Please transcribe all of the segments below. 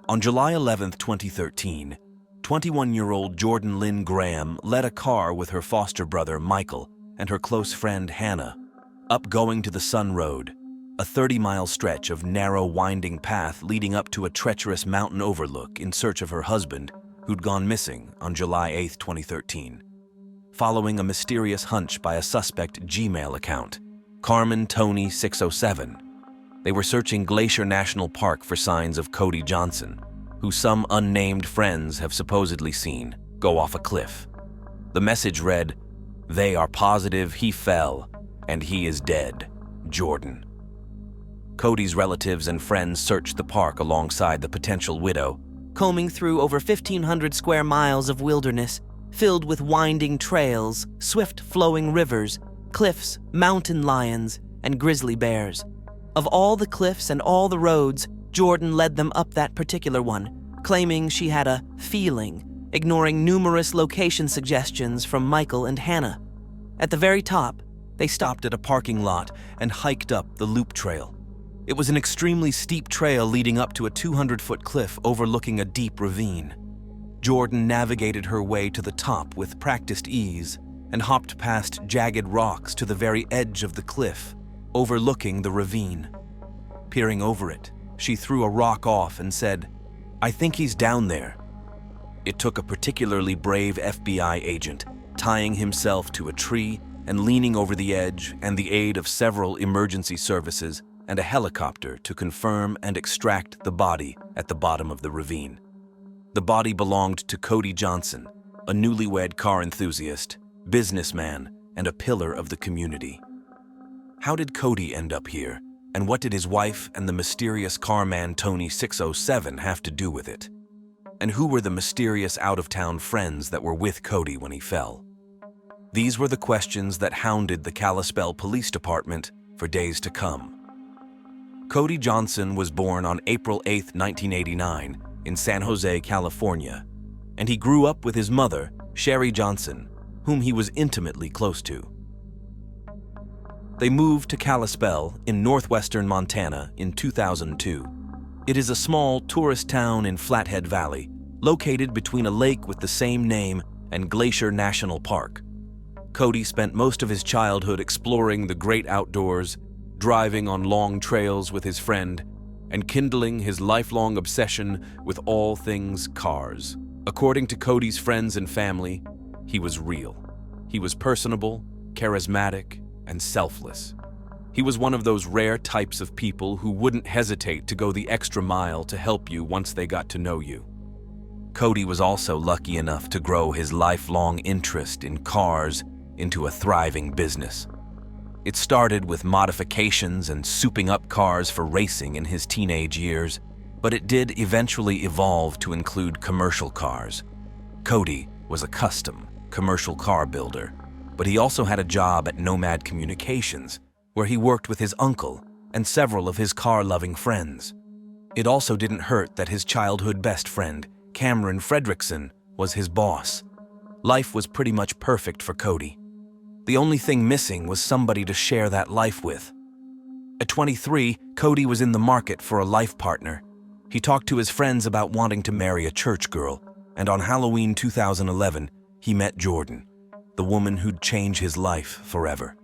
On July 11, 2013, 21-year-old Jordan Lynn Graham led a car with her foster brother Michael and her close friend Hannah up Going to the Sun Road, a 30-mile stretch of narrow, winding path leading up to a treacherous mountain overlook in search of her husband, who'd gone missing on July 8, 2013. Following a mysterious hunch by a suspect Gmail account, Carmen Tony 607, they were searching Glacier National Park for signs of Cody Johnson, who some unnamed friends have supposedly seen go off a cliff. The message read, "They are positive he fell, and he is dead. Jordan." Cody's relatives and friends searched the park alongside the potential widow, combing through over 1,500 square miles of wilderness filled with winding trails, swift-flowing rivers, cliffs, mountain lions, and grizzly bears. Of all the cliffs and all the roads, Jordan led them up that particular one, claiming she had a feeling, ignoring numerous location suggestions from Michael and Hannah. At the very top, they stopped at a parking lot and hiked up the loop trail. It was an extremely steep trail leading up to a 200-foot cliff overlooking a deep ravine. Jordan navigated her way to the top with practiced ease and hopped past jagged rocks to the very edge of the cliff, overlooking the ravine. Peering over it, she threw a rock off and said, "I think he's down there." It took a particularly brave FBI agent tying himself to a tree and leaning over the edge and the aid of several emergency services and a helicopter to confirm and extract the body at the bottom of the ravine. The body belonged to Cody Johnson, a newlywed car enthusiast, businessman, and a pillar of the community. How did Cody end up here, and what did his wife and the mysterious carman Tony 607 have to do with it? And who were the mysterious out-of-town friends that were with Cody when he fell? These were the questions that hounded the Kalispell Police Department for days to come. Cody Johnson was born on April 8, 1989, in San Jose, California, and he grew up with his mother, Sherry Johnson, whom he was intimately close to. They moved to Kalispell in northwestern Montana in 2002. It is a small tourist town in Flathead Valley, located between a lake with the same name and Glacier National Park. Cody spent most of his childhood exploring the great outdoors, driving on long trails with his friend, and kindling his lifelong obsession with all things cars. According to Cody's friends and family, he was real. He was personable, charismatic, and selfless. He was one of those rare types of people who wouldn't hesitate to go the extra mile to help you once they got to know you. Cody was also lucky enough to grow his lifelong interest in cars into a thriving business. It started with modifications and souping up cars for racing in his teenage years, but it did eventually evolve to include commercial cars. Cody was a custom commercial car builder, but he also had a job at Nomad Communications, where he worked with his uncle and several of his car-loving friends. It also didn't hurt that his childhood best friend, Cameron Fredrickson, was his boss. Life was pretty much perfect for Cody. The only thing missing was somebody to share that life with. At 23, Cody was in the market for a life partner. He talked to his friends about wanting to marry a church girl, and on Halloween 2011, he met Jordan, the woman who'd change his life forever.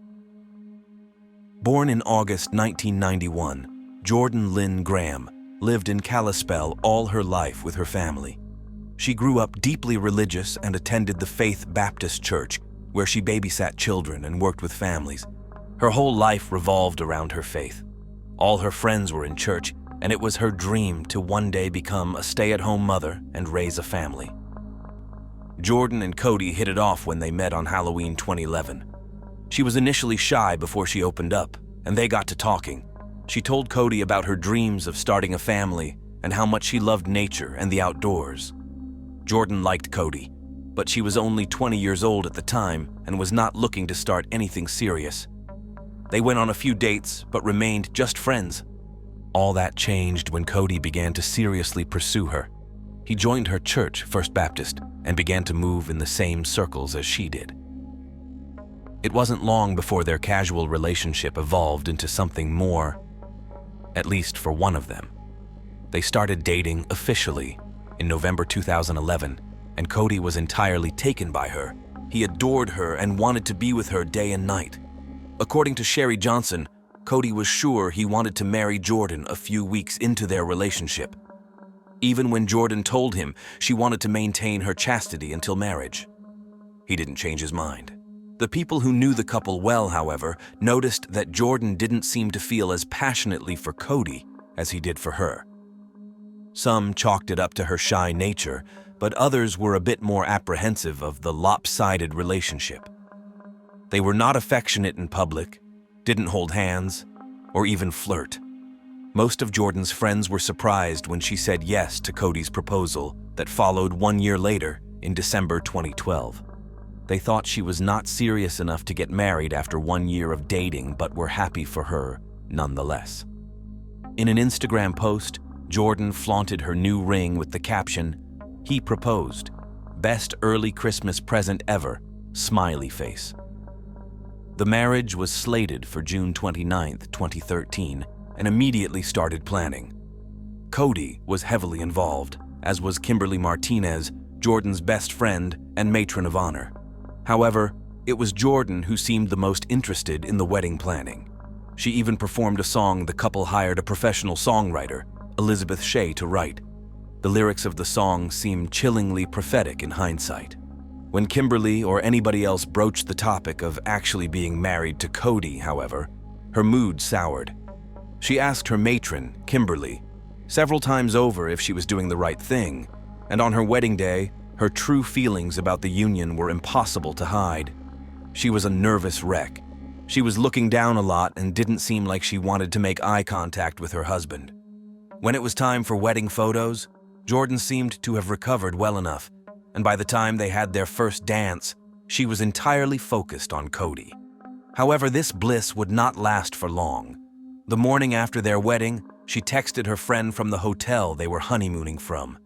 Born in August 1991, Jordan Lynn Graham lived in Kalispell all her life with her family. She grew up deeply religious and attended the Faith Baptist Church, where she babysat children and worked with families. Her whole life revolved around her faith. All her friends were in church, and it was her dream to one day become a stay-at-home mother and raise a family. Jordan and Cody hit it off when they met on Halloween 2011. She was initially shy before she opened up, and they got to talking. She told Cody about her dreams of starting a family and how much she loved nature and the outdoors. Jordan liked Cody, but she was only 20 years old at the time and was not looking to start anything serious. They went on a few dates, but remained just friends. All that changed when Cody began to seriously pursue her. He joined her church, First Baptist, and began to move in the same circles as she did. It wasn't long before their casual relationship evolved into something more, at least for one of them. They started dating officially in November 2011, and Cody was entirely taken by her. He adored her and wanted to be with her day and night. According to Sherry Johnson, Cody was sure he wanted to marry Jordan a few weeks into their relationship, even when Jordan told him she wanted to maintain her chastity until marriage. He didn't change his mind. The people who knew the couple well, however, noticed that Jordan didn't seem to feel as passionately for Cody as he did for her. Some chalked it up to her shy nature, but others were a bit more apprehensive of the lopsided relationship. They were not affectionate in public, didn't hold hands, or even flirt. Most of Jordan's friends were surprised when she said yes to Cody's proposal that followed 1 year later in December 2012. They thought she was not serious enough to get married after 1 year of dating, but were happy for her nonetheless. In an Instagram post, Jordan flaunted her new ring with the caption, "He proposed. Best early Christmas present ever, smiley face." The marriage was slated for June 29, 2013, and immediately started planning. Cody was heavily involved, as was Kimberly Martinez, Jordan's best friend and matron of honor. However, it was Jordan who seemed the most interested in the wedding planning. She even performed a song the couple hired a professional songwriter, Elizabeth Shea, to write. The lyrics of the song seemed chillingly prophetic in hindsight. When Kimberly or anybody else broached the topic of actually being married to Cody, however, her mood soured. She asked her matron, Kimberly, several times over if she was doing the right thing, and on her wedding day, her true feelings about the union were impossible to hide. She was a nervous wreck. She was looking down a lot and didn't seem like she wanted to make eye contact with her husband. When it was time for wedding photos, Jordan seemed to have recovered well enough, and by the time they had their first dance, she was entirely focused on Cody. However, this bliss would not last for long. The morning after their wedding, she texted her friend from the hotel they were honeymooning from.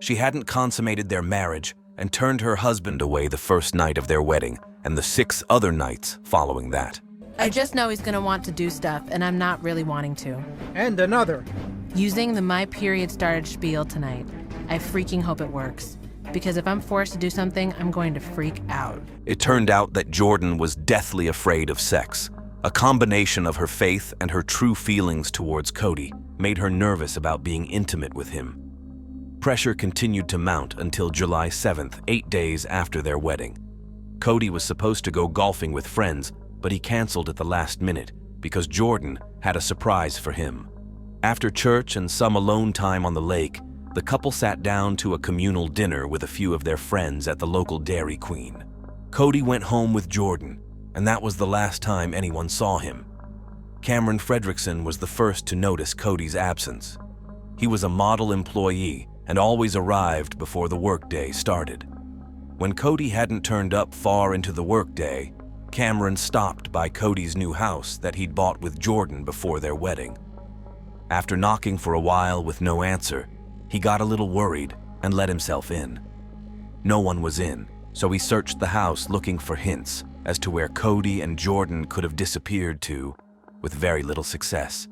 She hadn't consummated their marriage and turned her husband away the first night of their wedding and the 6 other nights following that. I just know he's gonna want to do stuff, and I'm not really wanting to. And another. Using the "my period started" spiel tonight. I freaking hope it works. Because if I'm forced to do something, I'm going to freak out. It turned out that Jordan was deathly afraid of sex. A combination of her faith and her true feelings towards Cody made her nervous about being intimate with him. Pressure continued to mount until July 7th, 8 days after their wedding. Cody was supposed to go golfing with friends, but he canceled at the last minute because Jordan had a surprise for him. After church and some alone time on the lake, the couple sat down to a communal dinner with a few of their friends at the local Dairy Queen. Cody went home with Jordan, and that was the last time anyone saw him. Cameron Fredrickson was the first to notice Cody's absence. He was a model employee and always arrived before the workday started. When Cody hadn't turned up far into the workday, Cameron stopped by Cody's new house that he'd bought with Jordan before their wedding. After knocking for a while with no answer, he got a little worried and let himself in. No one was in, so he searched the house looking for hints as to where Cody and Jordan could have disappeared to, with very little success.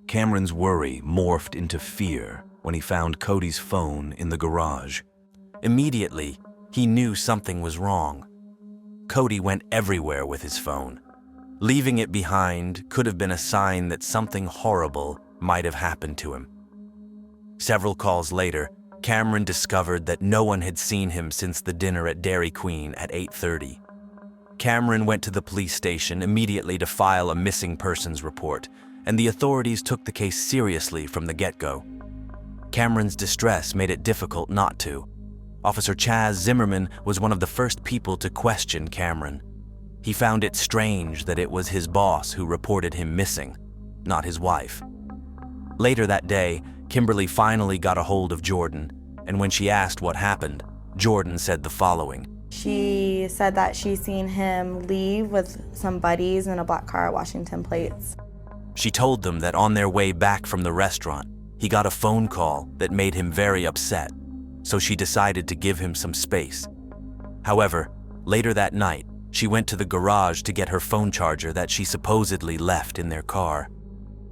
Cameron's worry morphed into fear when he found Cody's phone in the garage. Immediately, he knew something was wrong. Cody went everywhere with his phone. Leaving it behind could have been a sign that something horrible might have happened to him. Several calls later, Cameron discovered that no one had seen him since the dinner at Dairy Queen at 8:30. Cameron went to the police station immediately to file a missing persons report, and the authorities took the case seriously from the get-go. Cameron's distress made it difficult not to. Officer Chaz Zimmerman was one of the first people to question Cameron. He found it strange that it was his boss who reported him missing, not his wife. Later that day, Kimberly finally got a hold of Jordan, and when she asked what happened, Jordan said the following. She said that she seen him leave with some buddies in a black car at Washington Plates. She told them that on their way back from the restaurant, he got a phone call that made him very upset, so she decided to give him some space. However, later that night, she went to the garage to get her phone charger that she supposedly left in their car.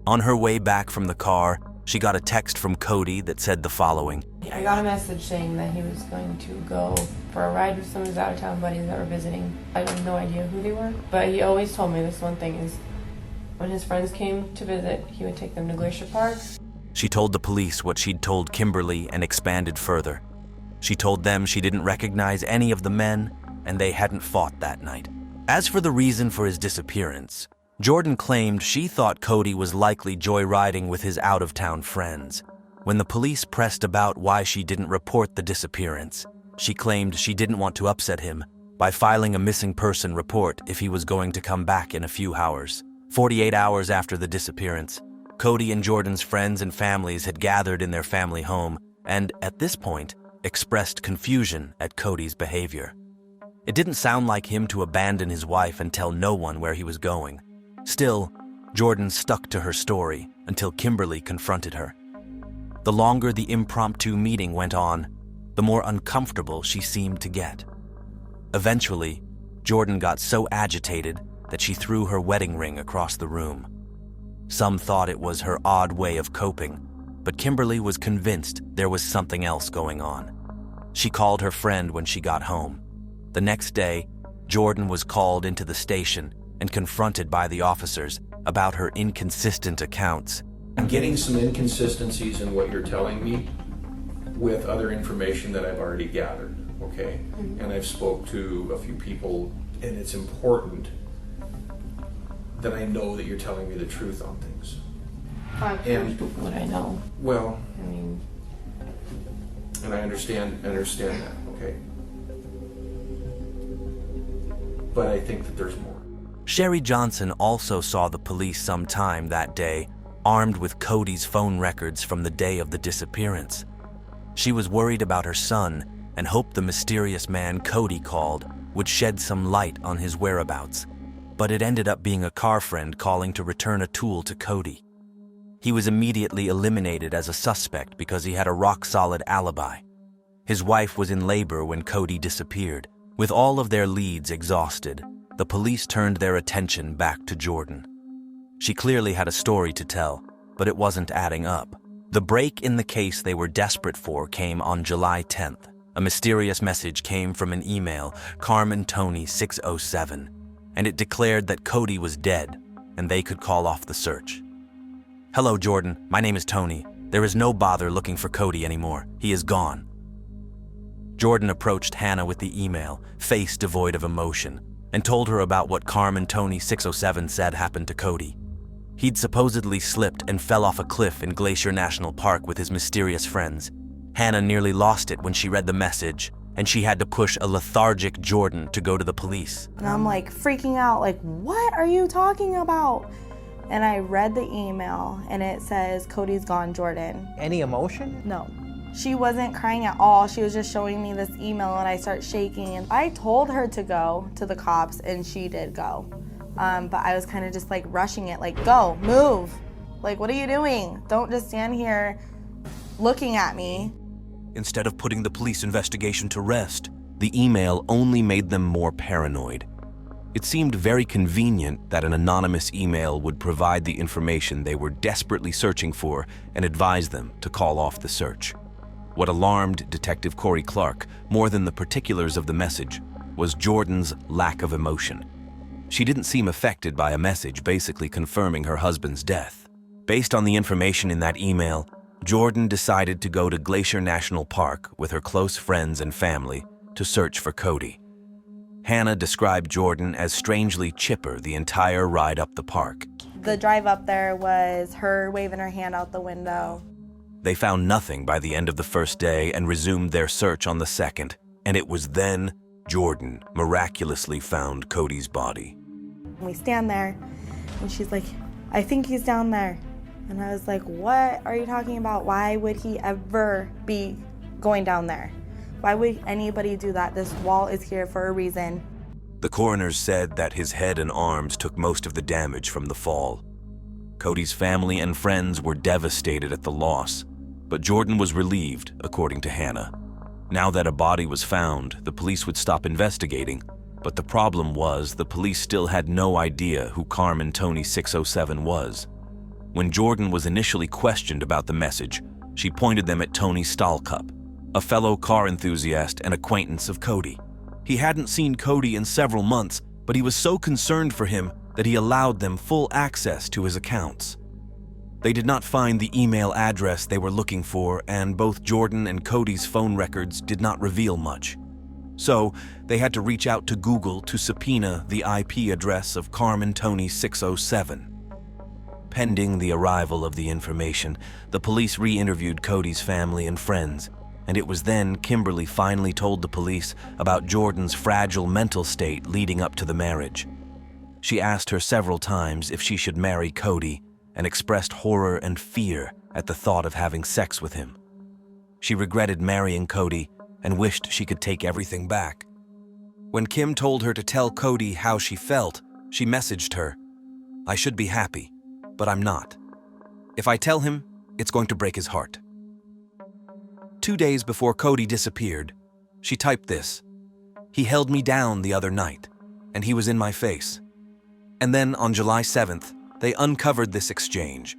On her way back from the car, She got a text from Cody that said the following. I got a message saying that he was going to go for a ride with some of his out-of-town buddies that were visiting. I had no idea who they were, but he always told me this one thing is when his friends came to visit, he would take them to Glacier Park. She told the police what she'd told Kimberly and expanded further. She told them she didn't recognize any of the men and they hadn't fought that night. As for the reason for his disappearance, Jordan claimed she thought Cody was likely joyriding with his out-of-town friends. When the police pressed about why she didn't report the disappearance, she claimed she didn't want to upset him by filing a missing person report if he was going to come back in a few hours. 48 hours after the disappearance, Cody and Jordan's friends and families had gathered in their family home and, at this point, expressed confusion at Cody's behavior. It didn't sound like him to abandon his wife and tell no one where he was going. Still, Jordan stuck to her story until Kimberly confronted her. The longer the impromptu meeting went on, the more uncomfortable she seemed to get. Eventually, Jordan got so agitated that she threw her wedding ring across the room. Some thought it was her odd way of coping, but Kimberly was convinced there was something else going on. She called her friend when she got home. The next day, Jordan was called into the station and confronted by the officers about her inconsistent accounts. I'm getting some inconsistencies in what you're telling me with other information that I've already gathered, okay? And I've spoke to a few people, and it's important that I know that you're telling me the truth on things. And what I know. Well, I mean, and I understand that, okay? But I think that there's more. Sherry Johnson also saw the police sometime that day, armed with Cody's phone records from the day of the disappearance. She was worried about her son and hoped the mysterious man Cody called would shed some light on his whereabouts. But it ended up being a car friend calling to return a tool to Cody. He was immediately eliminated as a suspect because he had a rock-solid alibi. His wife was in labor when Cody disappeared. With all of their leads exhausted, the police turned their attention back to Jordan. She clearly had a story to tell, but it wasn't adding up. The break in the case they were desperate for came on July 10th. A mysterious message came from an email, Carmen Tony 607, and it declared that Cody was dead and they could call off the search. Hello, Jordan. My name is Tony. There is no bother looking for Cody anymore. He is gone. Jordan approached Hannah with the email, face devoid of emotion, and told her about what Carmen Tony 607 said happened to Cody. He'd supposedly slipped and fell off a cliff in Glacier National Park with his mysterious friends. Hannah nearly lost it when she read the message, and she had to push a lethargic Jordan to go to the police. And I'm like freaking out, like, what are you talking about? And I read the email and it says, Cody's gone, Jordan. Any emotion? No. She wasn't crying at all. She was just showing me this email and I start shaking. And I told her to go to the cops and she did go. But I was kind of just like rushing it, like, go, move. Like, what are you doing? Don't just stand here looking at me. Instead of putting the police investigation to rest, the email only made them more paranoid. It seemed very convenient that an anonymous email would provide the information they were desperately searching for and advise them to call off the search. What alarmed Detective Corey Clark, more than the particulars of the message, was Jordan's lack of emotion. She didn't seem affected by a message basically confirming her husband's death. Based on the information in that email, Jordan decided to go to Glacier National Park with her close friends and family to search for Cody. Hannah described Jordan as strangely chipper the entire ride up the park. The drive up there was her waving her hand out the window. They found nothing by the end of the first day and resumed their search on the second, and it was then Jordan miraculously found Cody's body. We stand there and she's like, I think he's down there. And I was like, what are you talking about? Why would he ever be going down there? Why would anybody do that? This wall is here for a reason. The coroners said that his head and arms took most of the damage from the fall. Cody's family and friends were devastated at the loss, but Jordan was relieved, according to Hannah. Now that a body was found, the police would stop investigating, but the problem was the police still had no idea who Carmen Tony 607 was. When Jordan was initially questioned about the message, she pointed them at Tony Stahlkup, a fellow car enthusiast and acquaintance of Cody. He hadn't seen Cody in several months, but he was so concerned for him that he allowed them full access to his accounts. They did not find the email address they were looking for, and both Jordan and Cody's phone records did not reveal much. So, they had to reach out to Google to subpoena the IP address of Carmen Tony 607. Pending the arrival of the information, the police re-interviewed Cody's family and friends, and it was then Kimberly finally told the police about Jordan's fragile mental state leading up to the marriage. She asked her several times if she should marry Cody and expressed horror and fear at the thought of having sex with him. She regretted marrying Cody and wished she could take everything back. When Kim told her to tell Cody how she felt, she messaged her, "I should be happy, but I'm not. If I tell him, it's going to break his heart." 2 days before Cody disappeared, she typed this, "He held me down the other night, and he was in my face." And then on July 7th, they uncovered this exchange.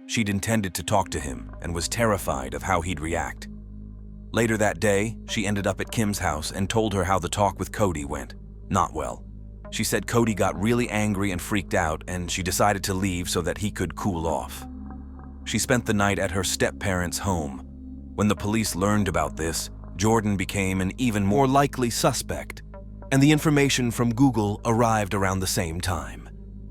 She'd intended to talk to him and was terrified of how he'd react. Later that day, she ended up at Kim's house and told her how the talk with Cody went. Not well. She said Cody got really angry and freaked out, and she decided to leave so that he could cool off. She spent the night at her step-parents' home. When the police learned about this, Jordan became an even more likely suspect, and the information from Google arrived around the same time.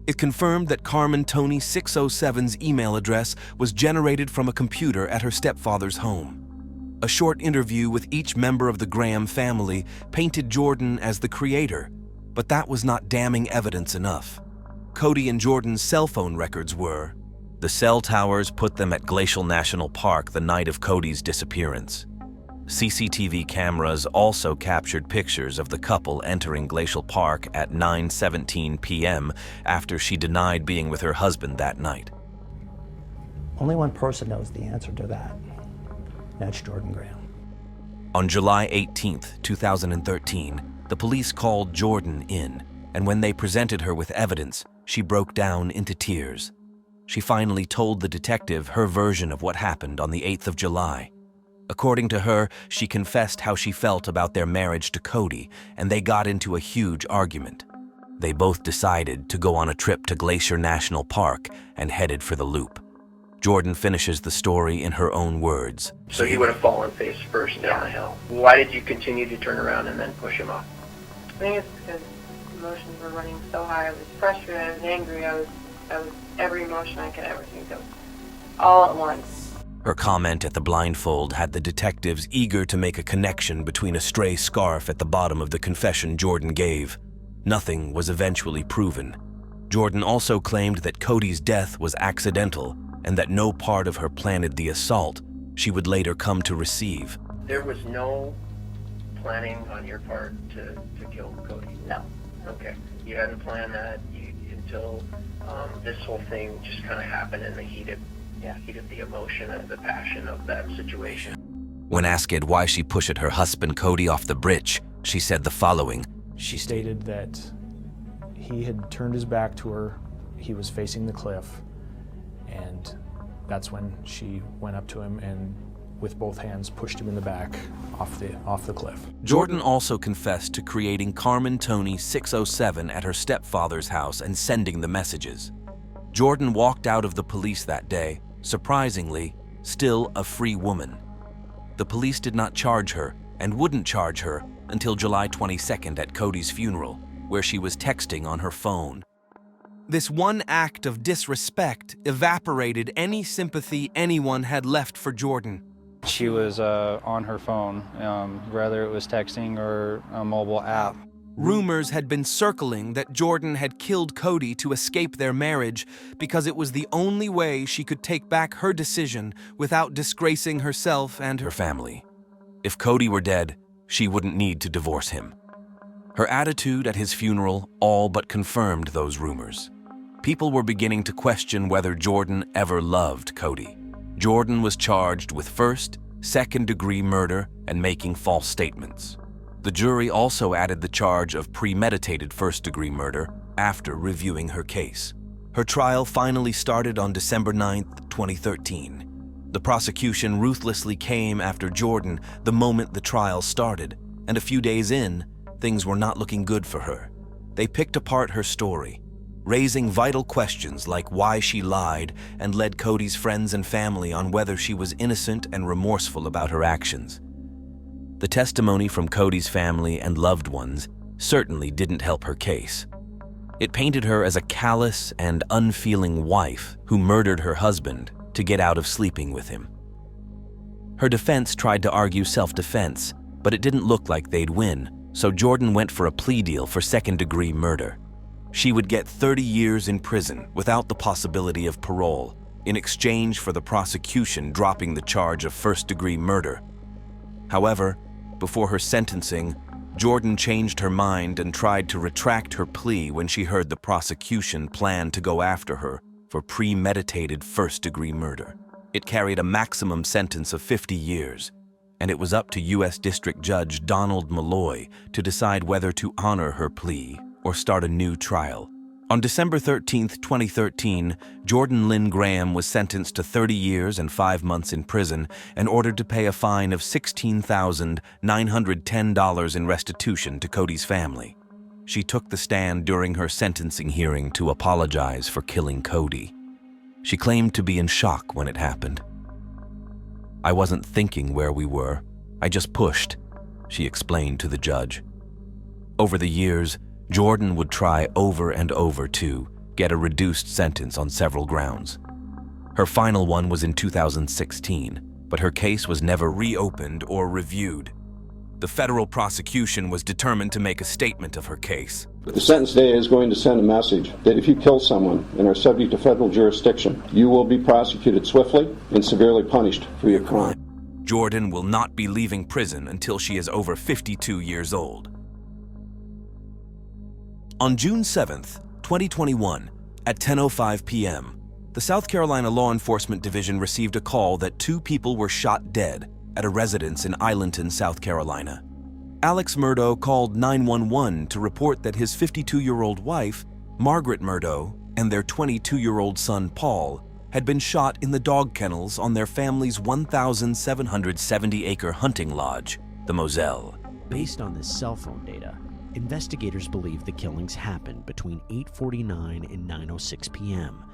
It confirmed that Carmen Tony 607's email address was generated from a computer at her stepfather's home. A short interview with each member of the Graham family painted Jordan as the creator, but that was not damning evidence enough. Cody and Jordan's cell phone records were. The cell towers put them at Glacial National Park the night of Cody's disappearance. CCTV cameras also captured pictures of the couple entering Glacial Park at 9:17 p.m. after she denied being with her husband that night. Only one person knows the answer to that. That's Jordan Graham. On July 18th, 2013, the police called Jordan in, and when they presented her with evidence, she broke down into tears. She finally told the detective her version of what happened on the 8th of July. According to her, she confessed how she felt about their marriage to Cody, and they got into a huge argument. They both decided to go on a trip to Glacier National Park and headed for the Loop. Jordan finishes the story in her own words. So he would have fallen face first down the hill. Why did you continue to turn around and then push him off? I think it's because emotions were running so high. I was frustrated, I was angry, I was every emotion I could ever think of, all at once. Her comment at the blindfold had the detectives eager to make a connection between a stray scarf at the bottom of the confession Jordan gave. Nothing was eventually proven. Jordan also claimed that Cody's death was accidental and that no part of her planned the assault she would later come to receive. There was no planning on your part to kill Cody? No. Okay. You hadn't planned that until this whole thing just kind of happened in the heat of the emotion and the passion of that situation. When asked why she pushed her husband Cody off the bridge, she said the following. She stated that he had turned his back to her, he was facing the cliff, and that's when she went up to him and with both hands pushed him in the back off the cliff. Jordan also confessed to creating Carmen Tony 607 at her stepfather's house and sending the messages. Jordan walked out of the police that day, surprisingly, still a free woman. The police did not charge her and wouldn't charge her until July 22nd at Cody's funeral, where she was texting on her phone. This one act of disrespect evaporated any sympathy anyone had left for Jordan. She was on her phone, whether it was texting or a mobile app. Rumors had been circling that Jordan had killed Cody to escape their marriage because it was the only way she could take back her decision without disgracing herself and her family. If Cody were dead, she wouldn't need to divorce him. Her attitude at his funeral all but confirmed those rumors. People were beginning to question whether Jordan ever loved Cody. Jordan was charged with first, second-degree murder and making false statements. The jury also added the charge of premeditated first-degree murder after reviewing her case. Her trial finally started on December 9th, 2013. The prosecution ruthlessly came after Jordan the moment the trial started, and a few days in, things were not looking good for her. They picked apart her story, raising vital questions like why she lied and led Cody's friends and family on whether she was innocent and remorseful about her actions. The testimony from Cody's family and loved ones certainly didn't help her case. It painted her as a callous and unfeeling wife who murdered her husband to get out of sleeping with him. Her defense tried to argue self-defense, but it didn't look like they'd win, so Jordan went for a plea deal for second-degree murder. She would get 30 years in prison without the possibility of parole, in exchange for the prosecution dropping the charge of first-degree murder. However, before her sentencing, Jordan changed her mind and tried to retract her plea when she heard the prosecution plan to go after her for premeditated first-degree murder. It carried a maximum sentence of 50 years, and it was up to U.S. District Judge Donald Malloy to decide whether to honor her plea or start a new trial. On December 13, 2013, Jordan Lynn Graham was sentenced to 30 years and 5 months in prison and ordered to pay a fine of $16,910 in restitution to Cody's family. She took the stand during her sentencing hearing to apologize for killing Cody. She claimed to be in shock when it happened. "I wasn't thinking where we were. I just pushed," she explained to the judge. Over the years, Jordan would try over and over to get a reduced sentence on several grounds. Her final one was in 2016, but her case was never reopened or reviewed. The federal prosecution was determined to make a statement of her case. The sentence today is going to send a message that if you kill someone and are subject to federal jurisdiction, you will be prosecuted swiftly and severely punished for your crime. Jordan will not be leaving prison until she is over 52 years old. On June 7th, 2021, at 10:05 p.m., the South Carolina Law Enforcement Division received a call that 2 people were shot dead at a residence in Islandton, South Carolina. Alex Murdaugh called 911 to report that his 52-year-old wife, Margaret Murdaugh, and their 22-year-old son, Paul, had been shot in the dog kennels on their family's 1,770-acre hunting lodge, the Moselle. Based on this cell phone data, investigators believe the killings happened between 8:49 and 9:06 p.m.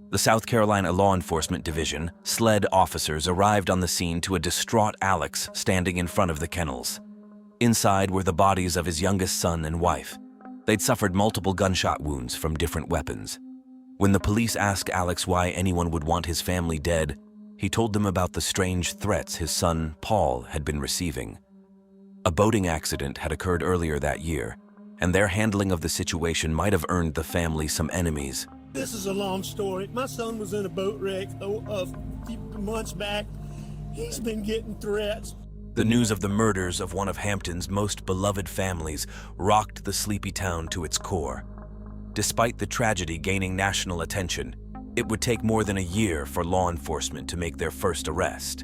The South Carolina Law Enforcement Division SLED officers arrived on the scene to a distraught Alex standing in front of the kennels. Inside were the bodies of his youngest son and wife. They'd suffered multiple gunshot wounds from different weapons. When the police asked Alex why anyone would want his family dead, he told them about the strange threats his son, Paul, had been receiving. A boating accident had occurred earlier that year, and their handling of the situation might have earned the family some enemies. This is a long story. My son was in a boat wreck a few months back. He's been getting threats. The news of the murders of one of Hampton's most beloved families rocked the sleepy town to its core. Despite the tragedy gaining national attention, it would take more than a year for law enforcement to make their first arrest.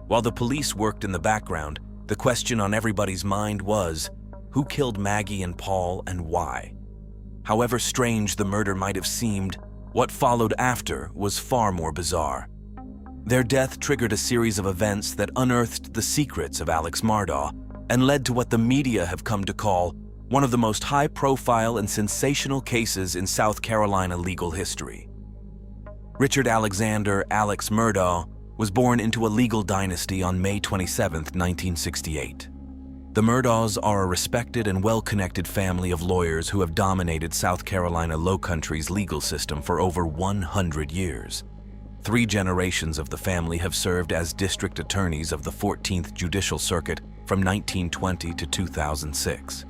While the police worked in the background, the question on everybody's mind was, who killed Maggie and Paul and why? However strange the murder might have seemed, what followed after was far more bizarre. Their death triggered a series of events that unearthed the secrets of Alex Murdaugh and led to what the media have come to call one of the most high-profile and sensational cases in South Carolina legal history. Richard Alexander Alex Murdaugh was born into a legal dynasty on May 27, 1968. The Murdaughs are a respected and well-connected family of lawyers who have dominated South Carolina Lowcountry's legal system for over 100 years. 3 generations of the family have served as district attorneys of the 14th Judicial Circuit from 1920 to 2006.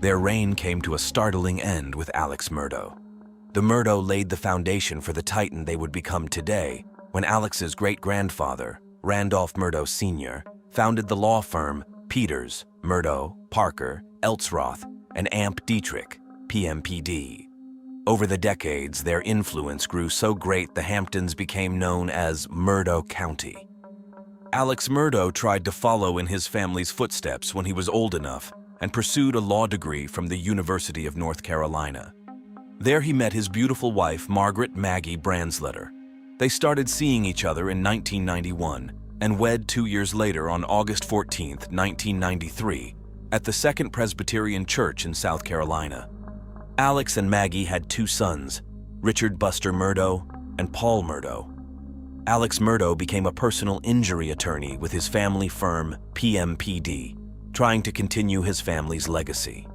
Their reign came to a startling end with Alex Murdaugh. The Murdaugh laid the foundation for the titan they would become today when Alex's great-grandfather, Randolph Murdaugh Sr., founded the law firm Peters, Murdaugh, Parker, Eltsroth, and Amp Dietrich, PMPD. Over the decades, their influence grew so great the Hamptons became known as Murdaugh County. Alex Murdaugh tried to follow in his family's footsteps when he was old enough and pursued a law degree from the University of North Carolina. There he met his beautiful wife, Margaret Maggie Bransletter. They started seeing each other in 1991 and wed 2 years later on August 14, 1993, at the Second Presbyterian Church in South Carolina. Alex and Maggie had 2 sons, Richard Buster Murdaugh and Paul Murdaugh. Alex Murdaugh became a personal injury attorney with his family firm, PMPD, trying to continue his family's legacy.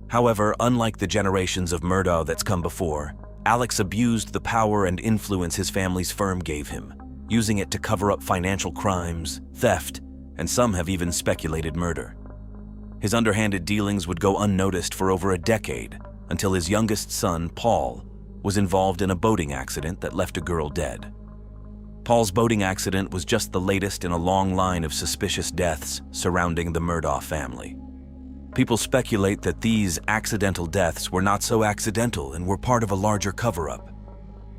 However, unlike the generations of Murdaugh that's come before, Alex abused the power and influence his family's firm gave him, using it to cover up financial crimes, theft, and some have even speculated murder. His underhanded dealings would go unnoticed for over a decade until his youngest son, Paul, was involved in a boating accident that left a girl dead. Paul's boating accident was just the latest in a long line of suspicious deaths surrounding the Murdaugh family. People speculate that these accidental deaths were not so accidental and were part of a larger cover-up.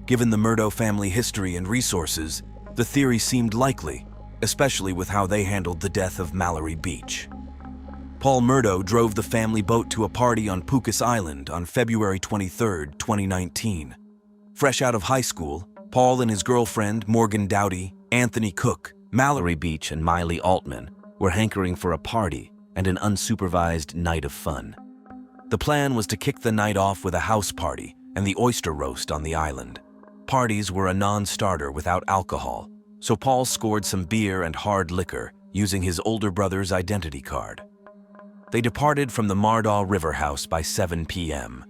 Given the Murdaugh family history and resources, the theory seemed likely, especially with how they handled the death of Mallory Beach. Paul Murdaugh drove the family boat to a party on Pookas Island on February 23, 2019. Fresh out of high school, Paul and his girlfriend, Morgan Dowdy, Anthony Cook, Mallory Beach, and Miley Altman were hankering for a party and an unsupervised night of fun. The plan was to kick the night off with a house party and the oyster roast on the island. Parties were a non-starter without alcohol, so Paul scored some beer and hard liquor using his older brother's identity card. They departed from the Murdaugh River House by 7 p.m.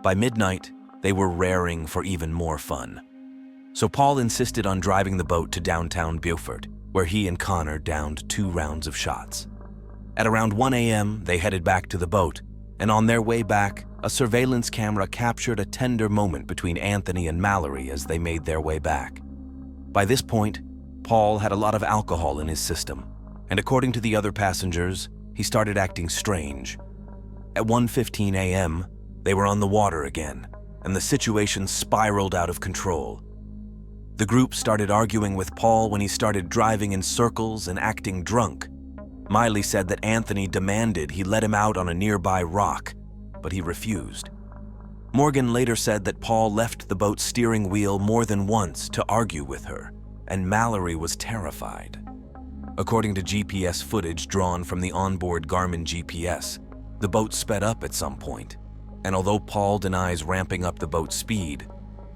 By midnight, they were raring for even more fun. So Paul insisted on driving the boat to downtown Beaufort, where he and Connor downed 2 rounds of shots. At around 1 a.m., they headed back to the boat, and on their way back, a surveillance camera captured a tender moment between Anthony and Mallory as they made their way back. By this point, Paul had a lot of alcohol in his system, and according to the other passengers, he started acting strange. At 1:15 a.m., they were on the water again, and the situation spiraled out of control. The group started arguing with Paul when he started driving in circles and acting drunk. Miley said that Anthony demanded he let him out on a nearby rock, but he refused. Morgan later said that Paul left the boat's steering wheel more than once to argue with her, and Mallory was terrified. According to GPS footage drawn from the onboard Garmin GPS, the boat sped up at some point, and although Paul denies ramping up the boat's speed,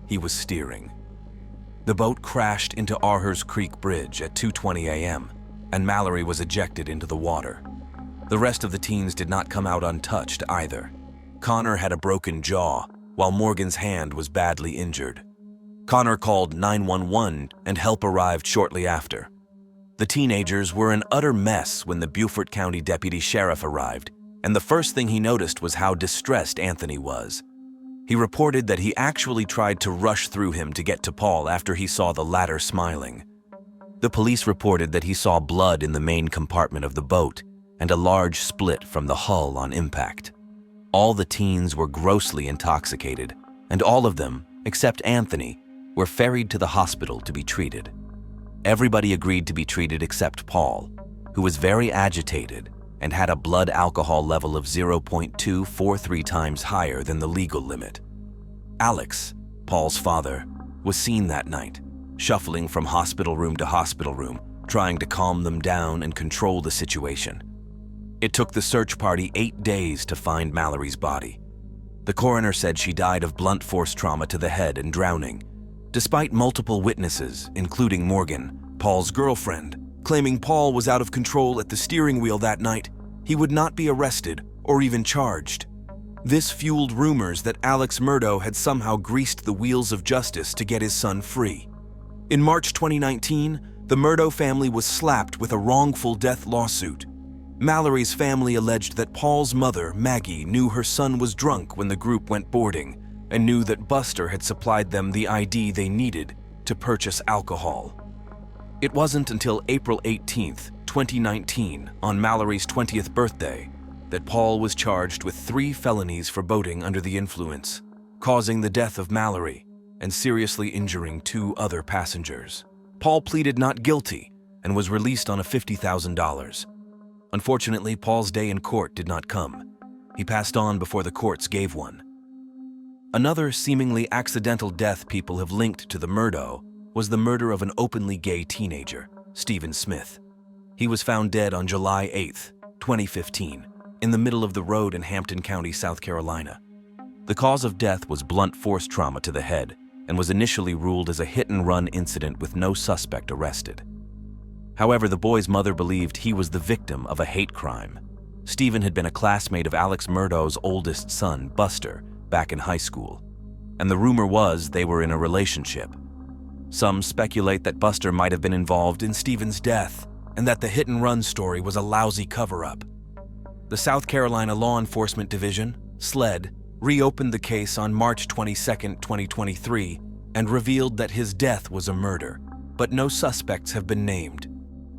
he was steering. The boat crashed into Arhurst Creek Bridge at 2:20 a.m., and Mallory was ejected into the water. The rest of the teens did not come out untouched either. Connor had a broken jaw, while Morgan's hand was badly injured. Connor called 911 and help arrived shortly after. The teenagers were an utter mess when the Beaufort County Deputy Sheriff arrived, and the first thing he noticed was how distressed Anthony was. He reported that he actually tried to rush through him to get to Paul after he saw the latter smiling. The police reported that he saw blood in the main compartment of the boat and a large split from the hull on impact. All the teens were grossly intoxicated, and all of them, except Anthony, were ferried to the hospital to be treated. Everybody agreed to be treated except Paul, who was very agitated and had a blood alcohol level of 0.243 times higher than the legal limit. Alex, Paul's father, was seen that night, shuffling from hospital room to hospital room, trying to calm them down and control the situation. It took the search party 8 days to find Mallory's body. The coroner said she died of blunt force trauma to the head and drowning, despite multiple witnesses, including Morgan, Paul's girlfriend, claiming Paul was out of control at the steering wheel that night. He would not be arrested or even charged. This fueled rumors that Alex Murdaugh had somehow greased the wheels of justice to get his son free. In March 2019, the Murdaugh family was slapped with a wrongful death lawsuit. Mallory's family alleged that Paul's mother, Maggie, knew her son was drunk when the group went boarding and knew that Buster had supplied them the ID they needed to purchase alcohol. It wasn't until April 18, 2019, on Mallory's 20th birthday, that Paul was charged with 3 felonies for boating under the influence, causing the death of Mallory and seriously injuring 2 other passengers. Paul pleaded not guilty and was released on a $50,000. Unfortunately, Paul's day in court did not come. He passed on before the courts gave one. Another seemingly accidental death people have linked to the Murdaugh was the murder of an openly gay teenager, Stephen Smith. He was found dead on July 8, 2015, in the middle of the road in Hampton County, South Carolina. The cause of death was blunt force trauma to the head and was initially ruled as a hit-and-run incident with no suspect arrested. However, the boy's mother believed he was the victim of a hate crime. Steven had been a classmate of Alex Murdaugh's oldest son, Buster, back in high school, and the rumor was they were in a relationship. Some speculate that Buster might have been involved in Steven's death and that the hit-and-run story was a lousy cover-up. The South Carolina Law Enforcement Division, SLED, reopened the case on March 22, 2023, and revealed that his death was a murder, but no suspects have been named.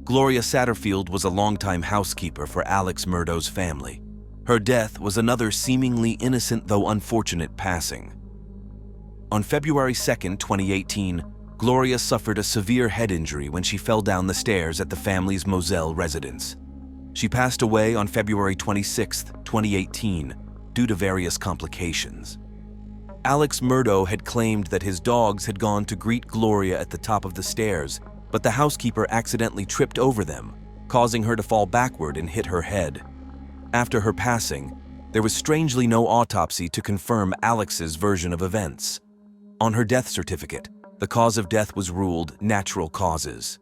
Gloria Satterfield was a longtime housekeeper for Alex Murdaugh's family. Her death was another seemingly innocent though unfortunate passing. On February 2, 2018, Gloria suffered a severe head injury when she fell down the stairs at the family's Moselle residence. She passed away on February 26, 2018, due to various complications. Alex Murdaugh had claimed that his dogs had gone to greet Gloria at the top of the stairs, but the housekeeper accidentally tripped over them, causing her to fall backward and hit her head. After her passing, there was strangely no autopsy to confirm Alex's version of events. On her death certificate, the cause of death was ruled natural causes.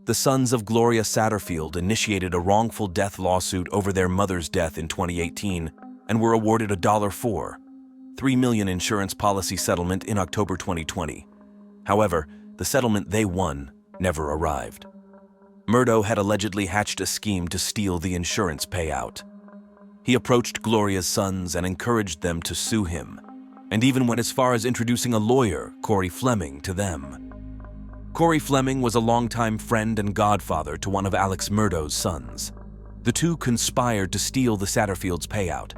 The sons of Gloria Satterfield initiated a wrongful death lawsuit over their mother's death in 2018 and were awarded a $4 million insurance policy settlement in October 2020. However, the settlement they won never arrived. Murdaugh had allegedly hatched a scheme to steal the insurance payout. He approached Gloria's sons and encouraged them to sue him, and even went as far as introducing a lawyer, Corey Fleming, to them. Corey Fleming was a longtime friend and godfather to one of Alex Murdaugh's sons. The two conspired to steal the Satterfields' payout.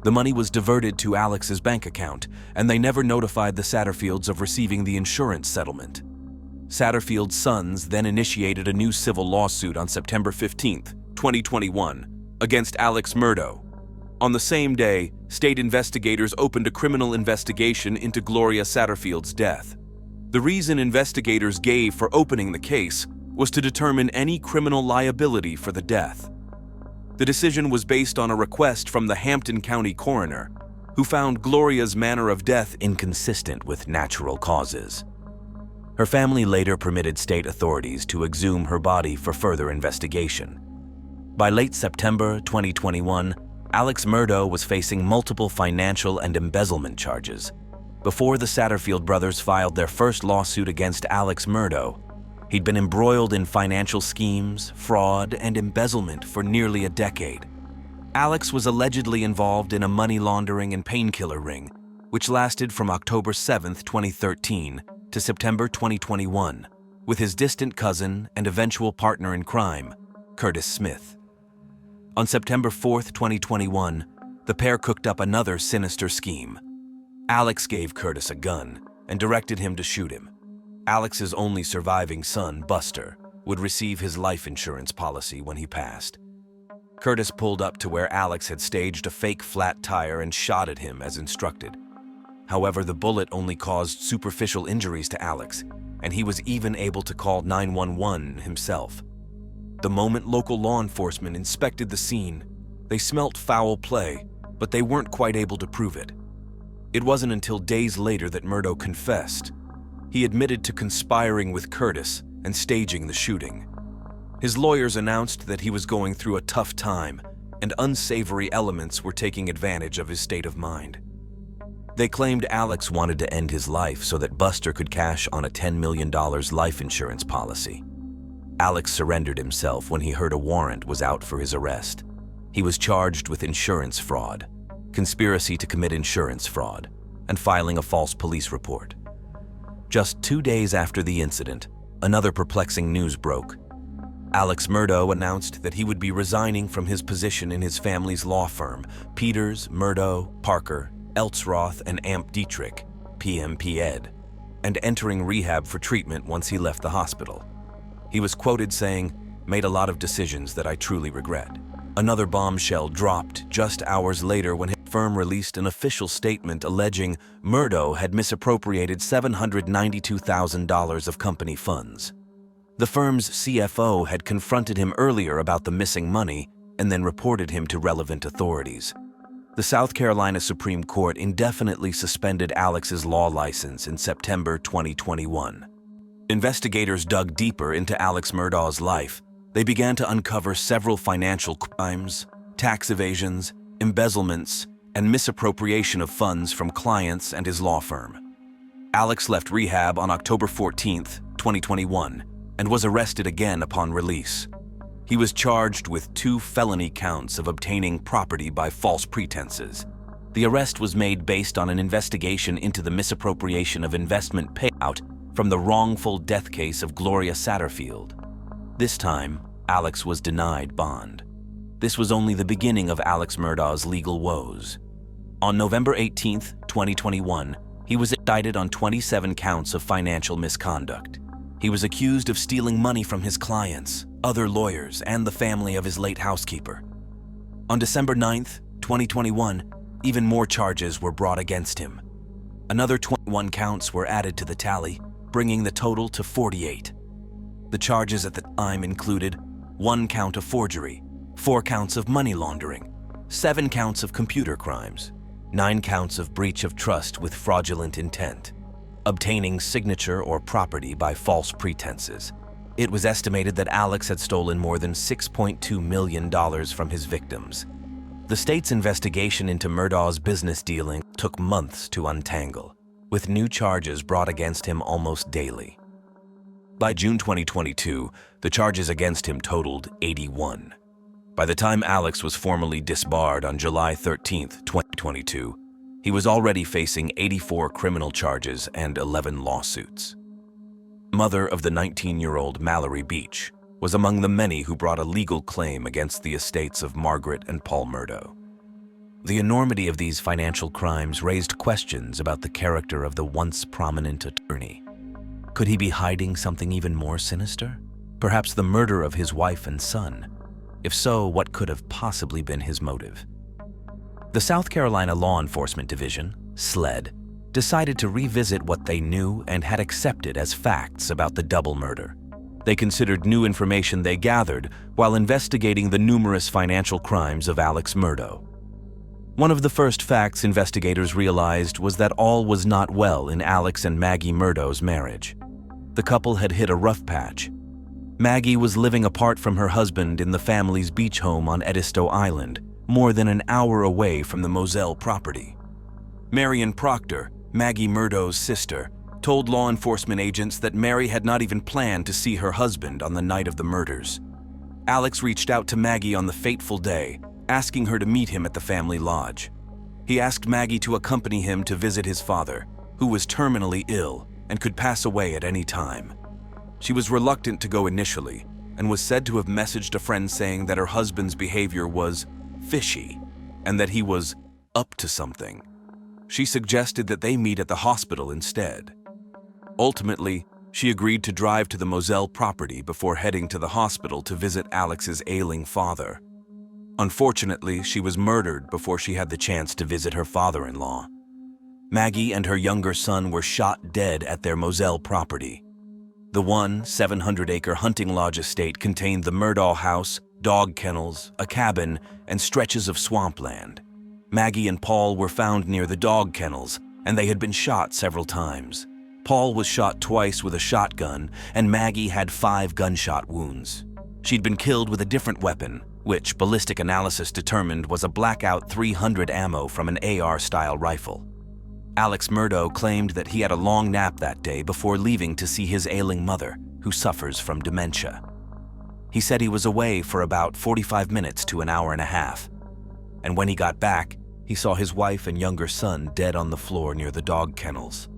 The money was diverted to Alex's bank account, and they never notified the Satterfields of receiving the insurance settlement. Satterfield's sons then initiated a new civil lawsuit on September 15, 2021, against Alex Murdaugh. On the same day, state investigators opened a criminal investigation into Gloria Satterfield's death. The reason investigators gave for opening the case was to determine any criminal liability for the death. The decision was based on a request from the Hampton County coroner, who found Gloria's manner of death inconsistent with natural causes. Her family later permitted state authorities to exhume her body for further investigation. By late September 2021, Alex Murdaugh was facing multiple financial and embezzlement charges. Before the Satterfield brothers filed their first lawsuit against Alex Murdaugh, he'd been embroiled in financial schemes, fraud, and embezzlement for nearly a decade. Alex was allegedly involved in a money laundering and painkiller ring, which lasted from October 7, 2013 to September 2021, with his distant cousin and eventual partner in crime, Curtis Smith. On September 4, 2021, the pair cooked up another sinister scheme. Alex gave Curtis a gun and directed him to shoot him. Alex's only surviving son, Buster, would receive his life insurance policy when he passed. Curtis pulled up to where Alex had staged a fake flat tire and shot at him as instructed. However, the bullet only caused superficial injuries to Alex, and he was even able to call 911 himself. The moment local law enforcement inspected the scene, they smelt foul play, but they weren't quite able to prove it. It wasn't until days later that Murdaugh confessed. He admitted to conspiring with Curtis and staging the shooting. His lawyers announced that he was going through a tough time, and unsavory elements were taking advantage of his state of mind. They claimed Alex wanted to end his life so that Buster could cash on a $10 million life insurance policy. Alex surrendered himself when he heard a warrant was out for his arrest. He was charged with insurance fraud, conspiracy to commit insurance fraud, and filing a false police report. Just 2 days after the incident, another perplexing news broke. Alex Murdaugh announced that he would be resigning from his position in his family's law firm, Peters, Murdaugh, Parker, Eltsroth, and Amp Dietrich, PMP Ed, and entering rehab for treatment once he left the hospital. He was quoted saying, "Made a lot of decisions that I truly regret." Another bombshell dropped just hours later when firm released an official statement alleging Murdaugh had misappropriated $792,000 of company funds. The firm's CFO had confronted him earlier about the missing money and then reported him to relevant authorities. The South Carolina Supreme Court indefinitely suspended Alex's law license in September 2021. Investigators dug deeper into Alex Murdaugh's life. They began to uncover several financial crimes, tax evasions, embezzlements, and misappropriation of funds from clients and his law firm. Alex left rehab on October 14, 2021, and was arrested again upon release. He was charged with 2 felony counts of obtaining property by false pretenses. The arrest was made based on an investigation into the misappropriation of investment payout from the wrongful death case of Gloria Satterfield. This time, Alex was denied bond. This was only the beginning of Alex Murdaugh's legal woes. On November 18, 2021, he was indicted on 27 counts of financial misconduct. He was accused of stealing money from his clients, other lawyers, and the family of his late housekeeper. On December 9, 2021, even more charges were brought against him. Another 21 counts were added to the tally, bringing the total to 48. The charges at the time included 1 count of forgery, 4 counts of money laundering, 7 counts of computer crimes, 9 counts of breach of trust with fraudulent intent, obtaining signature or property by false pretenses. It was estimated that Alex had stolen more than $6.2 million from his victims. The state's investigation into Murdaugh's business dealing took months to untangle, with new charges brought against him almost daily. By June 2022, the charges against him totaled 81. By the time Alex was formally disbarred on July 13, 2022, he was already facing 84 criminal charges and 11 lawsuits. Mother of the 19-year-old Mallory Beach was among the many who brought a legal claim against the estates of Margaret and Paul Murdaugh. The enormity of these financial crimes raised questions about the character of the once prominent attorney. Could he be hiding something even more sinister? Perhaps the murder of his wife and son? If so, what could have possibly been his motive? The South Carolina Law Enforcement Division, SLED, decided to revisit what they knew and had accepted as facts about the double murder. They considered new information they gathered while investigating the numerous financial crimes of Alex Murdaugh. One of the first facts investigators realized was that all was not well in Alex and Maggie Murdaugh's marriage. The couple had hit a rough patch. Maggie was living apart from her husband in the family's beach home on Edisto Island, more than an hour away from the Moselle property. Marion Proctor, Maggie Murdaugh's sister, told law enforcement agents that Mary had not even planned to see her husband on the night of the murders. Alex reached out to Maggie on the fateful day, asking her to meet him at the family lodge. He asked Maggie to accompany him to visit his father, who was terminally ill and could pass away at any time. She was reluctant to go initially and was said to have messaged a friend saying that her husband's behavior was fishy and that he was up to something. She suggested that they meet at the hospital instead. Ultimately, she agreed to drive to the Moselle property before heading to the hospital to visit Alex's ailing father. Unfortunately, she was murdered before she had the chance to visit her father-in-law. Maggie and her younger son were shot dead at their Moselle property. The 700-acre hunting lodge estate contained the Murdaugh house, dog kennels, a cabin, and stretches of swampland. Maggie and Paul were found near the dog kennels, and they had been shot several times. Paul was shot twice with a shotgun, and Maggie had 5 gunshot wounds. She'd been killed with a different weapon, which ballistic analysis determined was a Blackout 300 ammo from an AR-style rifle. Alex Murdaugh claimed that he had a long nap that day before leaving to see his ailing mother, who suffers from dementia. He said he was away for about 45 minutes to an hour and a half, and when he got back, he saw his wife and younger son dead on the floor near the dog kennels.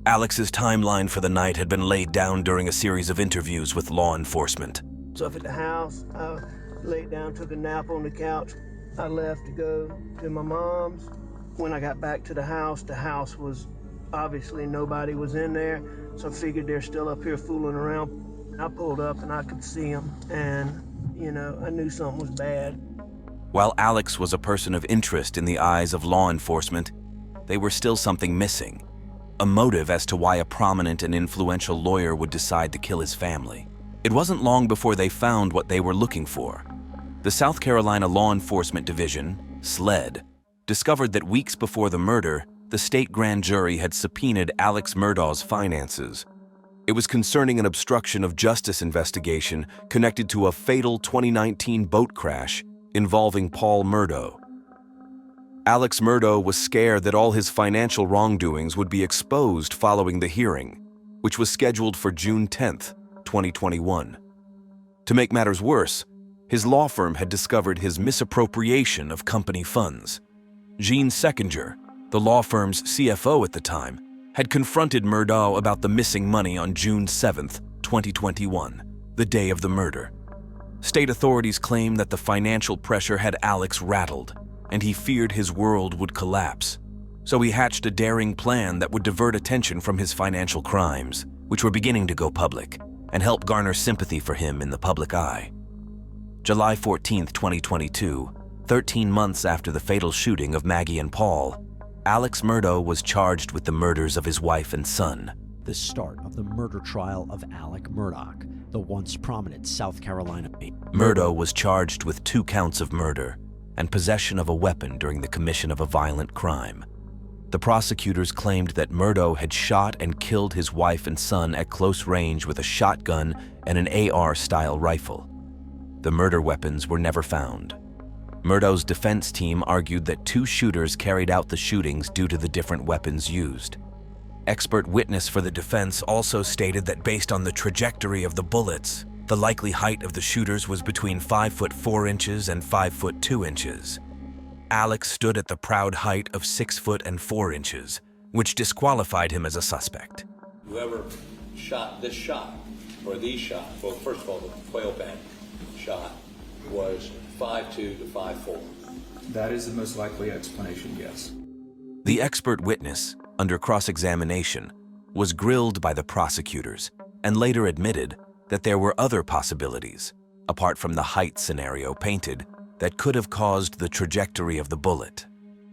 Alex's timeline for the night had been laid down during a series of interviews with law enforcement. So up at the house, I laid down, took a nap on the couch. I left to go to my mom's. When I got back to the house was obviously nobody was in there, so I figured they're still up here fooling around. I pulled up and I could see them, and I knew something was bad. While Alex was a person of interest in the eyes of law enforcement, they were still something missing, a motive as to why a prominent and influential lawyer would decide to kill his family. It wasn't long before they found what they were looking for. The South Carolina Law Enforcement Division, SLED, discovered that weeks before the murder, the state grand jury had subpoenaed Alex Murdaugh's finances. It was concerning an obstruction of justice investigation connected to a fatal 2019 boat crash involving Paul Murdaugh. Alex Murdaugh was scared that all his financial wrongdoings would be exposed following the hearing, which was scheduled for June 10, 2021. To make matters worse, his law firm had discovered his misappropriation of company funds. Gene Seckinger, the law firm's CFO at the time, had confronted Murdaugh about the missing money on June 7, 2021, the day of the murder. State authorities claimed that the financial pressure had Alex rattled, and he feared his world would collapse. So he hatched a daring plan that would divert attention from his financial crimes, which were beginning to go public, and help garner sympathy for him in the public eye. July 14, 2022, 13 months after the fatal shooting of Maggie and Paul, Alex Murdaugh was charged with the murders of his wife and son. The start of the murder trial of Alec Murdaugh, the once prominent South Carolina. Murdaugh was charged with 2 counts of murder and possession of a weapon during the commission of a violent crime. The prosecutors claimed that Murdaugh had shot and killed his wife and son at close range with a shotgun and an AR-style rifle. The murder weapons were never found. Murdaugh's defense team argued that 2 shooters carried out the shootings due to the different weapons used. Expert witness for the defense also stated that based on the trajectory of the bullets, the likely height of the shooters was between 5 foot 4 inches and 5 foot 2 inches. Alex stood at the proud height of 6 foot and 4 inches, which disqualified him as a suspect. Whoever shot this shot, or these shots, well, first of all, the quail band shot was 5'2" to 5'4". That is the most likely explanation, yes. The expert witness, under cross-examination, was grilled by the prosecutors and later admitted that there were other possibilities, apart from the height scenario painted, that could have caused the trajectory of the bullet.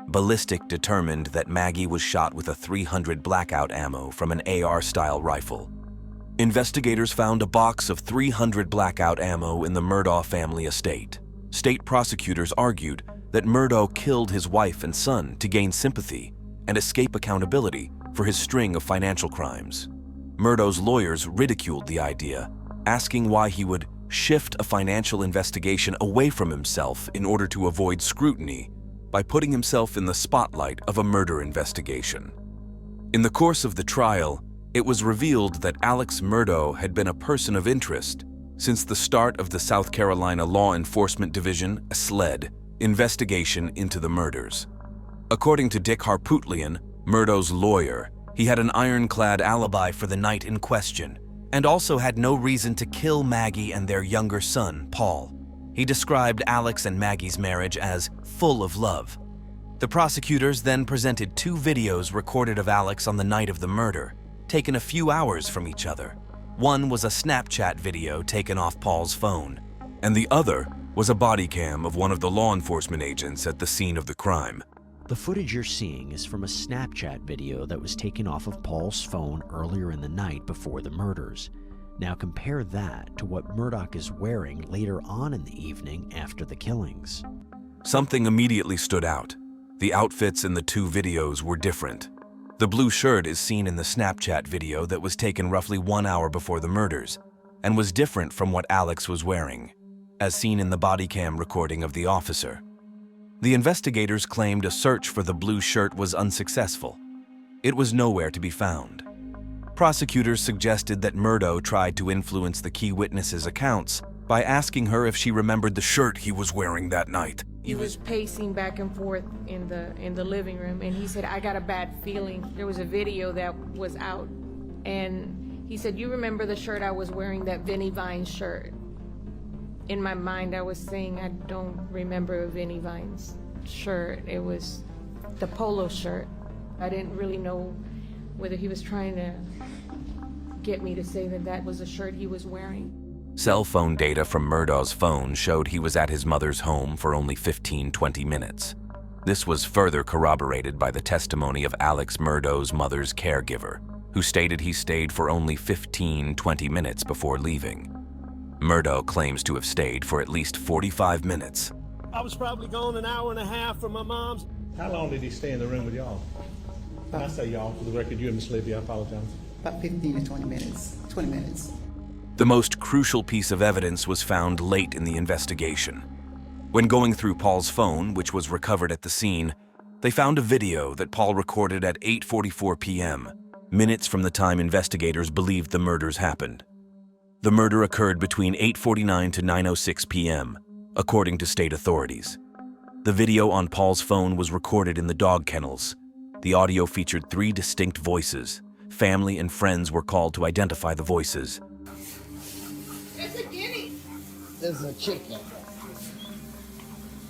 Ballistic determined that Maggie was shot with a .300 blackout ammo from an AR-style rifle. Investigators found a box of .300 blackout ammo in the Murdaugh family estate. State prosecutors argued that Murdaugh killed his wife and son to gain sympathy and escape accountability for his string of financial crimes. Murdaugh's lawyers ridiculed the idea, asking why he would shift a financial investigation away from himself in order to avoid scrutiny by putting himself in the spotlight of a murder investigation. In the course of the trial, it was revealed that Alex Murdaugh had been a person of interest since the start of the South Carolina Law Enforcement Division, SLED, investigation into the murders. According to Dick Harpootlian, Murdaugh's lawyer, he had an ironclad alibi for the night in question and also had no reason to kill Maggie and their younger son, Paul. He described Alex and Maggie's marriage as full of love. The prosecutors then presented 2 videos recorded of Alex on the night of the murder, taken a few hours from each other. One was a Snapchat video taken off Paul's phone, and the other was a body cam of one of the law enforcement agents at the scene of the crime. The footage you're seeing is from a Snapchat video that was taken off of Paul's phone earlier in the night before the murders. Now compare that to what Murdaugh is wearing later on in the evening after the killings. Something immediately stood out. The outfits in the 2 videos were different. The blue shirt is seen in the Snapchat video that was taken roughly 1 hour before the murders and was different from what Alex was wearing, as seen in the body cam recording of the officer. The investigators claimed a search for the blue shirt was unsuccessful. It was nowhere to be found. Prosecutors suggested that Murdaugh tried to influence the key witness's accounts by asking her if she remembered the shirt he was wearing that night. He was pacing back and forth in the living room, and he said, "I got a bad feeling." There was a video that was out, and he said, "You remember the shirt I was wearing, that Vinnie Vines shirt?" In my mind, I was saying, I don't remember a Vinnie Vines shirt. It was the polo shirt. I didn't really know whether he was trying to get me to say that that was a shirt he was wearing. Cell phone data from Murdaugh's phone showed he was at his mother's home for only 15-20 minutes. This was further corroborated by the testimony of Alex Murdaugh's mother's caregiver, who stated he stayed for only 15-20 minutes before leaving. Murdaugh claims to have stayed for at least 45 minutes. I was probably gone an hour and a half from my mom's. How long did he stay in the room with y'all? When I say y'all, for the record, you and Miss Libby, I apologize. About 15 to 20 minutes. 20 minutes. The most crucial piece of evidence was found late in the investigation. When going through Paul's phone, which was recovered at the scene, they found a video that Paul recorded at 8:44 p.m., minutes from the time investigators believed the murders happened. The murder occurred between 8:49 to 9:06 p.m., according to state authorities. The video on Paul's phone was recorded in the dog kennels. The audio featured 3 distinct voices. Family and friends were called to identify the voices. It's a guinea. This is a chicken.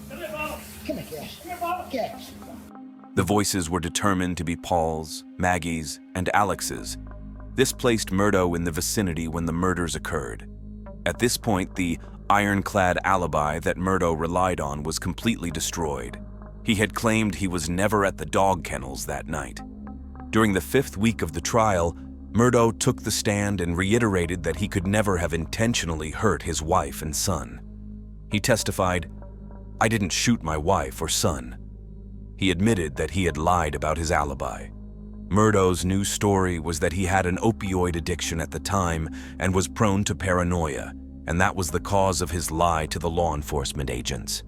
Come here, Bob. Come here, Cash. Come here, Bob. Cash. The voices were determined to be Paul's, Maggie's, and Alex's. This placed Murdaugh in the vicinity when the murders occurred. At this point, the ironclad alibi that Murdaugh relied on was completely destroyed. He had claimed he was never at the dog kennels that night. During the 5th week of the trial, Murdaugh took the stand and reiterated that he could never have intentionally hurt his wife and son. He testified, "I didn't shoot my wife or son." He admitted that he had lied about his alibi. Murdaugh's new story was that he had an opioid addiction at the time and was prone to paranoia, and that was the cause of his lie to the law enforcement agents.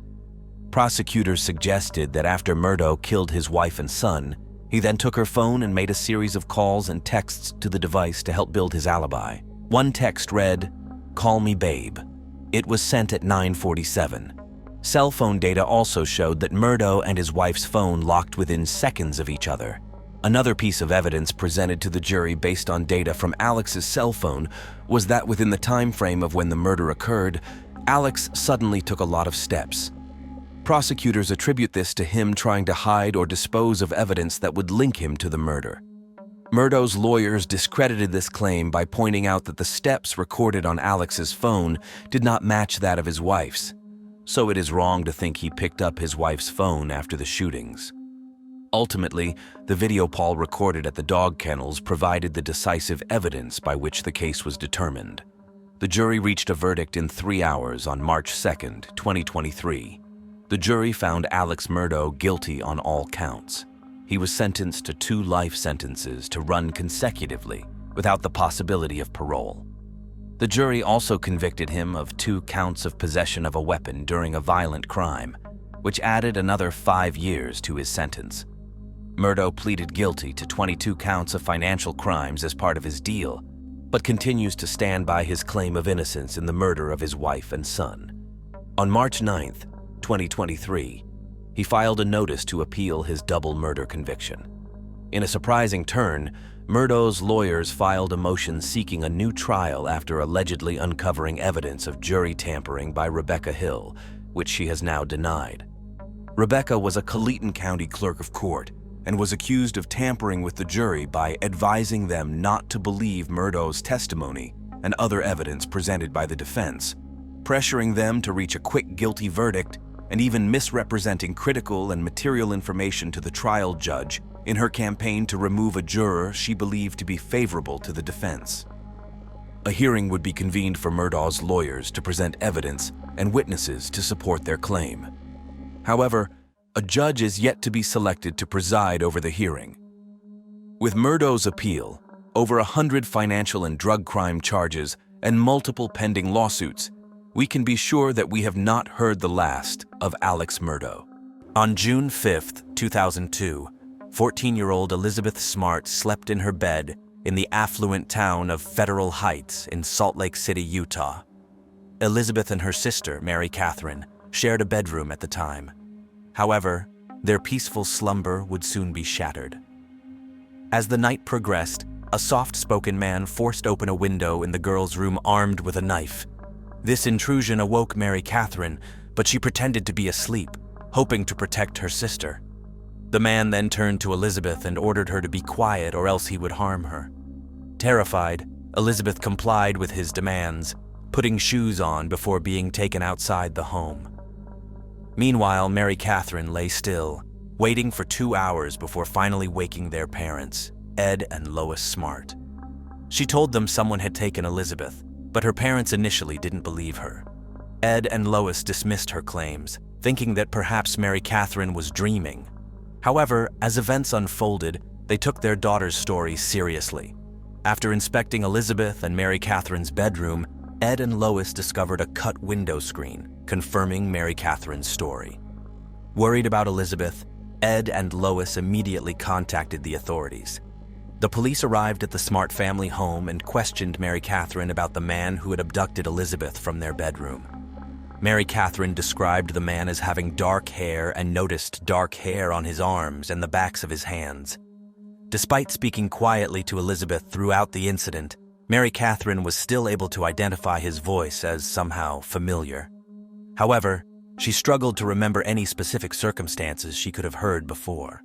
Prosecutors suggested that after Murdaugh killed his wife and son, he then took her phone and made a series of calls and texts to the device to help build his alibi. One text read, "Call me babe." It was sent at 9:47. Cell phone data also showed that Murdaugh and his wife's phone locked within seconds of each other. Another piece of evidence presented to the jury based on data from Alex's cell phone was that within the time frame of when the murder occurred, Alex suddenly took a lot of steps. Prosecutors attribute this to him trying to hide or dispose of evidence that would link him to the murder. Murdaugh's lawyers discredited this claim by pointing out that the steps recorded on Alex's phone did not match that of his wife's, so it is wrong to think he picked up his wife's phone after the shootings. Ultimately, the video Paul recorded at the dog kennels provided the decisive evidence by which the case was determined. The jury reached a verdict in 3 hours on March 2nd, 2023. The jury found Alex Murdaugh guilty on all counts. He was sentenced to 2 life sentences to run consecutively without the possibility of parole. The jury also convicted him of 2 counts of possession of a weapon during a violent crime, which added another 5 years to his sentence. Murdaugh pleaded guilty to 22 counts of financial crimes as part of his deal, but continues to stand by his claim of innocence in the murder of his wife and son. On March 9th, 2023, he filed a notice to appeal his double murder conviction. In a surprising turn, Murdaugh's lawyers filed a motion seeking a new trial after allegedly uncovering evidence of jury tampering by Rebecca Hill, which she has now denied. Rebecca was a Colleton County clerk of court and was accused of tampering with the jury by advising them not to believe Murdaugh's testimony and other evidence presented by the defense, pressuring them to reach a quick guilty verdict, and even misrepresenting critical and material information to the trial judge in her campaign to remove a juror she believed to be favorable to the defense. A hearing would be convened for Murdaugh's lawyers to present evidence and witnesses to support their claim. However, a judge is yet to be selected to preside over the hearing. With Murdaugh's appeal, over 100 financial and drug crime charges, and multiple pending lawsuits, we can be sure that we have not heard the last of Alex Murdaugh. On June 5th, 2002, 14-year-old Elizabeth Smart slept in her bed in the affluent town of Federal Heights in Salt Lake City, Utah. Elizabeth and her sister, Mary Katherine, shared a bedroom at the time. However, their peaceful slumber would soon be shattered. As the night progressed, a soft-spoken man forced open a window in the girl's room armed with a knife. This intrusion awoke Mary Katherine, but she pretended to be asleep, hoping to protect her sister. The man then turned to Elizabeth and ordered her to be quiet or else he would harm her. Terrified, Elizabeth complied with his demands, putting shoes on before being taken outside the home. Meanwhile, Mary Katherine lay still, waiting for 2 hours before finally waking their parents, Ed and Lois Smart. She told them someone had taken Elizabeth, but her parents initially didn't believe her. Ed and Lois dismissed her claims, thinking that perhaps Mary Katherine was dreaming. However, as events unfolded, they took their daughter's story seriously. After inspecting Elizabeth and Mary Katherine's bedroom, Ed and Lois discovered a cut window screen, confirming Mary Katherine's story. Worried about Elizabeth, Ed and Lois immediately contacted the authorities. The police arrived at the Smart family home and questioned Mary Katherine about the man who had abducted Elizabeth from their bedroom. Mary Katherine described the man as having dark hair and noticed dark hair on his arms and the backs of his hands. Despite speaking quietly to Elizabeth throughout the incident, Mary Katherine was still able to identify his voice as somehow familiar. However, she struggled to remember any specific circumstances she could have heard before.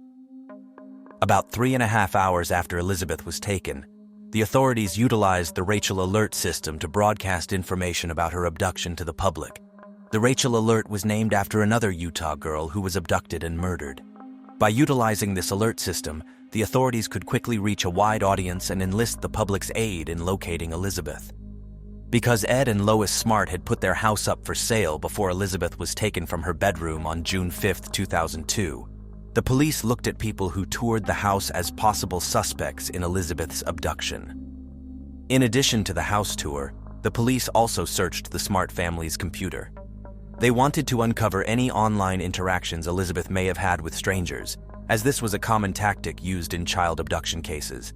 About 3.5 hours after Elizabeth was taken, the authorities utilized the Rachel Alert system to broadcast information about her abduction to the public. The Rachel Alert was named after another Utah girl who was abducted and murdered. By utilizing this alert system, the authorities could quickly reach a wide audience and enlist the public's aid in locating Elizabeth. Because Ed and Lois Smart had put their house up for sale before Elizabeth was taken from her bedroom on June 5, 2002, the police looked at people who toured the house as possible suspects in Elizabeth's abduction. In addition to the house tour, the police also searched the Smart family's computer. They wanted to uncover any online interactions Elizabeth may have had with strangers, as this was a common tactic used in child abduction cases.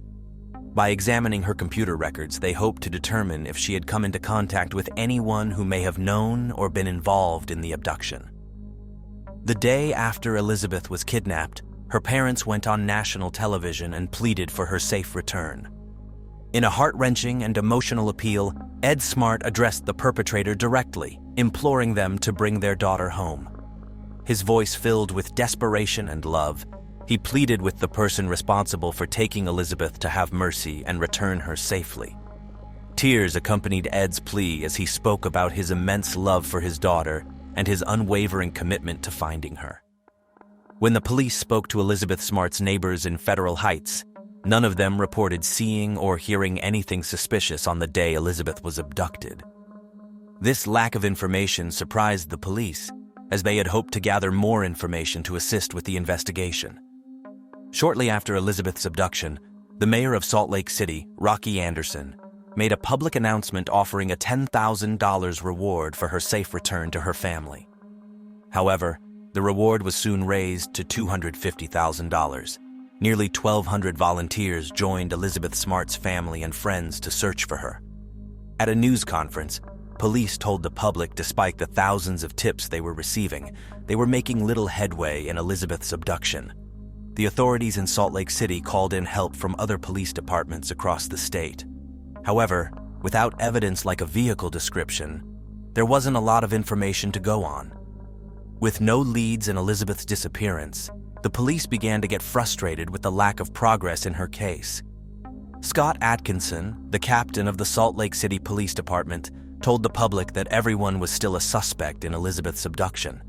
By examining her computer records, they hoped to determine if she had come into contact with anyone who may have known or been involved in the abduction. The day after Elizabeth was kidnapped, her parents went on national television and pleaded for her safe return. In a heart-wrenching and emotional appeal, Ed Smart addressed the perpetrator directly, imploring them to bring their daughter home. His voice filled with desperation and love, he pleaded with the person responsible for taking Elizabeth to have mercy and return her safely. Tears accompanied Ed's plea as he spoke about his immense love for his daughter and his unwavering commitment to finding her. When the police spoke to Elizabeth Smart's neighbors in Federal Heights, none of them reported seeing or hearing anything suspicious on the day Elizabeth was abducted. This lack of information surprised the police, as they had hoped to gather more information to assist with the investigation. Shortly after Elizabeth's abduction, the mayor of Salt Lake City, Rocky Anderson, made a public announcement offering a $10,000 reward for her safe return to her family. However, the reward was soon raised to $250,000. Nearly 1,200 volunteers joined Elizabeth Smart's family and friends to search for her. At a news conference, police told the public despite the thousands of tips they were receiving, they were making little headway in Elizabeth's abduction. The authorities in Salt Lake City called in help from other police departments across the state. However, without evidence like a vehicle description, there wasn't a lot of information to go on. With no leads in Elizabeth's disappearance, the police began to get frustrated with the lack of progress in her case. Scott Atkinson, the captain of the Salt Lake City Police Department, told the public that everyone was still a suspect in Elizabeth's abduction.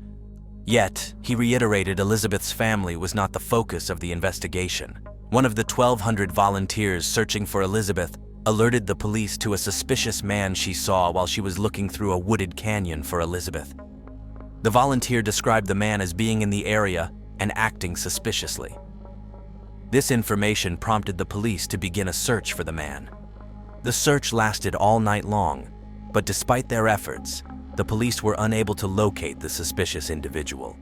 Yet, he reiterated Elizabeth's family was not the focus of the investigation. One of the 1,200 volunteers searching for Elizabeth alerted the police to a suspicious man she saw while she was looking through a wooded canyon for Elizabeth. The volunteer described the man as being in the area and acting suspiciously. This information prompted the police to begin a search for the man. The search lasted all night long, but despite their efforts, the police were unable to locate the suspicious individual.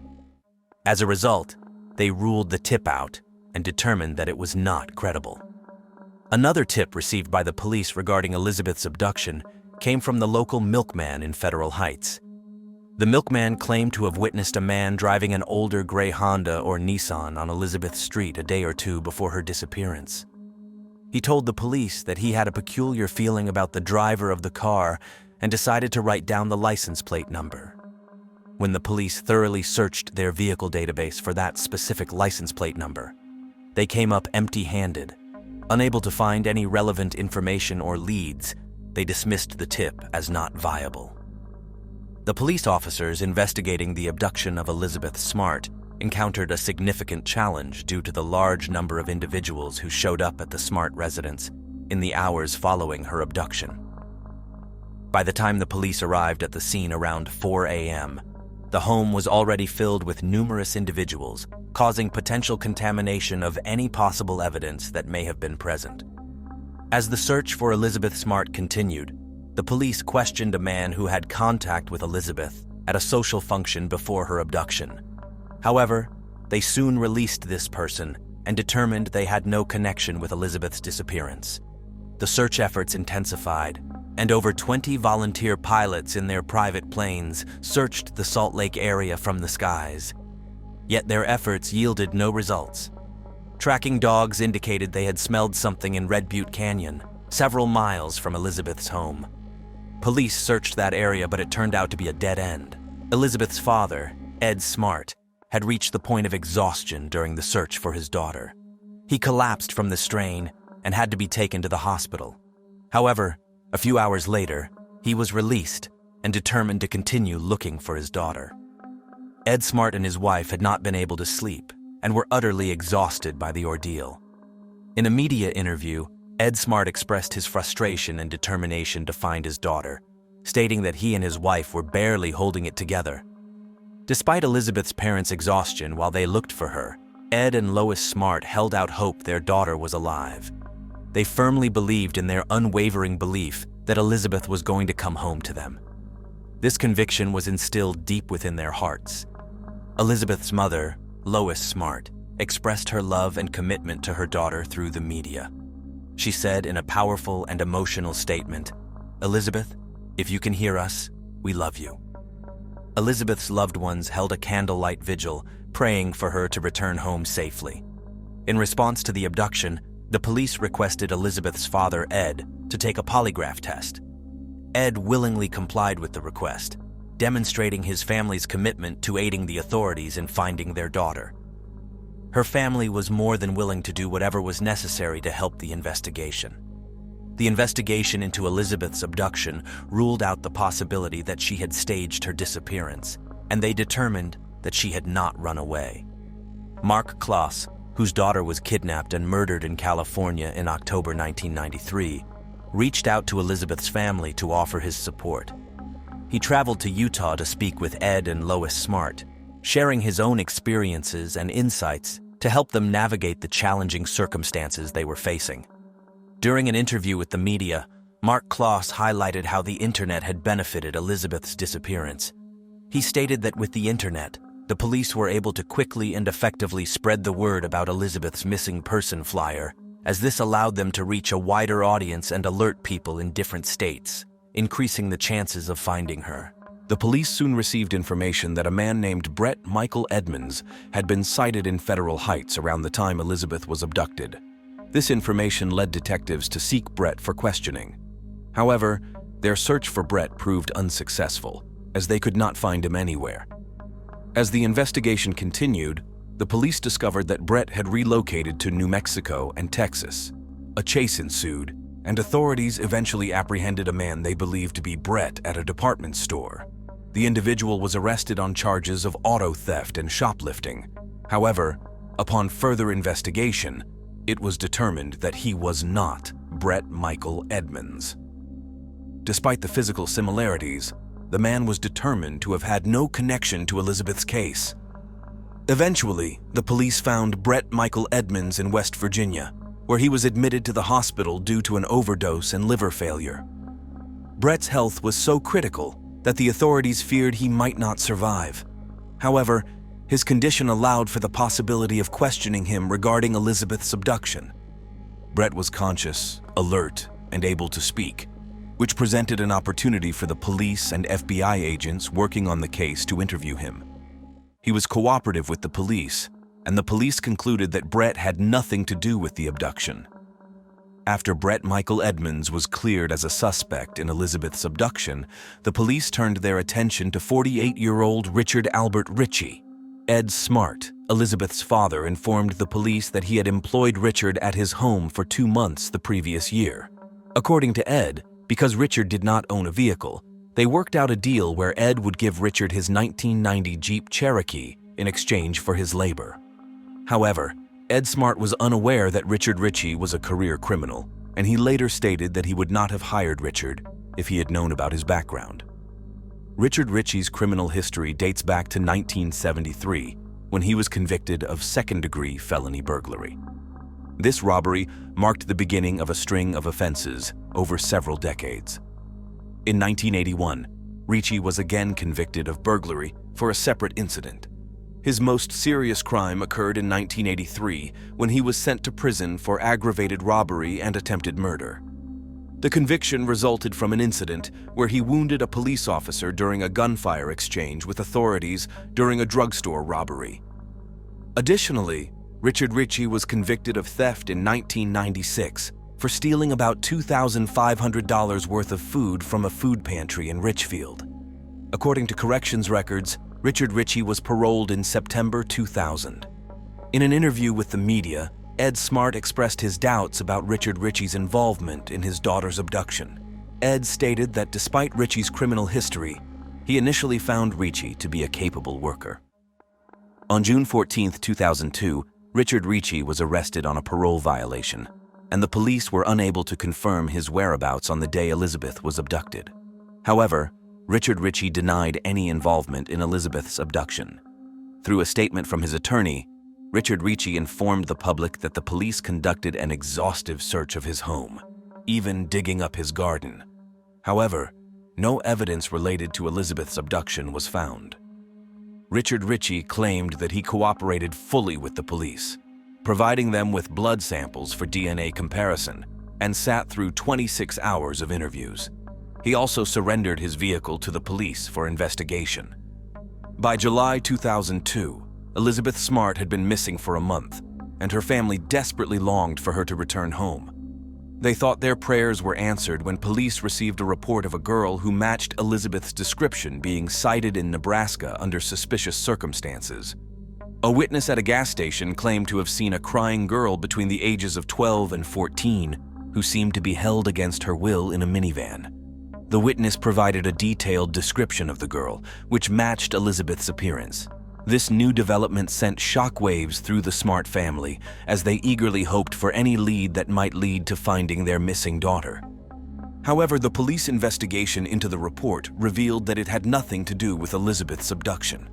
As a result, they ruled the tip out and determined that it was not credible. Another tip received by the police regarding Elizabeth's abduction came from the local milkman in Federal Heights. The milkman claimed to have witnessed a man driving an older gray Honda or Nissan on Elizabeth Street a day or two before her disappearance. He told the police that he had a peculiar feeling about the driver of the car and decided to write down the license plate number. When the police thoroughly searched their vehicle database for that specific license plate number, they came up empty-handed. Unable to find any relevant information or leads, they dismissed the tip as not viable. The police officers investigating the abduction of Elizabeth Smart encountered a significant challenge due to the large number of individuals who showed up at the Smart residence in the hours following her abduction. By the time the police arrived at the scene around 4 a.m., the home was already filled with numerous individuals, causing potential contamination of any possible evidence that may have been present. As the search for Elizabeth Smart continued, the police questioned a man who had contact with Elizabeth at a social function before her abduction. However, they soon released this person and determined they had no connection with Elizabeth's disappearance. The search efforts intensified, and over 20 volunteer pilots in their private planes searched the Salt Lake area from the skies. Yet their efforts yielded no results. Tracking dogs indicated they had smelled something in Red Butte Canyon, several miles from Elizabeth's home. Police searched that area, but it turned out to be a dead end. Elizabeth's father, Ed Smart, had reached the point of exhaustion during the search for his daughter. He collapsed from the strain and had to be taken to the hospital. However, a few hours later, he was released and determined to continue looking for his daughter. Ed Smart and his wife had not been able to sleep and were utterly exhausted by the ordeal. In a media interview, Ed Smart expressed his frustration and determination to find his daughter, stating that he and his wife were barely holding it together. Despite Elizabeth's parents' exhaustion while they looked for her, Ed and Lois Smart held out hope their daughter was alive. They firmly believed in their unwavering belief that Elizabeth was going to come home to them. This conviction was instilled deep within their hearts. Elizabeth's mother, Lois Smart, expressed her love and commitment to her daughter through the media. She said in a powerful and emotional statement, "Elizabeth, if you can hear us, we love you." Elizabeth's loved ones held a candlelight vigil, praying for her to return home safely. In response to the abduction, the police requested Elizabeth's father, Ed, to take a polygraph test. Ed willingly complied with the request, demonstrating his family's commitment to aiding the authorities in finding their daughter. Her family was more than willing to do whatever was necessary to help the investigation. The investigation into Elizabeth's abduction ruled out the possibility that she had staged her disappearance, and they determined that she had not run away. Mark Kloss, whose daughter was kidnapped and murdered in California in October 1993, reached out to Elizabeth's family to offer his support. He traveled to Utah to speak with Ed and Lois Smart, sharing his own experiences and insights to help them navigate the challenging circumstances they were facing. During an interview with the media, Mark Kloss highlighted how the internet had benefited Elizabeth's disappearance. He stated that with the internet, the police were able to quickly and effectively spread the word about Elizabeth's missing person flyer, as this allowed them to reach a wider audience and alert people in different states, increasing the chances of finding her. The police soon received information that a man named Brett Michael Edmonds had been sighted in Federal Heights around the time Elizabeth was abducted. This information led detectives to seek Brett for questioning. However, their search for Brett proved unsuccessful, as they could not find him anywhere. As the investigation continued, the police discovered that Brett had relocated to New Mexico and Texas. A chase ensued, and authorities eventually apprehended a man they believed to be Brett at a department store. The individual was arrested on charges of auto theft and shoplifting. However, upon further investigation, it was determined that he was not Brett Michael Edmonds. Despite the physical similarities, the man was determined to have had no connection to Elizabeth's case. Eventually, the police found Brett Michael Edmonds in West Virginia, where he was admitted to the hospital due to an overdose and liver failure. Brett's health was so critical that the authorities feared he might not survive. However, his condition allowed for the possibility of questioning him regarding Elizabeth's abduction. Brett was conscious, alert, and able to speak, which presented an opportunity for the police and FBI agents working on the case to interview him. He was cooperative with the police, and the police concluded that Brett had nothing to do with the abduction. After Brett Michael Edmonds was cleared as a suspect in Elizabeth's abduction, the police turned their attention to 48-year-old Richard Albert Ritchie. Ed Smart, Elizabeth's father, informed the police that he had employed Richard at his home for 2 months the previous year. According to Ed, Because Richard did not own a vehicle, they worked out a deal where Ed would give Richard his 1990 Jeep Cherokee in exchange for his labor. However, Ed Smart was unaware that Richard Ritchie was a career criminal, and he later stated that he would not have hired Richard if he had known about his background. Richard Ritchie's criminal history dates back to 1973, when he was convicted of second-degree felony burglary. This robbery marked the beginning of a string of offenses over several decades. In 1981, Ritchie was again convicted of burglary for a separate incident. His most serious crime occurred in 1983 when he was sent to prison for aggravated robbery and attempted murder. The conviction resulted from an incident where he wounded a police officer during a gunfire exchange with authorities during a drugstore robbery. Additionally, Richard Ritchie was convicted of theft in 1996 for stealing about $2,500 worth of food from a food pantry in Richfield. According to corrections records, Richard Ritchie was paroled in September 2000. In an interview with the media, Ed Smart expressed his doubts about Richard Ritchie's involvement in his daughter's abduction. Ed stated that despite Ritchie's criminal history, he initially found Ritchie to be a capable worker. On June 14, 2002, Richard Ritchie was arrested on a parole violation, and the police were unable to confirm his whereabouts on the day Elizabeth was abducted. However, Richard Ritchie denied any involvement in Elizabeth's abduction. Through a statement from his attorney, Richard Ritchie informed the public that the police conducted an exhaustive search of his home, even digging up his garden. However, no evidence related to Elizabeth's abduction was found. Richard Ritchie claimed that he cooperated fully with the police, providing them with blood samples for DNA comparison, and sat through 26 hours of interviews. He also surrendered his vehicle to the police for investigation. By July 2002, Elizabeth Smart had been missing for a month, and her family desperately longed for her to return home. They thought their prayers were answered when police received a report of a girl who matched Elizabeth's description being sighted in Nebraska under suspicious circumstances. A witness at a gas station claimed to have seen a crying girl between the ages of 12 and 14 who seemed to be held against her will in a minivan. The witness provided a detailed description of the girl, which matched Elizabeth's appearance. This new development sent shockwaves through the Smart family as they eagerly hoped for any lead that might lead to finding their missing daughter. However, the police investigation into the report revealed that it had nothing to do with Elizabeth's abduction.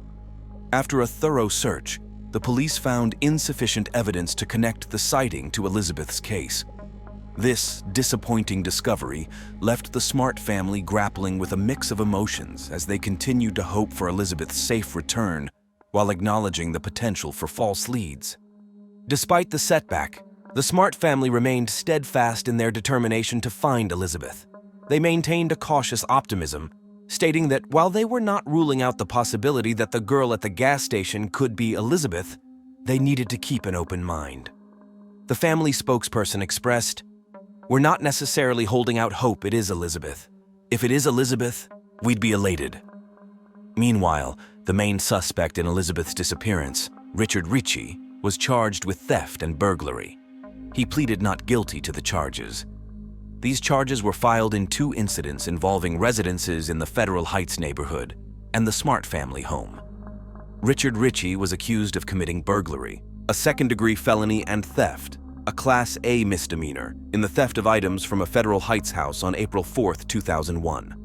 After a thorough search, the police found insufficient evidence to connect the sighting to Elizabeth's case. This disappointing discovery left the Smart family grappling with a mix of emotions as they continued to hope for Elizabeth's safe return while acknowledging the potential for false leads. Despite the setback, the Smart family remained steadfast in their determination to find Elizabeth. They maintained a cautious optimism, stating that while they were not ruling out the possibility that the girl at the gas station could be Elizabeth, they needed to keep an open mind. The family spokesperson expressed, "We're not necessarily holding out hope it is Elizabeth. If it is Elizabeth, we'd be elated." Meanwhile, the main suspect in Elizabeth's disappearance, Richard Ritchie, was charged with theft and burglary. He pleaded not guilty to the charges. These charges were filed in 2 incidents involving residences in the Federal Heights neighborhood and the Smart family home. Richard Ritchie was accused of committing burglary, a second-degree felony, and theft, a Class A misdemeanor, in the theft of items from a Federal Heights house on April 4, 2001.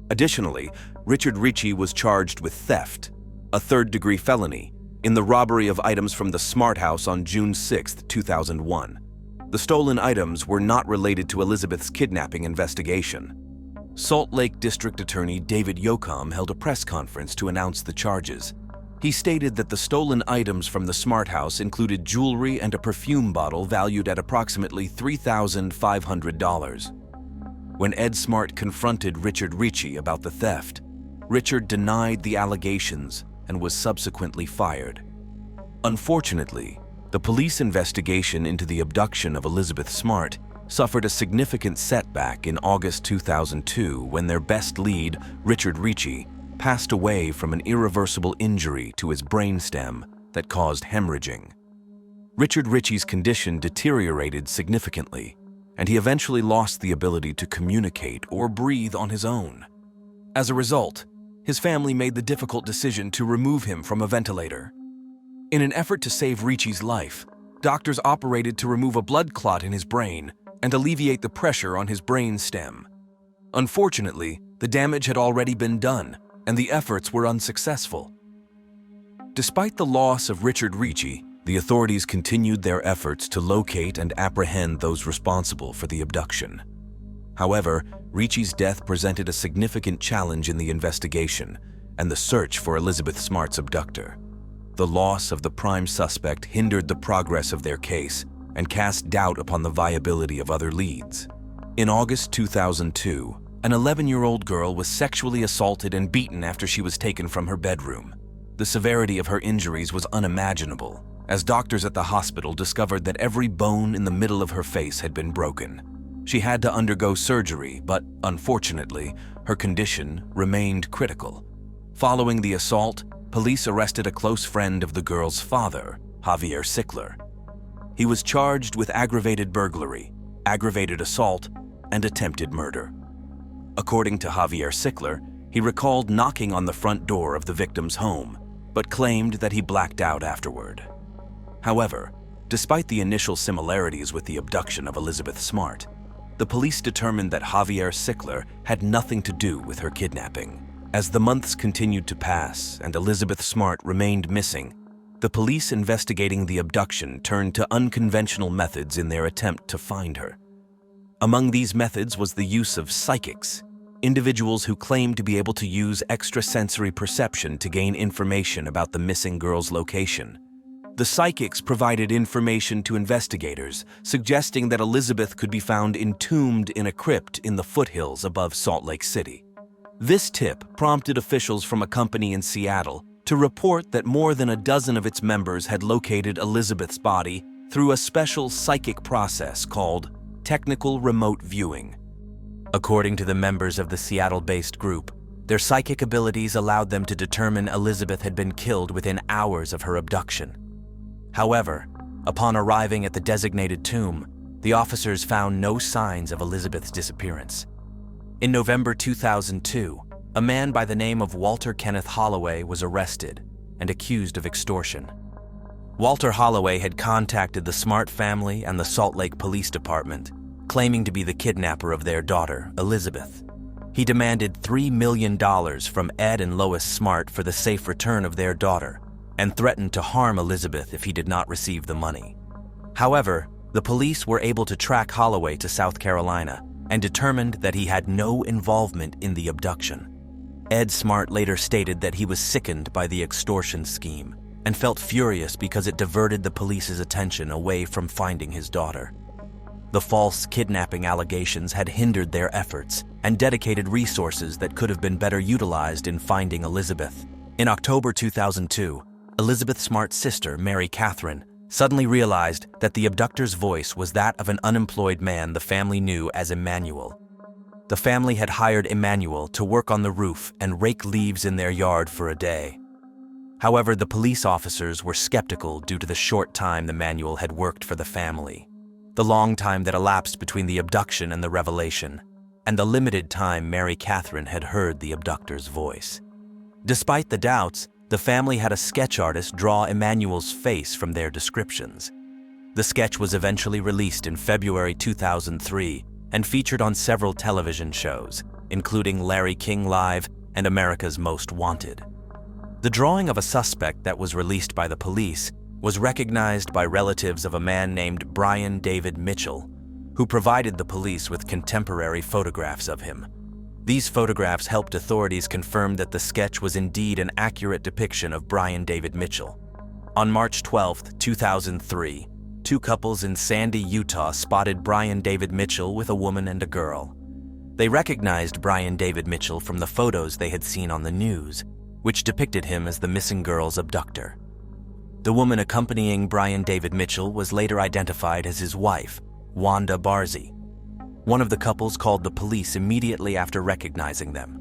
Additionally, Richard Ritchie was charged with theft, a third-degree felony, in the robbery of items from the Smart house on June 6, 2001. The stolen items were not related to Elizabeth's kidnapping investigation. Salt Lake District Attorney David Yocom held a press conference to announce the charges. He stated that the stolen items from the Smart house included jewelry and a perfume bottle valued at approximately $3,500. When Ed Smart confronted Richard Ritchie about the theft, Richard denied the allegations and was subsequently fired. Unfortunately, the police investigation into the abduction of Elizabeth Smart suffered a significant setback in August 2002 when their best lead, Richard Ritchie, passed away from an irreversible injury to his brainstem that caused hemorrhaging. Richard Ritchie's condition deteriorated significantly, and he eventually lost the ability to communicate or breathe on his own. As a result, his family made the difficult decision to remove him from a ventilator. In an effort to save Ricci's life, doctors operated to remove a blood clot in his brain and alleviate the pressure on his brain stem. Unfortunately, the damage had already been done, and the efforts were unsuccessful. Despite the loss of Richard Ricci, the authorities continued their efforts to locate and apprehend those responsible for the abduction. However, Ricci's death presented a significant challenge in the investigation and the search for Elizabeth Smart's abductor. The loss of the prime suspect hindered the progress of their case and cast doubt upon the viability of other leads. In August 2002, an 11-year-old girl was sexually assaulted and beaten after she was taken from her bedroom. The severity of her injuries was unimaginable, as doctors at the hospital discovered that every bone in the middle of her face had been broken. She had to undergo surgery, but unfortunately, her condition remained critical. Following the assault, police arrested a close friend of the girl's father, Javier Sickler. He was charged with aggravated burglary, aggravated assault, and attempted murder. According to Javier Sickler, he recalled knocking on the front door of the victim's home, but claimed that he blacked out afterward. However, despite the initial similarities with the abduction of Elizabeth Smart, the police determined that Javier Sickler had nothing to do with her kidnapping. As the months continued to pass and Elizabeth Smart remained missing, the police investigating the abduction turned to unconventional methods in their attempt to find her. Among these methods was the use of psychics, individuals who claimed to be able to use extrasensory perception to gain information about the missing girl's location. The psychics provided information to investigators, suggesting that Elizabeth could be found entombed in a crypt in the foothills above Salt Lake City. This tip prompted officials from a company in Seattle to report that more than a dozen of its members had located Elizabeth's body through a special psychic process called technical remote viewing. According to the members of the Seattle-based group, their psychic abilities allowed them to determine Elizabeth had been killed within hours of her abduction. However, upon arriving at the designated tomb, the officers found no signs of Elizabeth's disappearance. In November 2002, a man by the name of Walter Kenneth Holloway was arrested and accused of extortion. Walter Holloway had contacted the Smart family and the Salt Lake Police Department, claiming to be the kidnapper of their daughter, Elizabeth. He demanded $3 million from Ed and Lois Smart for the safe return of their daughter, and threatened to harm Elizabeth if he did not receive the money. However, the police were able to track Holloway to South Carolina and determined that he had no involvement in the abduction. Ed Smart later stated that he was sickened by the extortion scheme and felt furious because it diverted the police's attention away from finding his daughter. The false kidnapping allegations had hindered their efforts and dedicated resources that could have been better utilized in finding Elizabeth. In October 2002, Elizabeth Smart's sister, Mary Katherine, suddenly realized that the abductor's voice was that of an unemployed man the family knew as Emmanuel. The family had hired Emmanuel to work on the roof and rake leaves in their yard for a day. However, the police officers were skeptical due to the short time Emmanuel had worked for the family, the long time that elapsed between the abduction and the revelation, and the limited time Mary Katherine had heard the abductor's voice. Despite the doubts, the family had a sketch artist draw Emmanuel's face from their descriptions. The sketch was eventually released in February 2003 and featured on several television shows, including Larry King Live and America's Most Wanted. The drawing of a suspect that was released by the police was recognized by relatives of a man named Brian David Mitchell, who provided the police with contemporary photographs of him. These photographs helped authorities confirm that the sketch was indeed an accurate depiction of Brian David Mitchell. On March 12, 2003, two couples in Sandy, Utah spotted Brian David Mitchell with a woman and a girl. They recognized Brian David Mitchell from the photos they had seen on the news, which depicted him as the missing girl's abductor. The woman accompanying Brian David Mitchell was later identified as his wife, Wanda Barzy. One of the couples called the police immediately after recognizing them.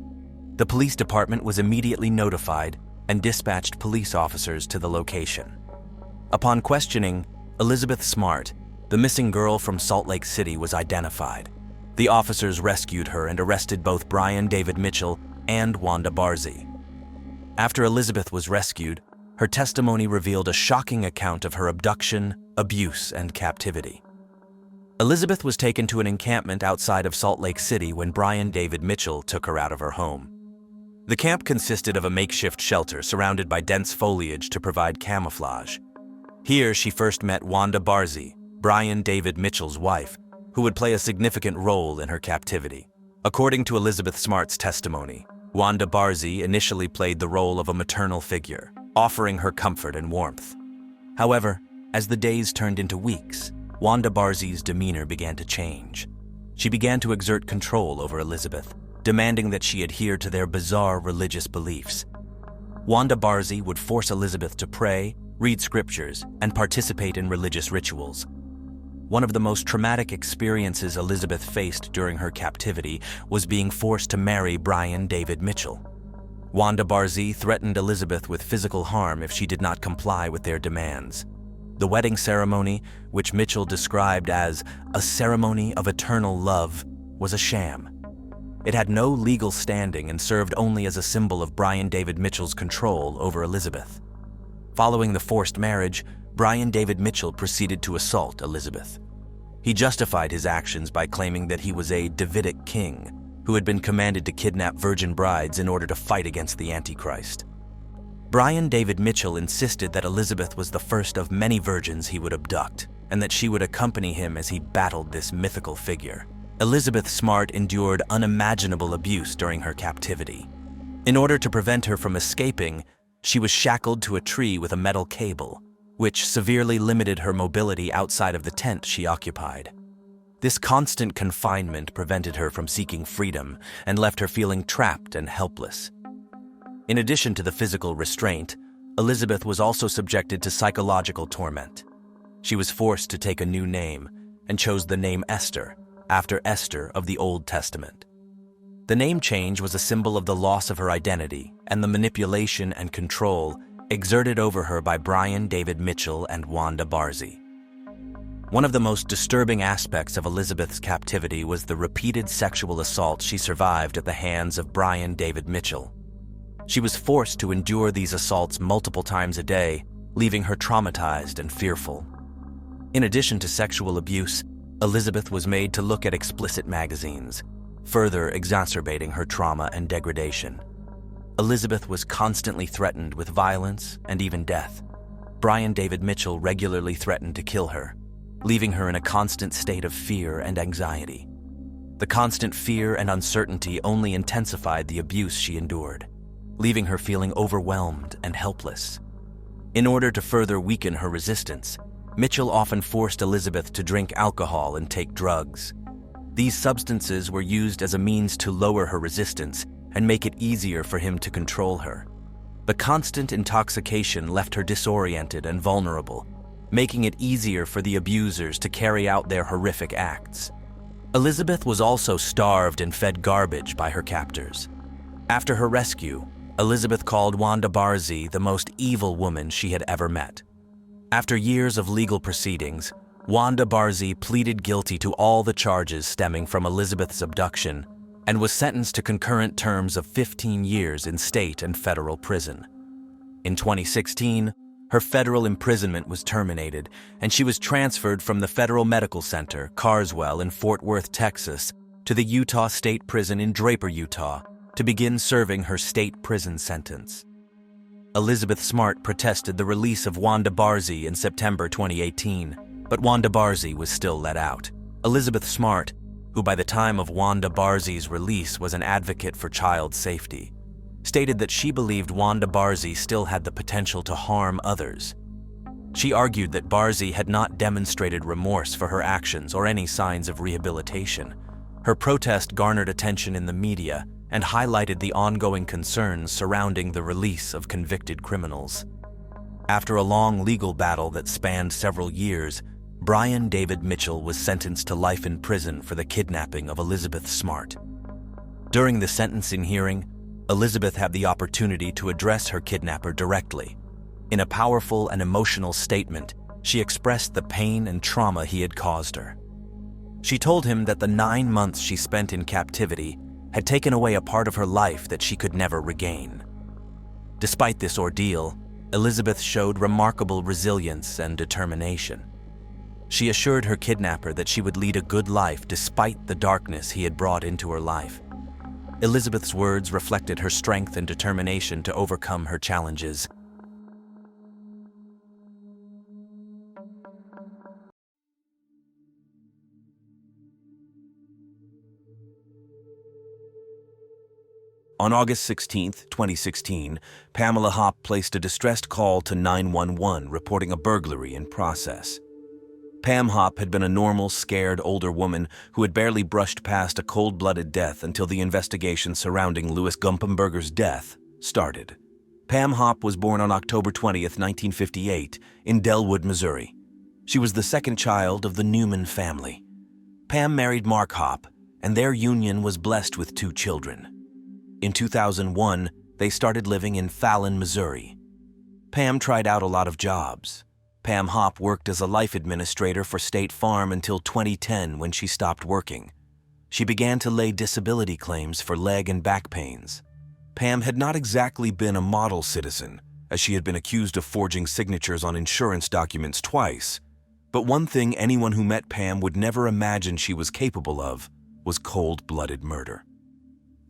The police department was immediately notified and dispatched police officers to the location. Upon questioning, Elizabeth Smart, the missing girl from Salt Lake City was identified. The officers rescued her and arrested both Brian David Mitchell and Wanda Barzee. After Elizabeth was rescued, her testimony revealed a shocking account of her abduction, abuse, and captivity. Elizabeth was taken to an encampment outside of Salt Lake City when Brian David Mitchell took her out of her home. The camp consisted of a makeshift shelter surrounded by dense foliage to provide camouflage. Here she first met Wanda Barzee, Brian David Mitchell's wife, who would play a significant role in her captivity. According to Elizabeth Smart's testimony, Wanda Barzee initially played the role of a maternal figure, offering her comfort and warmth. However, as the days turned into weeks, Wanda Barzee's demeanor began to change. She began to exert control over Elizabeth, demanding that she adhere to their bizarre religious beliefs. Wanda Barzee would force Elizabeth to pray, read scriptures, and participate in religious rituals. One of the most traumatic experiences Elizabeth faced during her captivity was being forced to marry Brian David Mitchell. Wanda Barzee threatened Elizabeth with physical harm if she did not comply with their demands. The wedding ceremony, which Mitchell described as a ceremony of eternal love, was a sham. It had no legal standing and served only as a symbol of Brian David Mitchell's control over Elizabeth. Following the forced marriage, Brian David Mitchell proceeded to assault Elizabeth. He justified his actions by claiming that he was a Davidic king who had been commanded to kidnap virgin brides in order to fight against the Antichrist. Brian David Mitchell insisted that Elizabeth was the first of many virgins he would abduct, and that she would accompany him as he battled this mythical figure. Elizabeth Smart endured unimaginable abuse during her captivity. In order to prevent her from escaping, she was shackled to a tree with a metal cable, which severely limited her mobility outside of the tent she occupied. This constant confinement prevented her from seeking freedom and left her feeling trapped and helpless. In addition to the physical restraint, Elizabeth was also subjected to psychological torment. She was forced to take a new name and chose the name Esther, after Esther of the Old Testament. The name change was a symbol of the loss of her identity and the manipulation and control exerted over her by Brian David Mitchell and Wanda Barzee. One of the most disturbing aspects of Elizabeth's captivity was the repeated sexual assault she survived at the hands of Brian David Mitchell. She was forced to endure these assaults multiple times a day, leaving her traumatized and fearful. In addition to sexual abuse, Elizabeth was made to look at explicit magazines, further exacerbating her trauma and degradation. Elizabeth was constantly threatened with violence and even death. Brian David Mitchell regularly threatened to kill her, leaving her in a constant state of fear and anxiety. The constant fear and uncertainty only intensified the abuse she endured, leaving her feeling overwhelmed and helpless. In order to further weaken her resistance, Mitchell often forced Elizabeth to drink alcohol and take drugs. These substances were used as a means to lower her resistance and make it easier for him to control her. The constant intoxication left her disoriented and vulnerable, making it easier for the abusers to carry out their horrific acts. Elizabeth was also starved and fed garbage by her captors. After her rescue, Elizabeth called Wanda Barzee the most evil woman she had ever met. After years of legal proceedings, Wanda Barzee pleaded guilty to all the charges stemming from Elizabeth's abduction and was sentenced to concurrent terms of 15 years in state and federal prison. In 2016, her federal imprisonment was terminated, and she was transferred from the Federal Medical Center, Carswell in Fort Worth, Texas, to the Utah State Prison in Draper, Utah, to begin serving her state prison sentence. Elizabeth Smart protested the release of Wanda Barzee in September 2018, but Wanda Barzee was still let out. Elizabeth Smart, who by the time of Wanda Barzee's release was an advocate for child safety, stated that she believed Wanda Barzee still had the potential to harm others. She argued that Barzee had not demonstrated remorse for her actions or any signs of rehabilitation. Her protest garnered attention in the media and highlighted the ongoing concerns surrounding the release of convicted criminals. After a long legal battle that spanned several years, Brian David Mitchell was sentenced to life in prison for the kidnapping of Elizabeth Smart. During the sentencing hearing, Elizabeth had the opportunity to address her kidnapper directly. In a powerful and emotional statement, She expressed the pain and trauma he had caused her. She told him that the 9 months she spent in captivity had taken away a part of her life that she could never regain. Despite this ordeal, Elizabeth showed remarkable resilience and determination. She assured her kidnapper that she would lead a good life despite the darkness he had brought into her life. Elizabeth's words reflected her strength and determination to overcome her challenges. On August 16, 2016, Pamela Hupp placed a distressed call to 911 reporting a burglary in process. Pam Hupp had been a normal, scared older woman who had barely brushed past a cold-blooded death until the investigation surrounding Louis Gumpenberger's death started. Pam Hupp was born on October 20, 1958, in Delwood, Missouri. She was the second child of the Newman family. Pam married Mark Hupp, and their union was blessed with 2 children. In 2001, they started living in Fallon, Missouri. Pam tried out a lot of jobs. Pam Hupp worked as a life administrator for State Farm until 2010 when she stopped working. She began to lay disability claims for leg and back pains. Pam had not exactly been a model citizen, as she had been accused of forging signatures on insurance documents twice. But one thing anyone who met Pam would never imagine she was capable of was cold-blooded murder.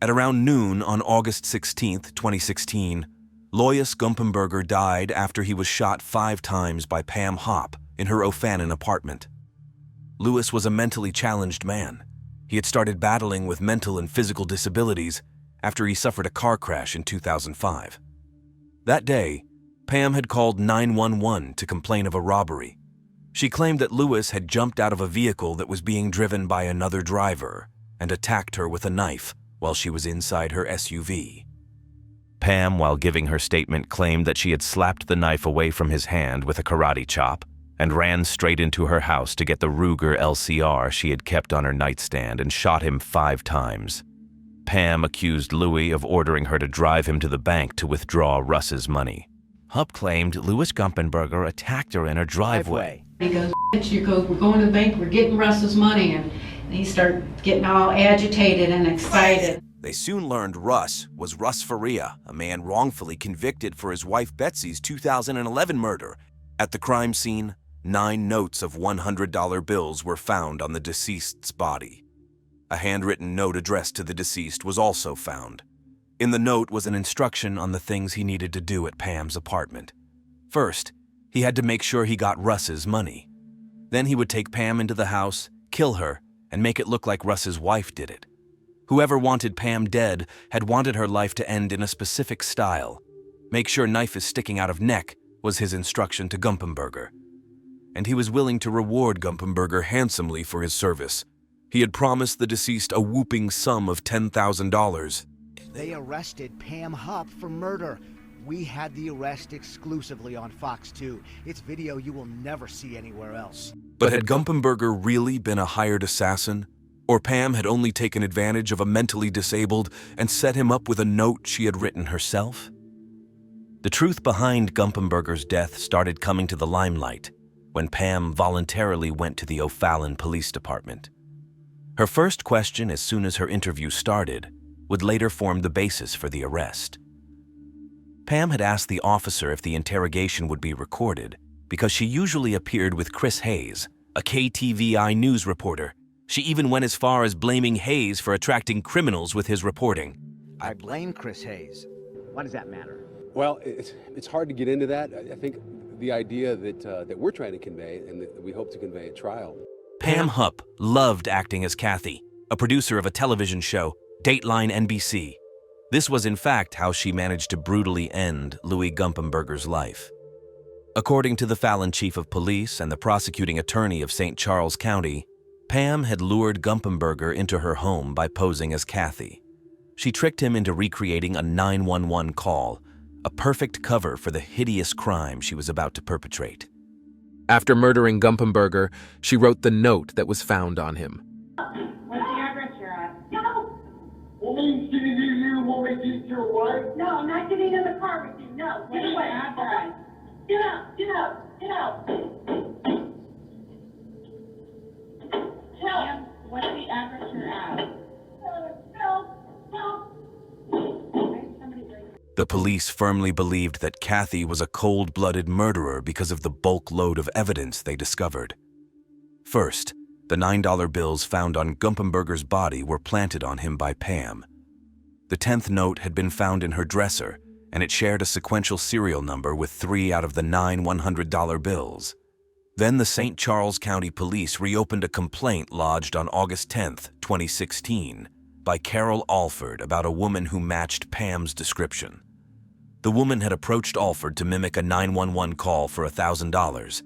At around noon on August 16, 2016, Louis Gumpenberger died after he was shot 5 times by Pam Hupp in her O'Fannin apartment. Louis was a mentally challenged man. He had started battling with mental and physical disabilities after he suffered a car crash in 2005. That day, Pam had called 911 to complain of a robbery. She claimed that Louis had jumped out of a vehicle that was being driven by another driver and attacked her with a knife while she was inside her SUV. Pam, while giving her statement, claimed that she had slapped the knife away from his hand with a karate chop and ran straight into her house to get the Ruger LCR she had kept on her nightstand and shot him 5 times. Pam accused Louis of ordering her to drive him to the bank to withdraw Russ's money. Hupp claimed Louis Gumpenberger attacked her in her driveway. He goes, we're going to the bank, we're getting Russ's money, and he started getting all agitated and excited. They soon learned Russ was Russ Faria, a man wrongfully convicted for his wife Betsy's 2011 murder. At the crime scene, 9 notes of $100 bills were found on the deceased's body. A handwritten note addressed to the deceased was also found. In the note was an instruction on the things he needed to do at Pam's apartment. First, he had to make sure he got Russ's money. Then he would take Pam into the house, kill her, and make it look like Russ's wife did it. Whoever wanted Pam dead had wanted her life to end in a specific style. Make sure knife is sticking out of neck was his instruction to Gumpenberger. And he was willing to reward Gumpenberger handsomely for his service. He had promised the deceased a whooping sum of $10,000. They arrested Pam Hupp for murder. We had the arrest exclusively on Fox 2. It's video you will never see anywhere else. But had Gumpenberger really been a hired assassin? Or Pam had only taken advantage of a mentally disabled and set him up with a note she had written herself? The truth behind Gumpenberger's death started coming to the limelight when Pam voluntarily went to the O'Fallon Police Department. Her first question as soon as her interview started would later form the basis for the arrest. Pam had asked the officer if the interrogation would be recorded because she usually appeared with Chris Hayes, a KTVI news reporter. She even went as far as blaming Hayes for attracting criminals with his reporting. I blame Chris Hayes. Why does that matter? Well, it's hard to get into that. I think the idea that we're trying to convey and that we hope to convey at trial. Pam Hupp loved acting as Kathy, a producer of a television show, Dateline NBC. This was in fact how she managed to brutally end Louis Gumpenberger's life. According to the Fallon chief of police and the prosecuting attorney of St. Charles County, Pam had lured Gumpenberger into her home by posing as Kathy. She tricked him into recreating a 911 call, a perfect cover for the hideous crime she was about to perpetrate. After murdering Gumpenberger, she wrote the note that was found on him. What's the address you're at? No! Woman, you want me to get your wife? No, I'm not getting in the car with you. No, get away. Get up, get up. Get out. Tell. What's the address you're at? The police firmly believed that Kathy was a cold-blooded murderer because of the bulk load of evidence they discovered. First, the $9 bills found on Gumpenberger's body were planted on him by Pam. The 10th note had been found in her dresser, and it shared a sequential serial number with 3 out of the 9 $100 bills. Then the St. Charles County Police reopened a complaint lodged on August 10, 2016, by Carol Alford about a woman who matched Pam's description. The woman had approached Alford to mimic a 911 call for $1,000.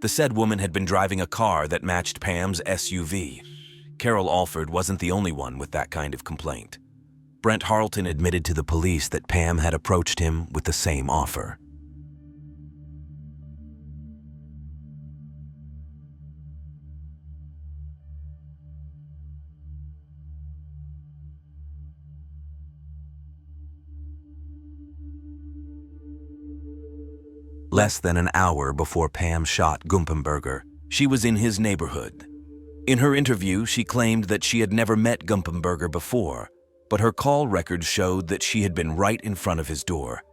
The said woman had been driving a car that matched Pam's SUV. Carol Alford wasn't the only one with that kind of complaint. Brent Harleton admitted to the police that Pam had approached him with the same offer. Less than an hour before Pam shot Gumpenberger, she was in his neighborhood. In her interview, she claimed that she had never met Gumpenberger before, but her call records showed that she had been right in front of his door.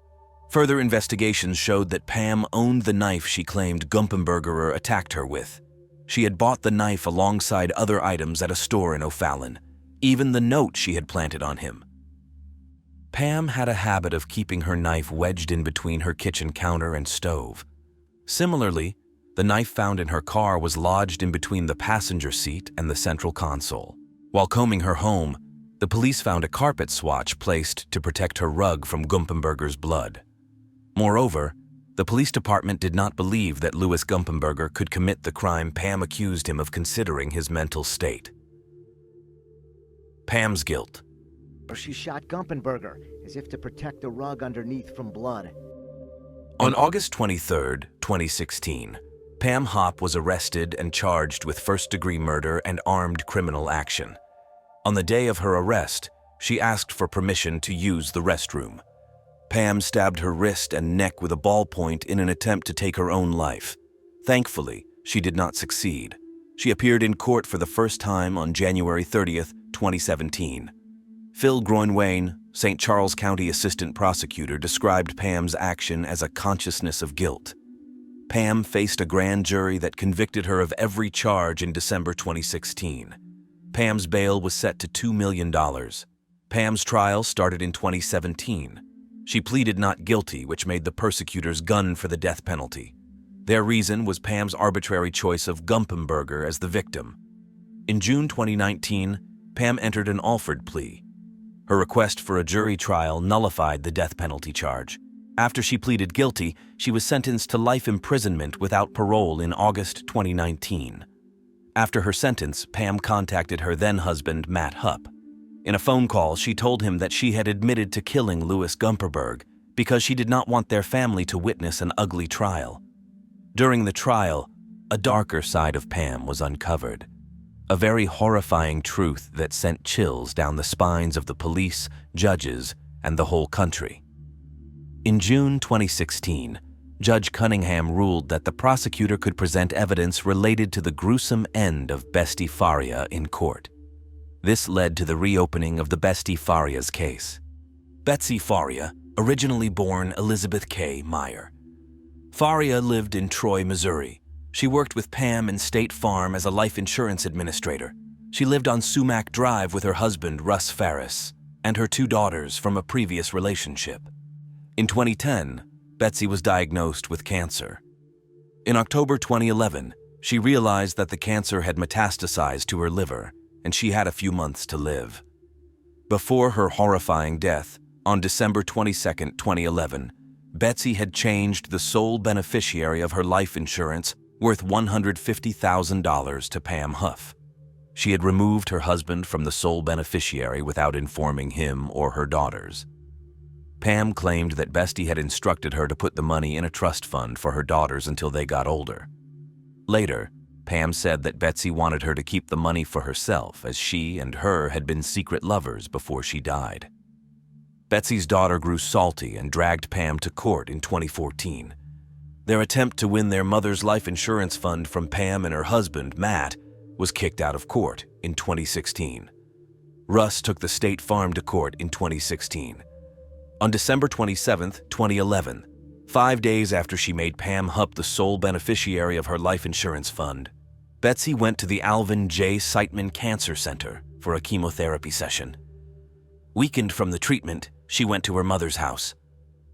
Further investigations showed that Pam owned the knife she claimed Gumpenberger attacked her with. She had bought the knife alongside other items at a store in O'Fallon, even the note she had planted on him. Pam had a habit of keeping her knife wedged in between her kitchen counter and stove. Similarly, the knife found in her car was lodged in between the passenger seat and the central console. While combing her home, the police found a carpet swatch placed to protect her rug from Gumpenberger's blood. Moreover, the police department did not believe that Louis Gumpenberger could commit the crime Pam accused him of considering his mental state. Pam's guilt. She shot Gumpenberger as if to protect the rug underneath from blood. On August 23, 2016, Pam Hupp was arrested and charged with first-degree murder and armed criminal action. On the day of her arrest, she asked for permission to use the restroom. Pam stabbed her wrist and neck with a ballpoint in an attempt to take her own life. Thankfully, she did not succeed. She appeared in court for the first time on January 30, 2017. Phil Groenwayne, St. Charles County Assistant Prosecutor, described Pam's action as a consciousness of guilt. Pam faced a grand jury that convicted her of every charge in December 2016. Pam's bail was set to $2 million. Pam's trial started in 2017. She pleaded not guilty, which made the persecutors gun for the death penalty. Their reason was Pam's arbitrary choice of Gumpenberger as the victim. In June 2019, Pam entered an Alford plea. Her request for a jury trial nullified the death penalty charge. After she pleaded guilty, she was sentenced to life imprisonment without parole in August 2019. After her sentence, Pam contacted her then-husband, Matt Hupp. In a phone call, she told him that she had admitted to killing Louis Gumpenberger because she did not want their family to witness an ugly trial. During the trial, a darker side of Pam was uncovered. A very horrifying truth that sent chills down the spines of the police, judges, and the whole country. In June 2016, Judge Cunningham ruled that the prosecutor could present evidence related to the gruesome end of Betsy Faria in court. This led to the reopening of the Betsy Faria's case. Betsy Faria, originally born Elizabeth K. Meyer. Faria lived in Troy, Missouri. She worked with Pam in State Farm as a life insurance administrator. She lived on Sumac Drive with her husband, Russ Faria, and her 2 daughters from a previous relationship. In 2010, Betsy was diagnosed with cancer. In October 2011, she realized that the cancer had metastasized to her liver, and she had a few months to live. Before her horrifying death, on December 22, 2011, Betsy had changed the sole beneficiary of her life insurance worth $150,000 to Pam Hupp. She had removed her husband from the sole beneficiary without informing him or her daughters. Pam claimed that Betsy had instructed her to put the money in a trust fund for her daughters until they got older. Later, Pam said that Betsy wanted her to keep the money for herself, as she and her had been secret lovers before she died. Betsy's daughter grew salty and dragged Pam to court in 2014. Their attempt to win their mother's life insurance fund from Pam and her husband, Matt, was kicked out of court in 2016. Russ took the state farm to court in 2016. On December 27, 2011, 5 days after she made Pam Hupp the sole beneficiary of her life insurance fund, Betsy went to the Alvin J. Siteman Cancer Center for a chemotherapy session. Weakened from the treatment, she went to her mother's house.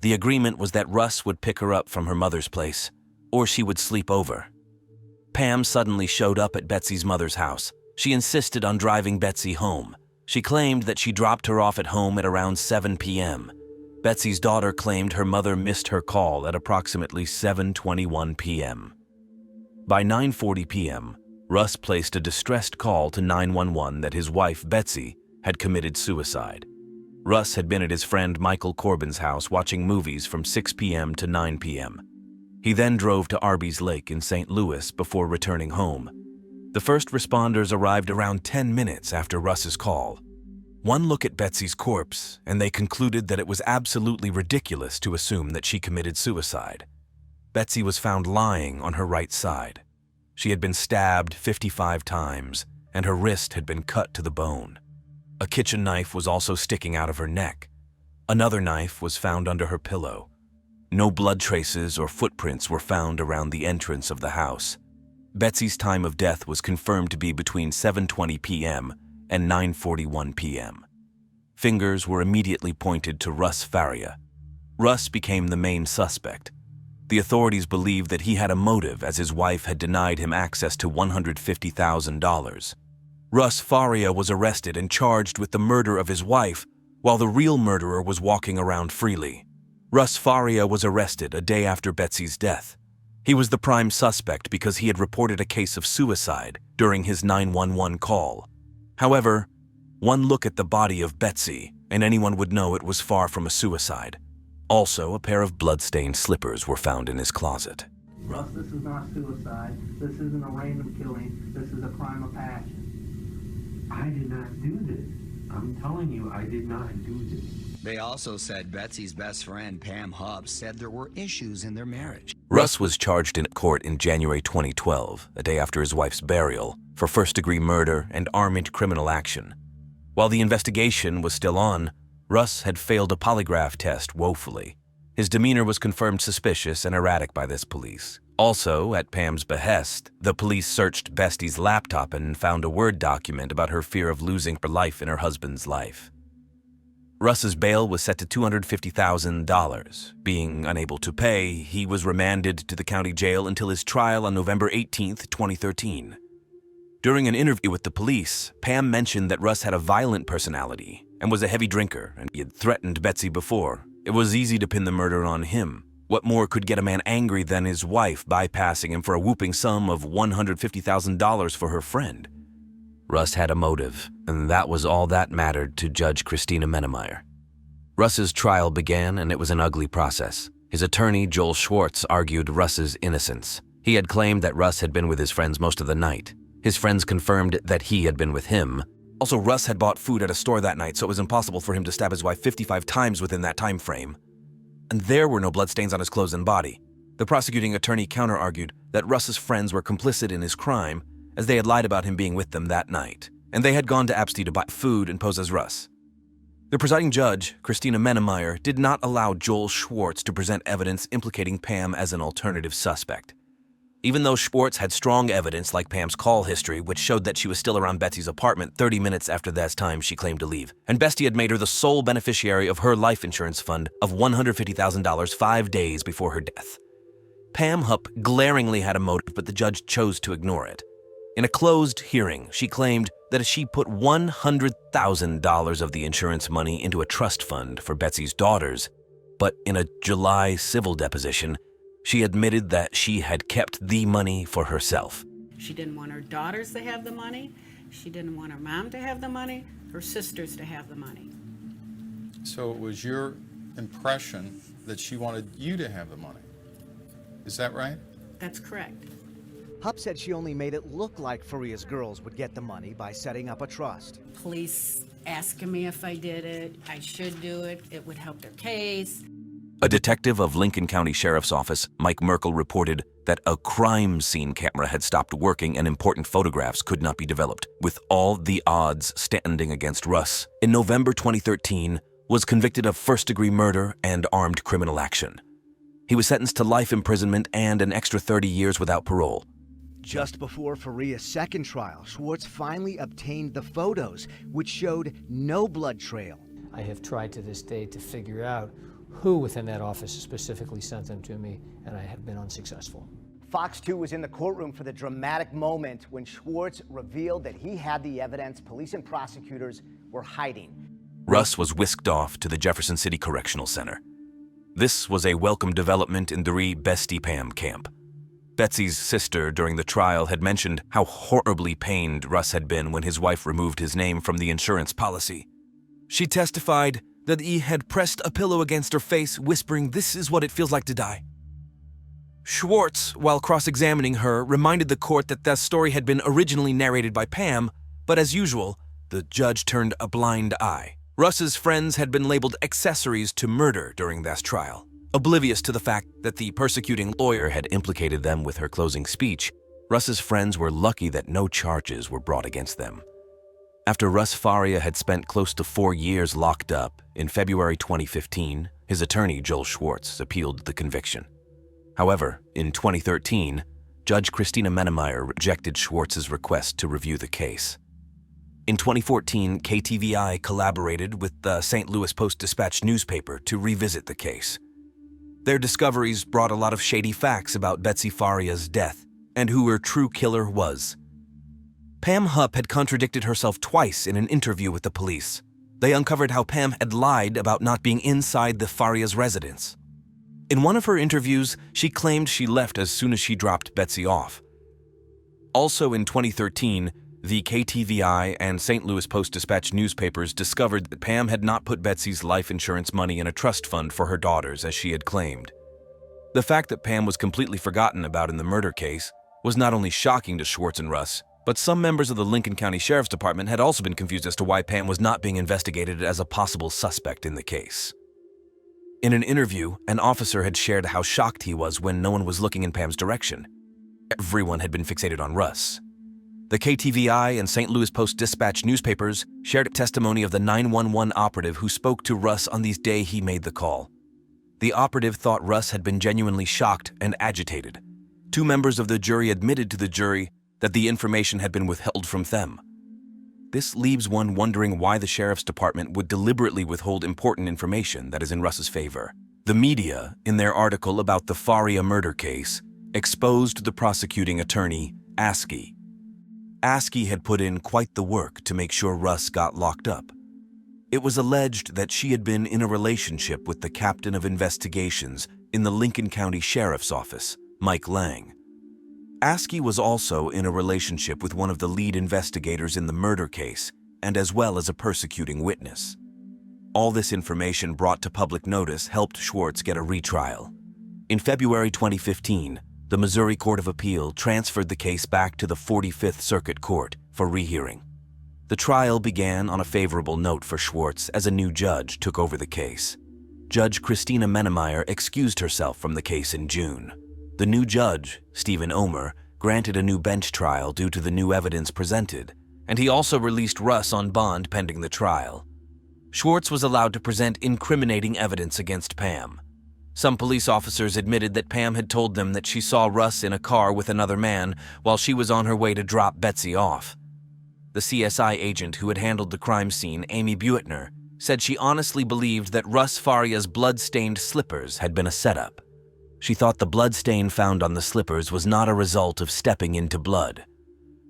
The agreement was that Russ would pick her up from her mother's place, or she would sleep over. Pam suddenly showed up at Betsy's mother's house. She insisted on driving Betsy home. She claimed that she dropped her off at home at around 7 p.m. Betsy's daughter claimed her mother missed her call at approximately 7:21 p.m. By 9:40 p.m., Russ placed a distressed call to 911 that his wife, Betsy, had committed suicide. Russ had been at his friend Michael Corbin's house watching movies from 6 p.m. to 9 p.m. He then drove to Arby's Lake in St. Louis before returning home. The first responders arrived around 10 minutes after Russ's call. One look at Betsy's corpse, and they concluded that it was absolutely ridiculous to assume that she committed suicide. Betsy was found lying on her right side. She had been stabbed 55 times, and her wrist had been cut to the bone. A kitchen knife was also sticking out of her neck. Another knife was found under her pillow. No blood traces or footprints were found around the entrance of the house. Betsy's time of death was confirmed to be between 7:20 p.m. and 9:41 p.m. Fingers were immediately pointed to Russ Faria. Russ became the main suspect. The authorities believed that he had a motive as his wife had denied him access to $150,000. Russ Faria was arrested and charged with the murder of his wife, while the real murderer was walking around freely. Russ Faria was arrested a day after Betsy's death. He was the prime suspect because he had reported a case of suicide during his 911 call. However, one look at the body of Betsy, and anyone would know it was far from a suicide. Also, a pair of blood-stained slippers were found in his closet. Russ, this is not suicide. This isn't a random killing. This is a crime of passion. I did not do this. I'm telling you, I did not do this. They also said Betsy's best friend, Pam Hupp, said there were issues in their marriage. Russ was charged in court in January 2012, a day after his wife's burial, for first-degree murder and armed criminal action. While the investigation was still on, Russ had failed a polygraph test woefully. His demeanor was confirmed suspicious and erratic by this police. Also, at Pam's behest, the police searched Betsy's laptop and found a Word document about her fear of losing her life in her husband's life. Russ's bail was set to $250,000. Being unable to pay, he was remanded to the county jail until his trial on November 18, 2013. During an interview with the police, Pam mentioned that Russ had a violent personality and was a heavy drinker, and he had threatened Betsy before. It was easy to pin the murder on him. What more could get a man angry than his wife bypassing him for a whooping sum of $150,000 for her friend? Russ had a motive, and that was all that mattered to Judge Christina Mennemeyer. Russ's trial began, and it was an ugly process. His attorney, Joel Schwartz, argued Russ's innocence. He had claimed that Russ had been with his friends most of the night. His friends confirmed that he had been with him. Also, Russ had bought food at a store that night, so it was impossible for him to stab his wife 55 times within that time frame. And there were no bloodstains on his clothes and body. The prosecuting attorney counter-argued that Russ's friends were complicit in his crime, as they had lied about him being with them that night, and they had gone to Absty to buy food and pose as Russ. The presiding judge, Christina Mennemeyer, did not allow Joel Schwartz to present evidence implicating Pam as an alternative suspect. Even though Schwartz had strong evidence like Pam's call history, which showed that she was still around Betsy's apartment 30 minutes after that time she claimed to leave, and Betsy had made her the sole beneficiary of her life insurance fund of $150,000 5 days before her death. Pam Hupp glaringly had a motive, but the judge chose to ignore it. In a closed hearing, she claimed that she put $100,000 of the insurance money into a trust fund for Betsy's daughters, but in a July civil deposition, she admitted that she had kept the money for herself. She didn't want her daughters to have the money. She didn't want her mom to have the money, her sisters to have the money. So it was your impression that she wanted you to have the money. Is that right? That's correct. Hupp said she only made it look like Faria's girls would get the money by setting up a trust. Police asking me if I did it, I should do it, it would help their case. A detective of Lincoln County Sheriff's Office, Mike Merkel, reported that a crime scene camera had stopped working and important photographs could not be developed, with all the odds standing against Russ. In November 2013, was convicted of first-degree murder and armed criminal action. He was sentenced to life imprisonment and an extra 30 years without parole. Just before Faria's second trial, Schwartz finally obtained the photos, which showed no blood trail. I have tried to this day to figure out who within that office specifically sent them to me, and I have been unsuccessful. Fox 2 was in the courtroom for the dramatic moment when Schwartz revealed that he had the evidence police and prosecutors were hiding. Russ was whisked off to the Jefferson City Correctional Center. This was a welcome development in the Bestie Pam camp. Betsy's sister during the trial had mentioned how horribly pained Russ had been when his wife removed his name from the insurance policy. She testified that he had pressed a pillow against her face, whispering, "This is what it feels like to die." Schwartz, while cross-examining her, reminded the court that the story had been originally narrated by Pam, but as usual, the judge turned a blind eye. Russ's friends had been labeled accessories to murder during this trial. Oblivious to the fact that the persecuting lawyer had implicated them with her closing speech, Russ's friends were lucky that no charges were brought against them. After Russ Faria had spent close to 4 years locked up, in February 2015, his attorney, Joel Schwartz, appealed the conviction. However, in 2013, Judge Christina Menemeyer rejected Schwartz's request to review the case. In 2014, KTVI collaborated with the St. Louis Post-Dispatch newspaper to revisit the case. Their discoveries brought a lot of shady facts about Betsy Faria's death and who her true killer was. Pam Hupp had contradicted herself twice in an interview with the police. They uncovered how Pam had lied about not being inside the Faria's residence. In one of her interviews, she claimed she left as soon as she dropped Betsy off. Also in 2013, the KTVI and St. Louis Post-Dispatch newspapers discovered that Pam had not put Betsy's life insurance money in a trust fund for her daughters as she had claimed. The fact that Pam was completely forgotten about in the murder case was not only shocking to Schwartz and Russ, but some members of the Lincoln County Sheriff's Department had also been confused as to why Pam was not being investigated as a possible suspect in the case. In an interview, an officer had shared how shocked he was when no one was looking in Pam's direction. Everyone had been fixated on Russ. The KTVI and St. Louis Post-Dispatch newspapers shared a testimony of the 911 operative who spoke to Russ on the day he made the call. The operative thought Russ had been genuinely shocked and agitated. 2 members of the jury admitted to the jury that the information had been withheld from them. This leaves one wondering why the Sheriff's Department would deliberately withhold important information that is in Russ's favor. The media, in their article about the Faria murder case, exposed the prosecuting attorney, Askey. Askey had put in quite the work to make sure Russ got locked up. It was alleged that she had been in a relationship with the captain of investigations in the Lincoln County Sheriff's Office, Mike Lang. Askey was also in a relationship with one of the lead investigators in the murder case, and as well as a persecuting witness. All this information brought to public notice helped Schwartz get a retrial. In February 2015, the Missouri Court of Appeal transferred the case back to the 45th Circuit Court for rehearing. The trial began on a favorable note for Schwartz as a new judge took over the case. Judge Christina Menemeyer excused herself from the case in June. The new judge, Stephen Omer, granted a new bench trial due to the new evidence presented, and he also released Russ on bond pending the trial. Schwartz was allowed to present incriminating evidence against Pam. Some police officers admitted that Pam had told them that she saw Russ in a car with another man while she was on her way to drop Betsy off. The CSI agent who had handled the crime scene, Amy Buettner, said she honestly believed that Russ Faria's blood-stained slippers had been a setup. She thought the blood stain found on the slippers was not a result of stepping into blood.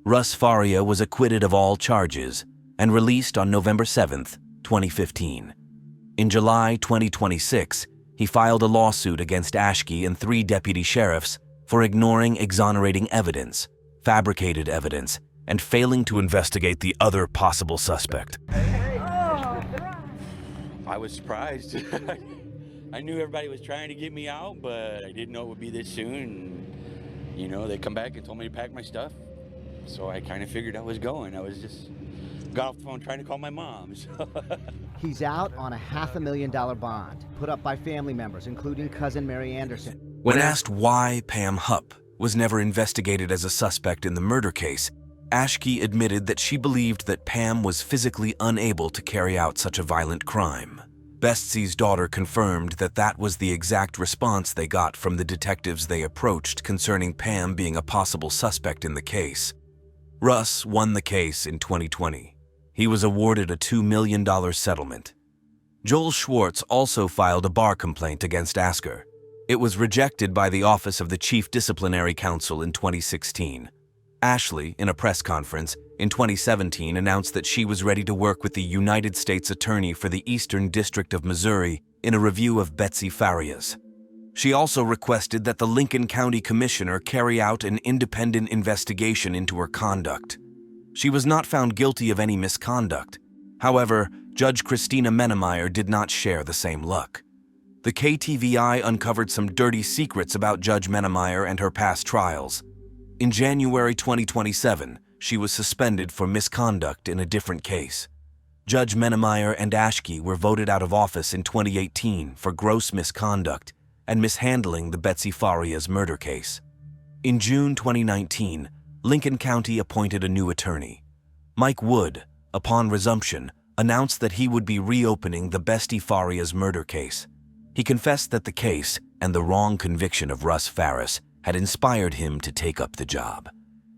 Russ Faria was acquitted of all charges and released on November 7, 2015. In July 2026, he filed a lawsuit against Askey and 3 deputy sheriffs for ignoring exonerating evidence, fabricated evidence, and failing to investigate the other possible suspect. I was surprised. I knew everybody was trying to get me out, but I didn't know it would be this soon. You know, they come back and told me to pack my stuff. So I kind of figured I was going. I was just got off the phone trying to call my mom. So. He's out on a $500,000 bond, put up by family members, including cousin Mary Anderson. When asked why Pam Hupp was never investigated as a suspect in the murder case, Aschke admitted that she believed that Pam was physically unable to carry out such a violent crime. Betsy's daughter confirmed that that was the exact response they got from the detectives they approached concerning Pam being a possible suspect in the case. Russ won the case in 2020. He was awarded a $2 million settlement. Joel Schwartz also filed a bar complaint against Asker. It was rejected by the Office of the Chief Disciplinary Counsel in 2016. Ashley, in a press conference in 2017, announced that she was ready to work with the United States Attorney for the Eastern District of Missouri in a review of Betsy Faria's. She also requested that the Lincoln County Commissioner carry out an independent investigation into her conduct. She was not found guilty of any misconduct. However, Judge Christina Mennemeyer did not share the same luck. The KTVI uncovered some dirty secrets about Judge Mennemeyer and her past trials. In January 2027, she was suspended for misconduct in a different case. Judge Mennemeyer and Aschke were voted out of office in 2018 for gross misconduct and mishandling the Betsy Faria's murder case. In June 2019, Lincoln County appointed a new attorney. Mike Wood, upon resumption, announced that he would be reopening the Betsy Faria's murder case. He confessed that the case and the wrong conviction of Russ Faria had inspired him to take up the job.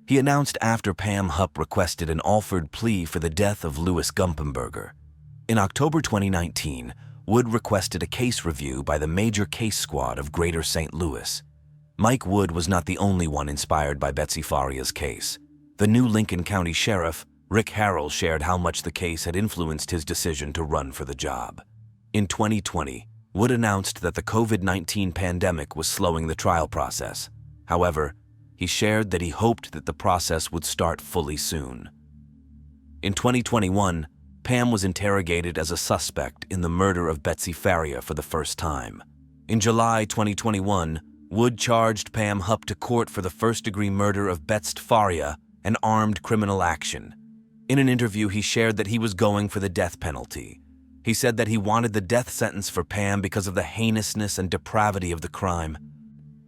He announced after Pam Hupp requested an offered plea for the death of Louis Gumpenberger. In October 2019, Wood requested a case review by the Major Case Squad of Greater St. Louis. Mike Wood was not the only one inspired by Betsy Faria's case. The new Lincoln County Sheriff, Rick Harrell, shared how much the case had influenced his decision to run for the job. In 2020, Wood announced that the COVID-19 pandemic was slowing the trial process. However, he shared that he hoped that the process would start fully soon. In 2021, Pam was interrogated as a suspect in the murder of Betsy Faria for the first time. In July 2021, Wood charged Pam Hupp to court for the first-degree murder of Betsy Faria, an armed criminal action. In an interview, he shared that he was going for the death penalty. He said that he wanted the death sentence for Pam because of the heinousness and depravity of the crime.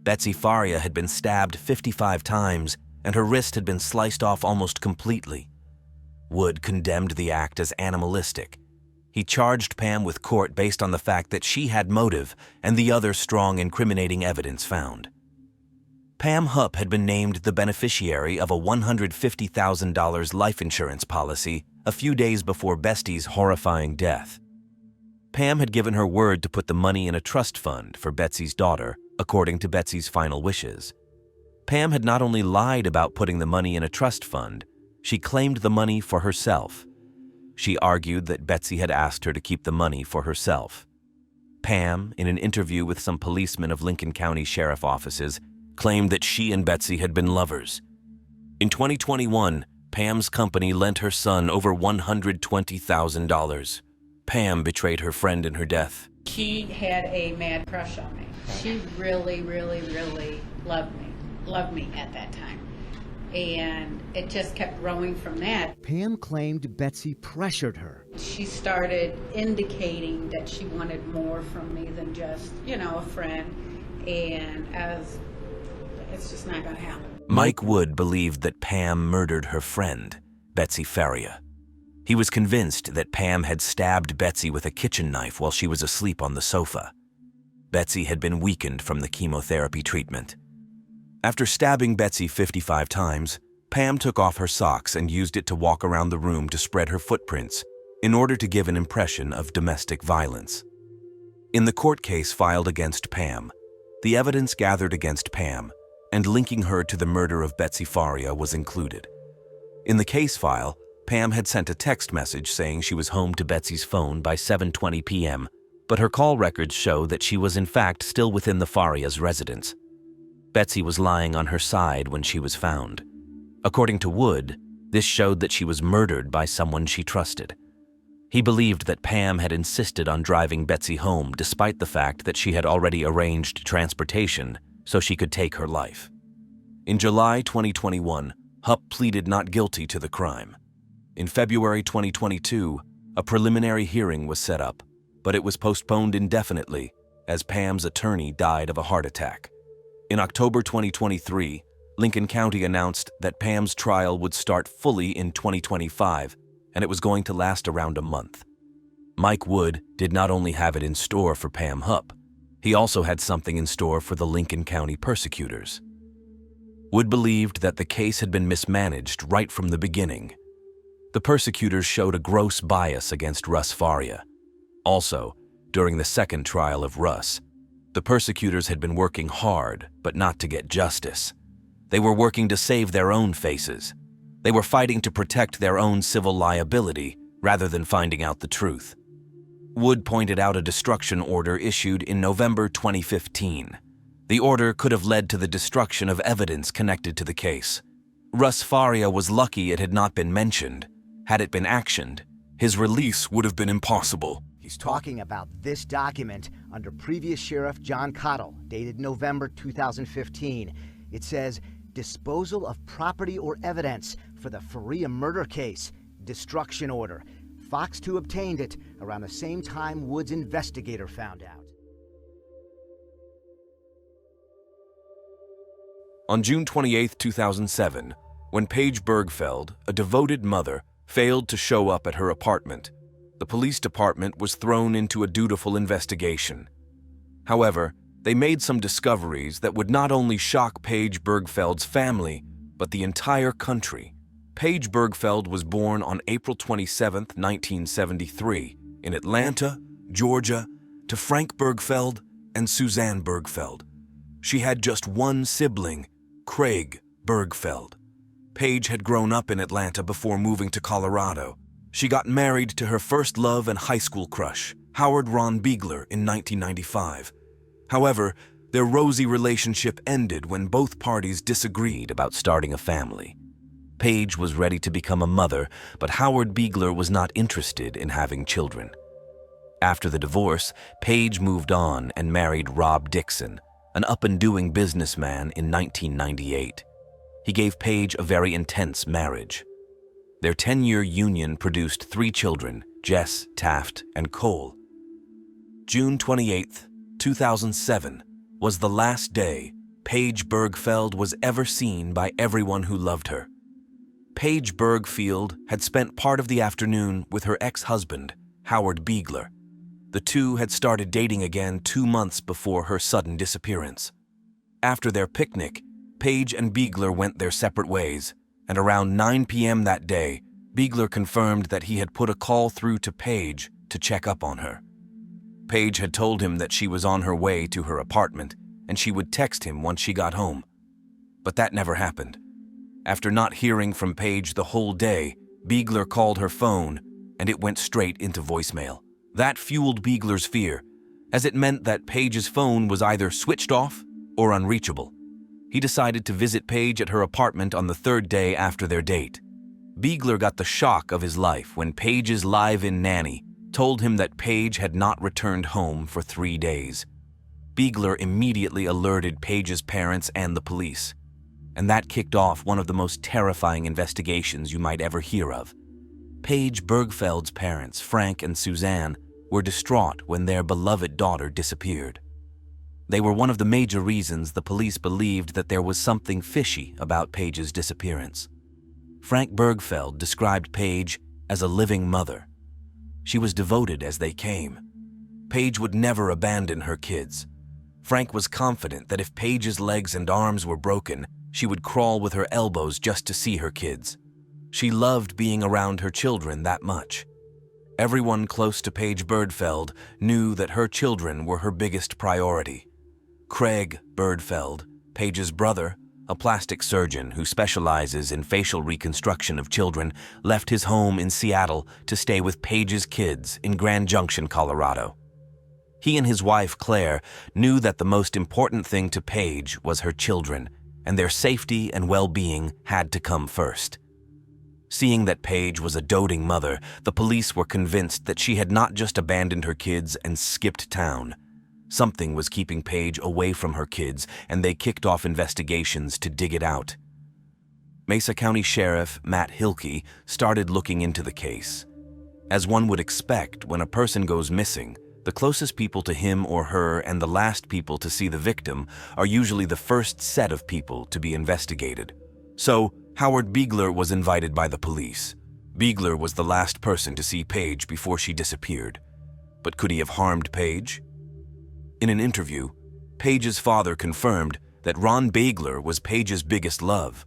Betsy Faria had been stabbed 55 times, and her wrist had been sliced off almost completely. Wood condemned the act as animalistic. He charged Pam with court based on the fact that she had motive and the other strong incriminating evidence found. Pam Hupp had been named the beneficiary of a $150,000 life insurance policy a few days before Betsy's horrifying death. Pam had given her word to put the money in a trust fund for Betsy's daughter, according to Betsy's final wishes. Pam had not only lied about putting the money in a trust fund, she claimed the money for herself. She argued that Betsy had asked her to keep the money for herself. Pam, in an interview with some policemen of Lincoln County Sheriff offices, claimed that she and Betsy had been lovers. In 2021, Pam's company lent her son over $120,000. Pam betrayed her friend in her death. She had a mad crush on me. She really, really, really loved me at that time. And it just kept growing from that. Pam claimed Betsy pressured her. She started indicating that she wanted more from me than just, a friend. And it's just not going to happen. Mike Wood believed that Pam murdered her friend, Betsy Faria. He was convinced that Pam had stabbed Betsy with a kitchen knife while she was asleep on the sofa. Betsy had been weakened from the chemotherapy treatment. After stabbing Betsy 55 times, Pam took off her socks and used it to walk around the room to spread her footprints in order to give an impression of domestic violence. In the court case filed against Pam, the evidence gathered against Pam and linking her to the murder of Betsy Faria was included. In the case file, Pam had sent a text message saying she was home to Betsy's phone by 7:20 p.m., but her call records show that she was in fact still within the Farias' residence. Betsy was lying on her side when she was found. According to Wood, this showed that she was murdered by someone she trusted. He believed that Pam had insisted on driving Betsy home despite the fact that she had already arranged transportation so she could take her life. In July 2021, Hupp pleaded not guilty to the crime. In February 2022, a preliminary hearing was set up, but it was postponed indefinitely as Pam's attorney died of a heart attack. In October 2023, Lincoln County announced that Pam's trial would start fully in 2025, and it was going to last around a month. Mike Wood did not only have it in store for Pam Hupp, he also had something in store for the Lincoln County persecutors. Wood believed that the case had been mismanaged right from the beginning. The persecutors showed a gross bias against Russ Faria. Also, during the second trial of Russ, the persecutors had been working hard, but not to get justice. They were working to save their own faces. They were fighting to protect their own civil liability rather than finding out the truth. Wood pointed out a destruction order issued in November 2015. The order could have led to the destruction of evidence connected to the case. Russ Faria was lucky it had not been mentioned. Had it been actioned, his release would have been impossible. He's talking about this document under previous Sheriff John Cottle, dated November 2015. It says, disposal of property or evidence for the Faria murder case, destruction order. Fox 2 obtained it around the same time Wood's investigator found out. On June 28, 2007, when Paige Birgfeld, a devoted mother, failed to show up at her apartment, the police department was thrown into a dutiful investigation. However, they made some discoveries that would not only shock Paige Birgfeld's family, but the entire country. Paige Birgfeld was born on April 27, 1973, in Atlanta, Georgia, to Frank Birgfeld and Suzanne Birgfeld. She had just one sibling, Craig Birgfeld. Paige had grown up in Atlanta before moving to Colorado. She got married to her first love and high school crush, Howard Ron Beegler, in 1995. However, their rosy relationship ended when both parties disagreed about starting a family. Paige was ready to become a mother, but Howard Beegler was not interested in having children. After the divorce, Paige moved on and married Rob Dixon, an up-and-doing businessman, in 1998. He gave Paige a very intense marriage. Their 10-year union produced 3 children, Jess, Taft, and Cole. June 28, 2007, was the last day Paige Birgfeld was ever seen by everyone who loved her. Paige Birgfeld had spent part of the afternoon with her ex-husband, Howard Beegler. The two had started dating again 2 months before her sudden disappearance. After their picnic, Paige and Beegler went their separate ways, and around 9 p.m. that day, Beegler confirmed that he had put a call through to Paige to check up on her. Paige had told him that she was on her way to her apartment, and she would text him once she got home. But that never happened. After not hearing from Paige the whole day, Beegler called her phone, and it went straight into voicemail. That fueled Beegler's fear, as it meant that Paige's phone was either switched off or unreachable. He decided to visit Paige at her apartment on the 3rd day after their date. Beegler got the shock of his life when Paige's live-in nanny told him that Paige had not returned home for 3 days. Beegler immediately alerted Paige's parents and the police, and that kicked off one of the most terrifying investigations you might ever hear of. Paige Birgfeld's parents, Frank and Suzanne, were distraught when their beloved daughter disappeared. They were one of the major reasons the police believed that there was something fishy about Paige's disappearance. Frank Birgfeld described Paige as a living mother. She was devoted as they came. Paige would never abandon her kids. Frank was confident that if Paige's legs and arms were broken, she would crawl with her elbows just to see her kids. She loved being around her children that much. Everyone close to Paige Birgfeld knew that her children were her biggest priority. Craig Birgfeld, Paige's brother, a plastic surgeon who specializes in facial reconstruction of children, left his home in Seattle to stay with Paige's kids in Grand Junction, Colorado. He and his wife, Claire, knew that the most important thing to Paige was her children, and their safety and well-being had to come first. Seeing that Paige was a doting mother, the police were convinced that she had not just abandoned her kids and skipped town. Something was keeping Paige away from her kids, and they kicked off investigations to dig it out. Mesa County Sheriff Matt Hilke started looking into the case. As one would expect, when a person goes missing, the closest people to him or her and the last people to see the victim are usually the first set of people to be investigated. So, Howard Beegler was invited by the police. Beegler was the last person to see Paige before she disappeared. But could he have harmed Paige? In an interview, Paige's father confirmed that Ron Beegler was Paige's biggest love.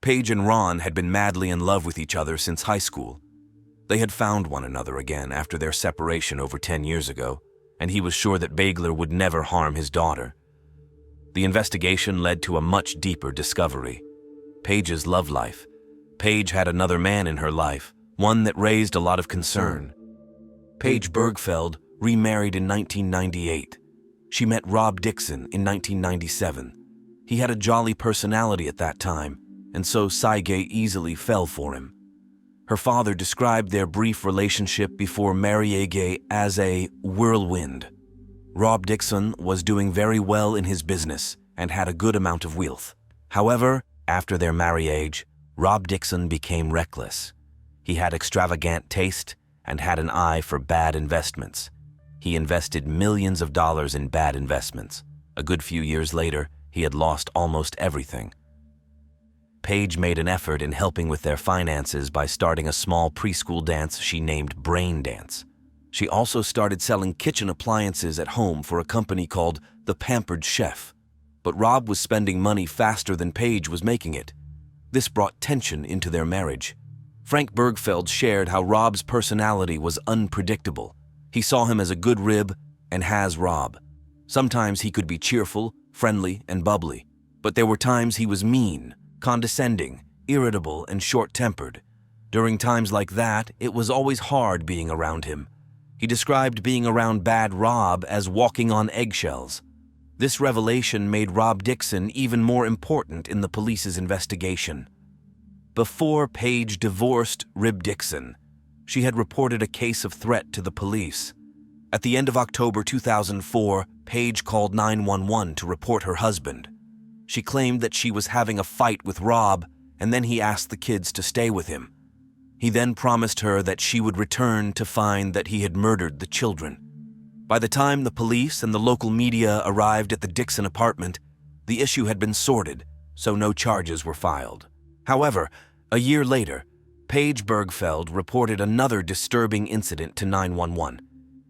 Paige and Ron had been madly in love with each other since high school. They had found one another again after their separation over 10 years ago, and he was sure that Beegler would never harm his daughter. The investigation led to a much deeper discovery: Paige's love life. Paige had another man in her life, one that raised a lot of concern. Paige Birgfeld remarried in 1998. She met Rob Dixon in 1997. He had a jolly personality at that time, and so Saige easily fell for him. Her father described their brief relationship before marriage as a whirlwind. Rob Dixon was doing very well in his business and had a good amount of wealth. However, after their marriage, Rob Dixon became reckless. He had extravagant taste and had an eye for bad investments. He invested millions of dollars in bad investments. A good few years later, he had lost almost everything. Paige made an effort in helping with their finances by starting a small preschool dance she named Brain Dance. She also started selling kitchen appliances at home for a company called The Pampered Chef. But Rob was spending money faster than Paige was making it. This brought tension into their marriage. Frank Birgfeld shared how Rob's personality was unpredictable. He saw him as a good rib and has Rob. Sometimes he could be cheerful, friendly, and bubbly, but there were times he was mean, condescending, irritable, and short-tempered. During times like that, it was always hard being around him. He described being around bad Rob as walking on eggshells. This revelation made Rob Dixon even more important in the police's investigation. Before Paige divorced Rib Dixon, she had reported a case of threat to the police. At the end of October 2004, Paige called 911 to report her husband. She claimed that she was having a fight with Rob, and then he asked the kids to stay with him. He then promised her that she would return to find that he had murdered the children. By the time the police and the local media arrived at the Dixon apartment, the issue had been sorted, so no charges were filed. However, a year later, Paige Birgfeld reported another disturbing incident to 911.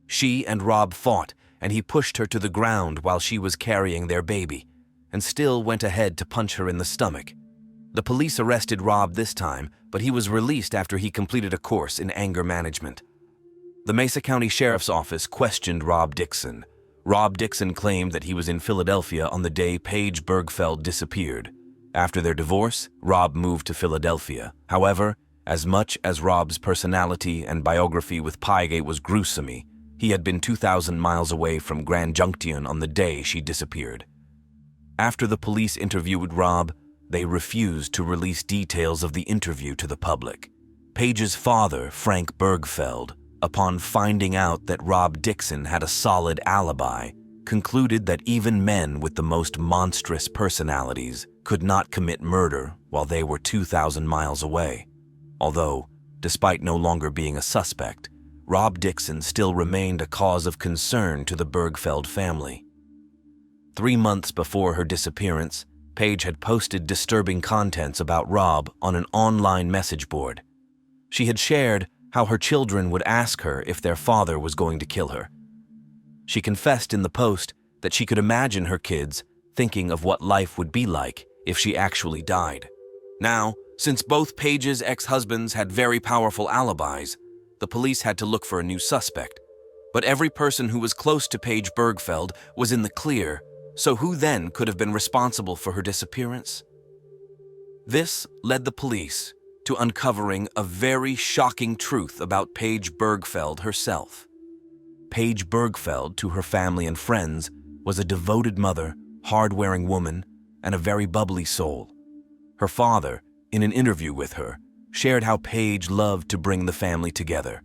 She and Rob fought, and he pushed her to the ground while she was carrying their baby, and still went ahead to punch her in the stomach. The police arrested Rob this time, but he was released after he completed a course in anger management. The Mesa County Sheriff's Office questioned Rob Dixon. Rob Dixon claimed that he was in Philadelphia on the day Paige Birgfeld disappeared. After their divorce, Rob moved to Philadelphia. However, as much as Rob's personality and biography with Paige was gruesome, he had been 2,000 miles away from Grand Junction on the day she disappeared. After the police interviewed Rob, they refused to release details of the interview to the public. Paige's father, Frank Birgfeld, upon finding out that Rob Dixon had a solid alibi, concluded that even men with the most monstrous personalities could not commit murder while they were 2,000 miles away. Although, despite no longer being a suspect, Rob Dixon still remained a cause of concern to the Birgfeld family. 3 months before her disappearance, Paige had posted disturbing contents about Rob on an online message board. She had shared how her children would ask her if their father was going to kill her. She confessed in the post that she could imagine her kids thinking of what life would be like if she actually died. Now, since both Paige's ex-husbands had very powerful alibis, the police had to look for a new suspect. But every person who was close to Paige Birgfeld was in the clear, so who then could have been responsible for her disappearance? This led the police to uncovering a very shocking truth about Paige Birgfeld herself. Paige Birgfeld, to her family and friends, was a devoted mother, hard-wearing woman, and a very bubbly soul. Her father, in an interview with her, shared how Paige loved to bring the family together.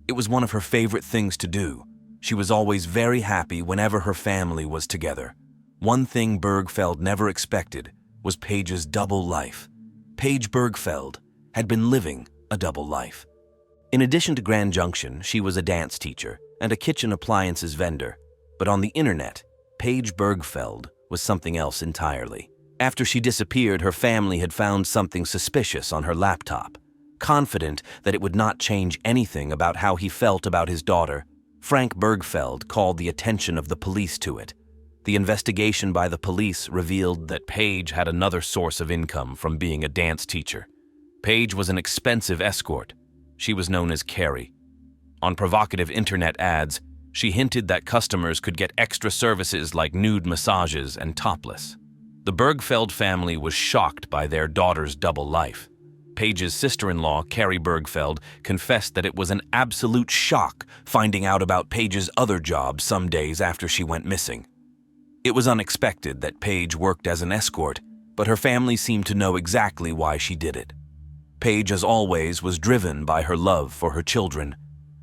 It was one of her favorite things to do. She was always very happy whenever her family was together. One thing Birgfeld never expected was Paige's double life. Paige Birgfeld had been living a double life. In addition to Grand Junction, she was a dance teacher and a kitchen appliances vendor. But on the internet, Paige Birgfeld was something else entirely. After she disappeared, her family had found something suspicious on her laptop. Confident that it would not change anything about how he felt about his daughter, Frank Birgfeld called the attention of the police to it. The investigation by the police revealed that Paige had another source of income from being a dance teacher. Paige was an expensive escort. She was known as Carrie. On provocative internet ads, she hinted that customers could get extra services like nude massages and topless. The Birgfeld family was shocked by their daughter's double life. Paige's sister-in-law, Carrie Birgfeld, confessed that it was an absolute shock finding out about Paige's other job some days after she went missing. It was unexpected that Paige worked as an escort, but her family seemed to know exactly why she did it. Paige, as always, was driven by her love for her children.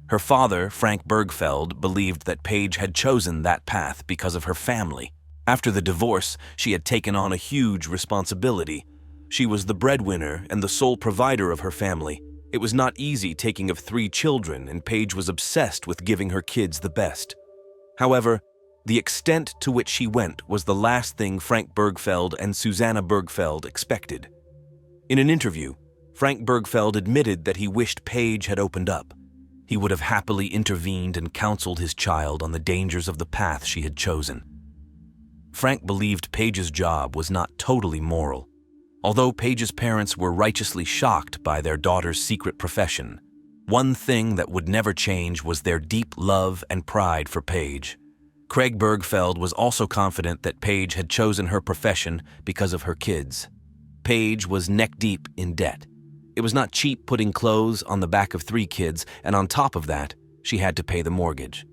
Her father, Frank Birgfeld, believed that Paige had chosen that path because of her family. After the divorce, she had taken on a huge responsibility. She was the breadwinner and the sole provider of her family. It was not easy taking of 3 children, and Paige was obsessed with giving her kids the best. However, the extent to which she went was the last thing Frank Birgfeld and Susanna Birgfeld expected. In an interview, Frank Birgfeld admitted that he wished Paige had opened up. He would have happily intervened and counseled his child on the dangers of the path she had chosen. Frank believed Paige's job was not totally moral. Although Paige's parents were righteously shocked by their daughter's secret profession, one thing that would never change was their deep love and pride for Paige. Craig Birgfeld was also confident that Paige had chosen her profession because of her kids. Paige was neck-deep in debt. It was not cheap putting clothes on the back of 3 kids, and on top of that, she had to pay the mortgage.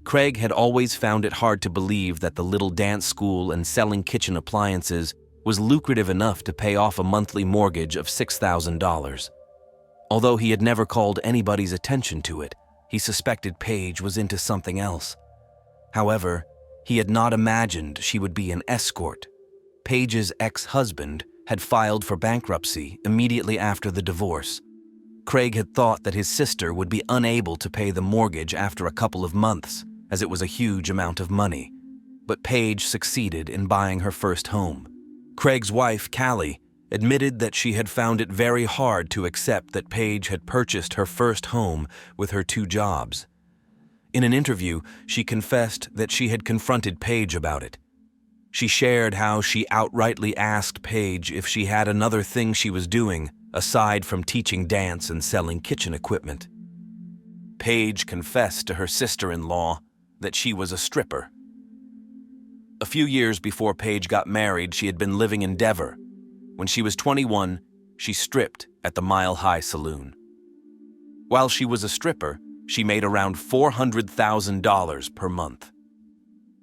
Craig had always found it hard to believe that the little dance school and selling kitchen appliances was lucrative enough to pay off a monthly mortgage of $6,000. Although he had never called anybody's attention to it, he suspected Paige was into something else. However, he had not imagined she would be an escort. Paige's ex-husband had filed for bankruptcy immediately after the divorce. Craig had thought that his sister would be unable to pay the mortgage after a couple of months, as it was a huge amount of money. But Paige succeeded in buying her first home. Craig's wife, Callie, admitted that she had found it very hard to accept that Paige had purchased her first home with her 2 jobs. In an interview, she confessed that she had confronted Paige about it. She shared how she outrightly asked Paige if she had another thing she was doing aside from teaching dance and selling kitchen equipment. Paige confessed to her sister-in-law that she was a stripper. A few years before Paige got married, she had been living in Denver. When she was 21, she stripped at the Mile High Saloon. While she was a stripper, she made around $400,000 per month.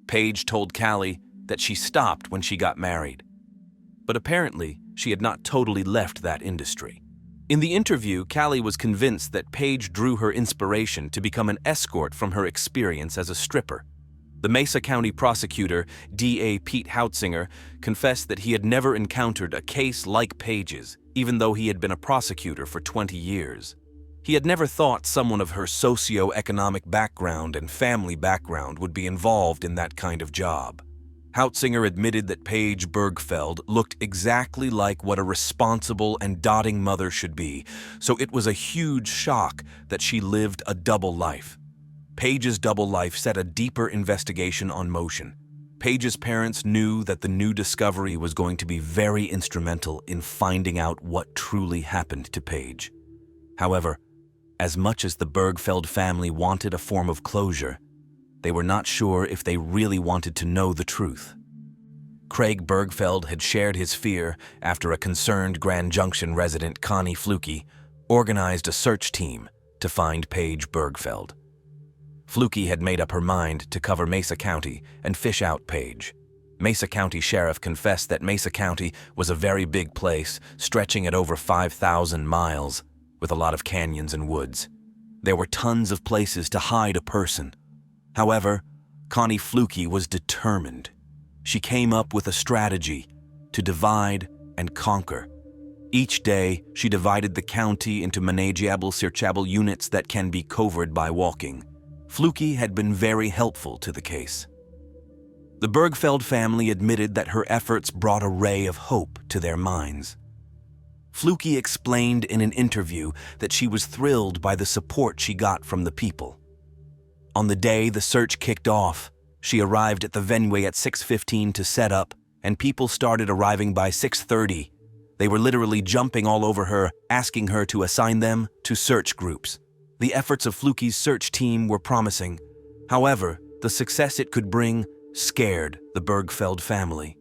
Paige told Callie that she stopped when she got married. But apparently, she had not totally left that industry. In the interview, Callie was convinced that Paige drew her inspiration to become an escort from her experience as a stripper. The Mesa County prosecutor, D.A. Pete Hautzinger, confessed that he had never encountered a case like Paige's, even though he had been a prosecutor for 20 years. He had never thought someone of her socio-economic background and family background would be involved in that kind of job. Hautzinger admitted that Paige Birgfeld looked exactly like what a responsible and doting mother should be, so it was a huge shock that she lived a double life. Paige's double life set a deeper investigation on motion. Paige's parents knew that the new discovery was going to be very instrumental in finding out what truly happened to Paige. However, as much as the Birgfeld family wanted a form of closure, they were not sure if they really wanted to know the truth. Craig Birgfeld had shared his fear after a concerned Grand Junction resident, Connie Fluke, organized a search team to find Paige Birgfeld. Fluke had made up her mind to cover Mesa County and fish out Paige. Mesa County Sheriff confessed that Mesa County was a very big place, stretching at over 5,000 miles, with a lot of canyons and woods. There were tons of places to hide a person. However, Connie Fluke was determined. She came up with a strategy to divide and conquer. Each day, she divided the county into manageable, searchable units that can be covered by walking. Fluky had been very helpful to the case. The Birgfeld family admitted that her efforts brought a ray of hope to their minds. Fluky explained in an interview that she was thrilled by the support she got from the people. On the day the search kicked off, she arrived at the venue at 6:15 to set up, and people started arriving by 6:30. They were literally jumping all over her, asking her to assign them to search groups. The efforts of Fluky's search team were promising. However, the success it could bring scared the Birgfeld family.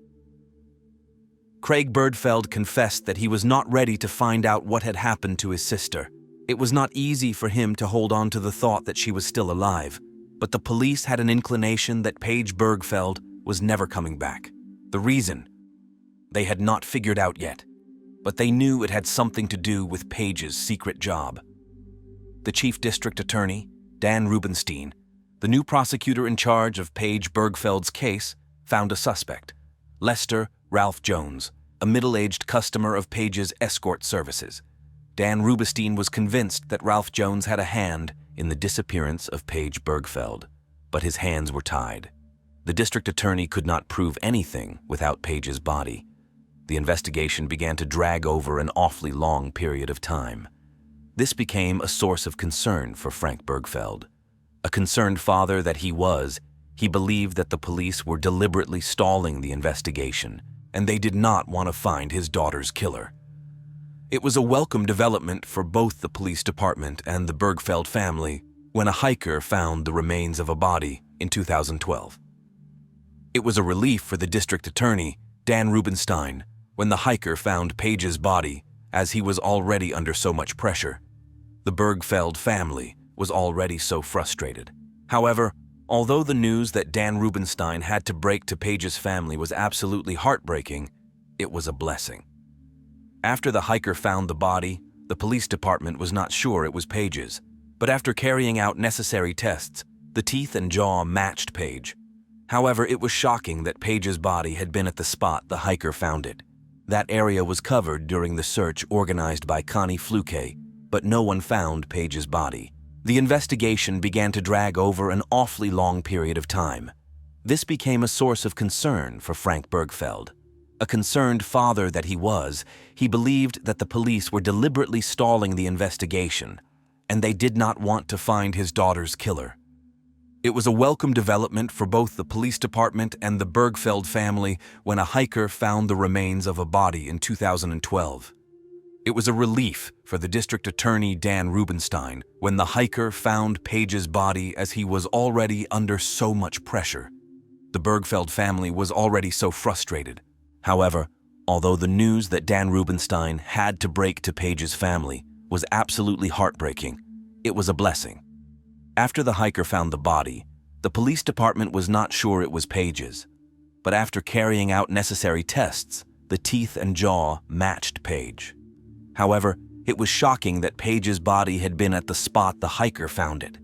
Craig Birgfeld confessed that he was not ready to find out what had happened to his sister. It was not easy for him to hold on to the thought that she was still alive, but the police had an inclination that Paige Birgfeld was never coming back. The reason? They had not figured out yet, but they knew it had something to do with Paige's secret job. The chief district attorney, Dan Rubenstein, the new prosecutor in charge of Paige Birgfeld's case, found a suspect, Lester Ralph Jones, a middle-aged customer of Paige's escort services. Dan Rubenstein was convinced that Ralph Jones had a hand in the disappearance of Paige Birgfeld, but his hands were tied. The district attorney could not prove anything without Paige's body. The investigation began to drag over an awfully long period of time. This became a source of concern for Frank Birgfeld. A concerned father that he was, he believed that the police were deliberately stalling the investigation, and they did not want to find his daughter's killer. It was a welcome development for both the police department and the Birgfeld family when a hiker found the remains of a body in 2012. It was a relief for the district attorney, Dan Rubenstein, when the hiker found Paige's body, as he was already under so much pressure. The Birgfeld family was already so frustrated. However, although the news that Dan Rubenstein had to break to Paige's family was absolutely heartbreaking, it was a blessing. After the hiker found the body, the police department was not sure it was Paige's, but after carrying out necessary tests, the teeth and jaw matched Paige. However, it was shocking that Paige's body had been at the spot the hiker found it. That area was covered during the search organized by Connie Fluke, but no one found Paige's body. The investigation began to drag over an awfully long period of time. This became a source of concern for Frank Birgfeld. A concerned father that he was, he believed that the police were deliberately stalling the investigation, and they did not want to find his daughter's killer. It was a welcome development for both the police department and the Birgfeld family when a hiker found the remains of a body in 2012. It was a relief for the district attorney Dan Rubenstein when the hiker found Paige's body as he was already under so much pressure. The Birgfeld family was already so frustrated. However, although the news that Dan Rubenstein had to break to Paige's family was absolutely heartbreaking, it was a blessing. After the hiker found the body, the police department was not sure it was Paige's, but after carrying out necessary tests, the teeth and jaw matched Paige. However, it was shocking that Paige's body had been at the spot the hiker found it.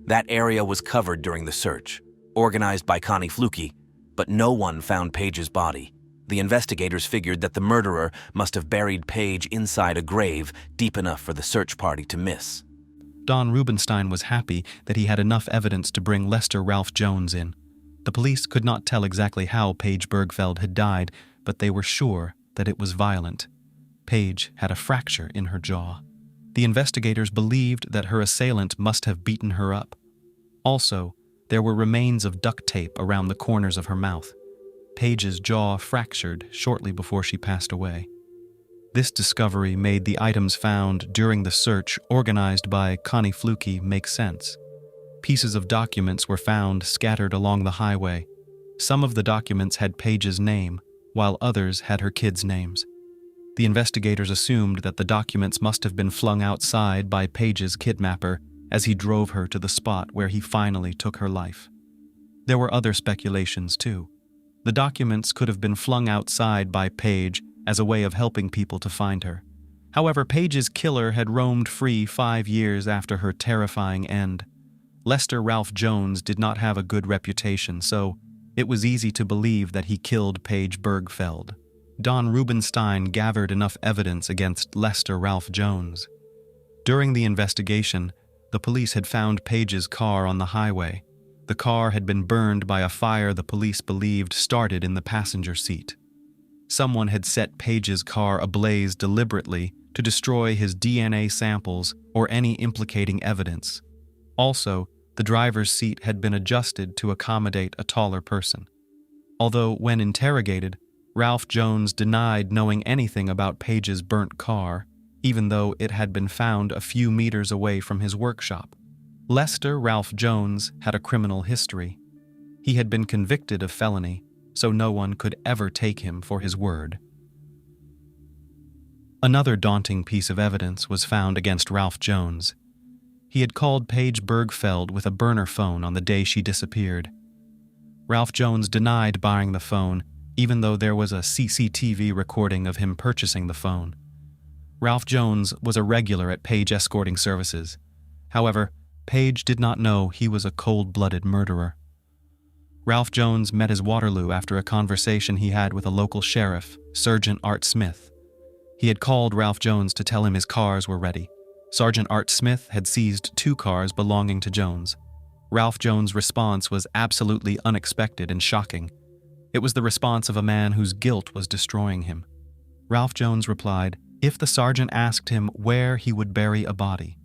That area was covered during the search, organized by Connie Fluke, but no one found Paige's body. The investigators figured that the murderer must have buried Paige inside a grave deep enough for the search party to miss. Don Rubenstein was happy that he had enough evidence to bring Lester Ralph Jones in. The police could not tell exactly how Paige Birgfeld had died, but they were sure that it was violent. Paige had a fracture in her jaw. The investigators believed that her assailant must have beaten her up. Also, there were remains of duct tape around the corners of her mouth. Paige's jaw fractured shortly before she passed away. This discovery made the items found during the search organized by Connie Fluke make sense. Pieces of documents were found scattered along the highway. Some of the documents had Paige's name, while others had her kids' names. The investigators assumed that the documents must have been flung outside by Paige's kidnapper as he drove her to the spot where he finally took her life. There were other speculations, too. The documents could have been flung outside by Paige as a way of helping people to find her. However, Paige's killer had roamed free 5 years after her terrifying end. Lester Ralph Jones did not have a good reputation, so it was easy to believe that he killed Paige Birgfeld. Don Rubenstein gathered enough evidence against Lester Ralph Jones. During the investigation, the police had found Paige's car on the highway. The car had been burned by a fire the police believed started in the passenger seat. Someone had set Paige's car ablaze deliberately to destroy his DNA samples or any implicating evidence. Also, the driver's seat had been adjusted to accommodate a taller person. Although, when interrogated, Ralph Jones denied knowing anything about Paige's burnt car, even though it had been found a few meters away from his workshop. Lester Ralph Jones had a criminal history. He had been convicted of felony, so no one could ever take him for his word. Another daunting piece of evidence was found against Ralph Jones. He had called Paige Birgfeld with a burner phone on the day she disappeared. Ralph Jones denied buying the phone, even though there was a CCTV recording of him purchasing the phone. Ralph Jones was a regular at Paige Escorting Services. However, Paige did not know he was a cold-blooded murderer. Ralph Jones met his Waterloo after a conversation he had with a local sheriff, Sergeant Art Smith. He had called Ralph Jones to tell him his cars were ready. Sergeant Art Smith had seized 2 cars belonging to Jones. Ralph Jones' response was absolutely unexpected and shocking. It was the response of a man whose guilt was destroying him. Ralph Jones replied, if the sergeant asked him where he would bury a body.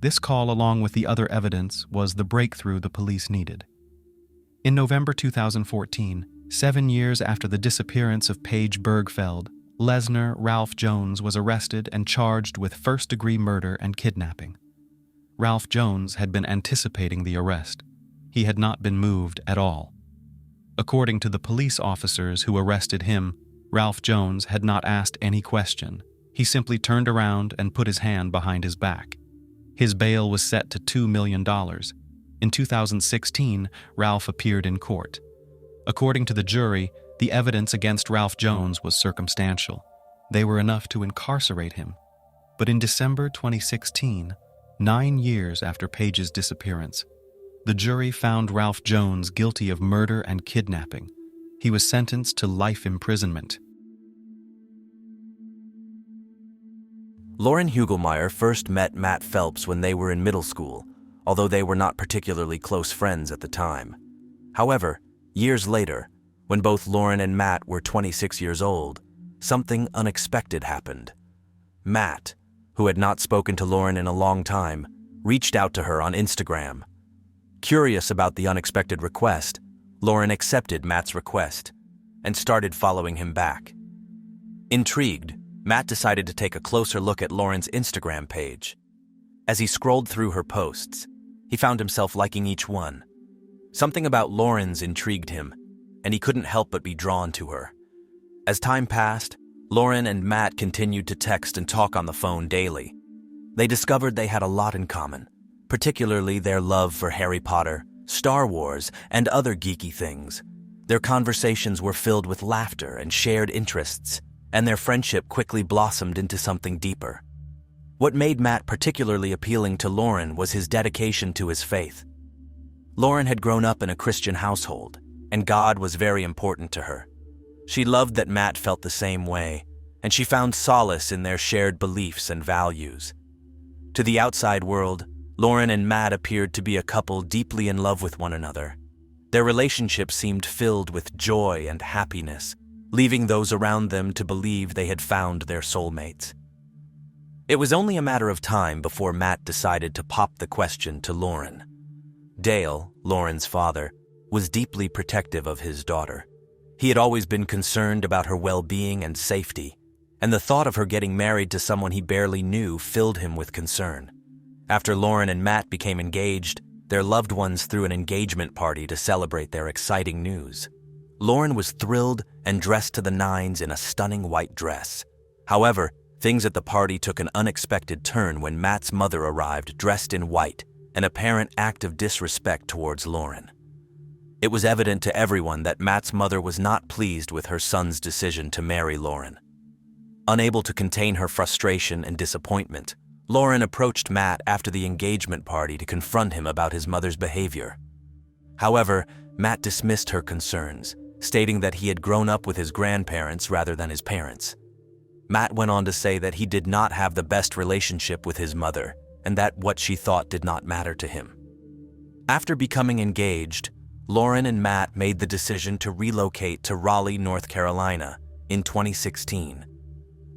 This call, along with the other evidence, was the breakthrough the police needed. In November 2014, 7 years after the disappearance of Paige Birgfeld, Lesnar Ralph Jones was arrested and charged with first-degree murder and kidnapping. Ralph Jones had been anticipating the arrest. He had not been moved at all. According to the police officers who arrested him, Ralph Jones had not asked any question. He simply turned around and put his hand behind his back. His bail was set to $2 million. In 2016, Ralph appeared in court. According to the jury, the evidence against Ralph Jones was circumstantial. They were enough to incarcerate him. But in December 2016, 9 years after Paige's disappearance, the jury found Ralph Jones guilty of murder and kidnapping. He was sentenced to life imprisonment. Lauren Hugelmeyer first met Matt Phelps when they were in middle school, although they were not particularly close friends at the time. However, years later, when both Lauren and Matt were 26 years old, something unexpected happened. Matt, who had not spoken to Lauren in a long time, reached out to her on Instagram. Curious about the unexpected request, Lauren accepted Matt's request and started following him back. Intrigued, Matt decided to take a closer look at Lauren's Instagram page. As he scrolled through her posts, he found himself liking each one. Something about Lauren's intrigued him, and he couldn't help but be drawn to her. As time passed, Lauren and Matt continued to text and talk on the phone daily. They discovered they had a lot in common, particularly their love for Harry Potter, Star Wars, and other geeky things. Their conversations were filled with laughter and shared interests, and their friendship quickly blossomed into something deeper. What made Matt particularly appealing to Lauren was his dedication to his faith. Lauren had grown up in a Christian household, and God was very important to her. She loved that Matt felt the same way, and she found solace in their shared beliefs and values. To the outside world, Lauren and Matt appeared to be a couple deeply in love with one another. Their relationship seemed filled with joy and happiness, leaving those around them to believe they had found their soulmates. It was only a matter of time before Matt decided to pop the question to Lauren. Dale, Lauren's father, was deeply protective of his daughter. He had always been concerned about her well-being and safety, and the thought of her getting married to someone he barely knew filled him with concern. After Lauren and Matt became engaged, their loved ones threw an engagement party to celebrate their exciting news. Lauren was thrilled and dressed to the nines in a stunning white dress. However, things at the party took an unexpected turn when Matt's mother arrived dressed in white, an apparent act of disrespect towards Lauren. It was evident to everyone that Matt's mother was not pleased with her son's decision to marry Lauren. Unable to contain her frustration and disappointment, Lauren approached Matt after the engagement party to confront him about his mother's behavior. However, Matt dismissed her concerns stating that he had grown up with his grandparents rather than his parents. Matt went on to say that he did not have the best relationship with his mother, and that what she thought did not matter to him. After becoming engaged, Lauren and Matt made the decision to relocate to Raleigh, North Carolina in 2016.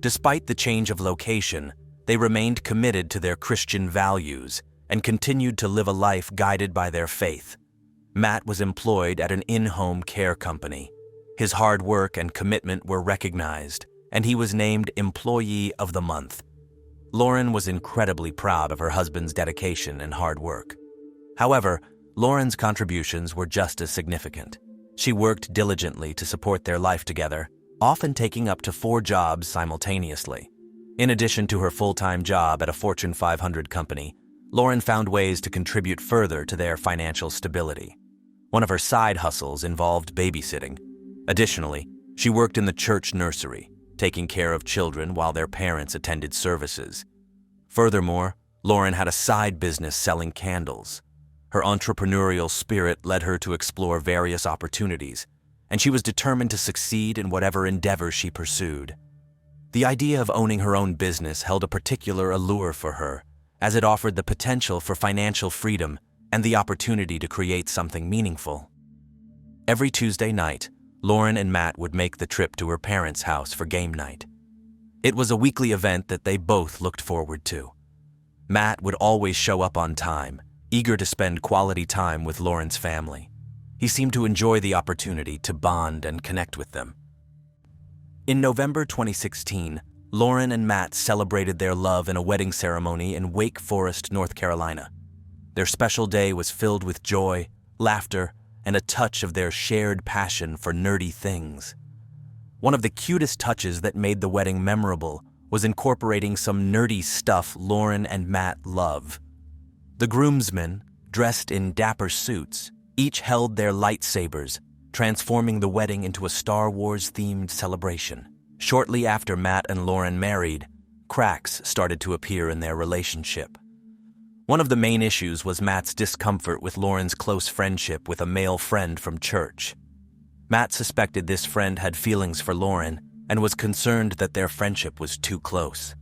Despite the change of location, they remained committed to their Christian values and continued to live a life guided by their faith. Matt was employed at an in-home care company. His hard work and commitment were recognized, and he was named Employee of the Month. Lauren was incredibly proud of her husband's dedication and hard work. However, Lauren's contributions were just as significant. She worked diligently to support their life together, often taking up to 4 jobs simultaneously. In addition to her full-time job at a Fortune 500 company, Lauren found ways to contribute further to their financial stability. One of her side hustles involved babysitting. Additionally, she worked in the church nursery, taking care of children while their parents attended services. Furthermore, Lauren had a side business selling candles. Her entrepreneurial spirit led her to explore various opportunities, and she was determined to succeed in whatever endeavor she pursued. The idea of owning her own business held a particular allure for her, as it offered the potential for financial freedom and the opportunity to create something meaningful. Every Tuesday night, Lauren and Matt would make the trip to her parents' house for game night. It was a weekly event that they both looked forward to. Matt would always show up on time, eager to spend quality time with Lauren's family. He seemed to enjoy the opportunity to bond and connect with them. In November 2016, Lauren and Matt celebrated their love in a wedding ceremony in Wake Forest, North Carolina. Their special day was filled with joy, laughter, and a touch of their shared passion for nerdy things. One of the cutest touches that made the wedding memorable was incorporating some nerdy stuff Lauren and Matt love. The groomsmen, dressed in dapper suits, each held their lightsabers, transforming the wedding into a Star Wars-themed celebration. Shortly after Matt and Lauren married, cracks started to appear in their relationship. One of the main issues was Matt's discomfort with Lauren's close friendship with a male friend from church. Matt suspected this friend had feelings for Lauren and was concerned that their friendship was too close.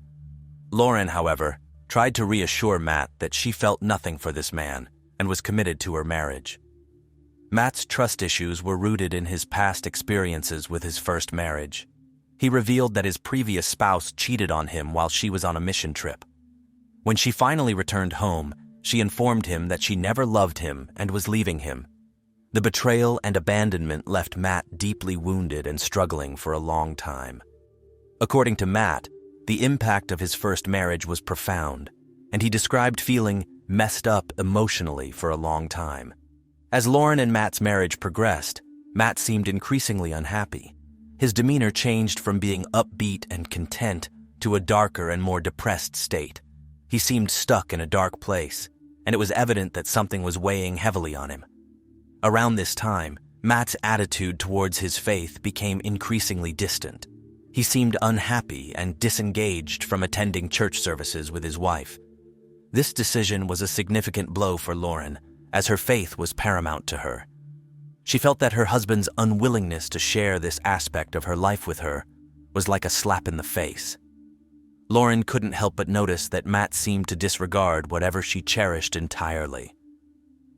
Lauren, however, tried to reassure Matt that she felt nothing for this man and was committed to her marriage. Matt's trust issues were rooted in his past experiences with his first marriage. He revealed that his previous spouse cheated on him while she was on a mission trip. When she finally returned home, she informed him that she never loved him and was leaving him. The betrayal and abandonment left Matt deeply wounded and struggling for a long time. According to Matt, the impact of his first marriage was profound, and he described feeling messed up emotionally for a long time. As Lauren and Matt's marriage progressed, Matt seemed increasingly unhappy. His demeanor changed from being upbeat and content to a darker and more depressed state. He seemed stuck in a dark place, and it was evident that something was weighing heavily on him. Around this time, Matt's attitude towards his faith became increasingly distant. He seemed unhappy and disengaged from attending church services with his wife. This decision was a significant blow for Lauren, as her faith was paramount to her. She felt that her husband's unwillingness to share this aspect of her life with her was like a slap in the face. Lauren couldn't help but notice that Matt seemed to disregard whatever she cherished entirely.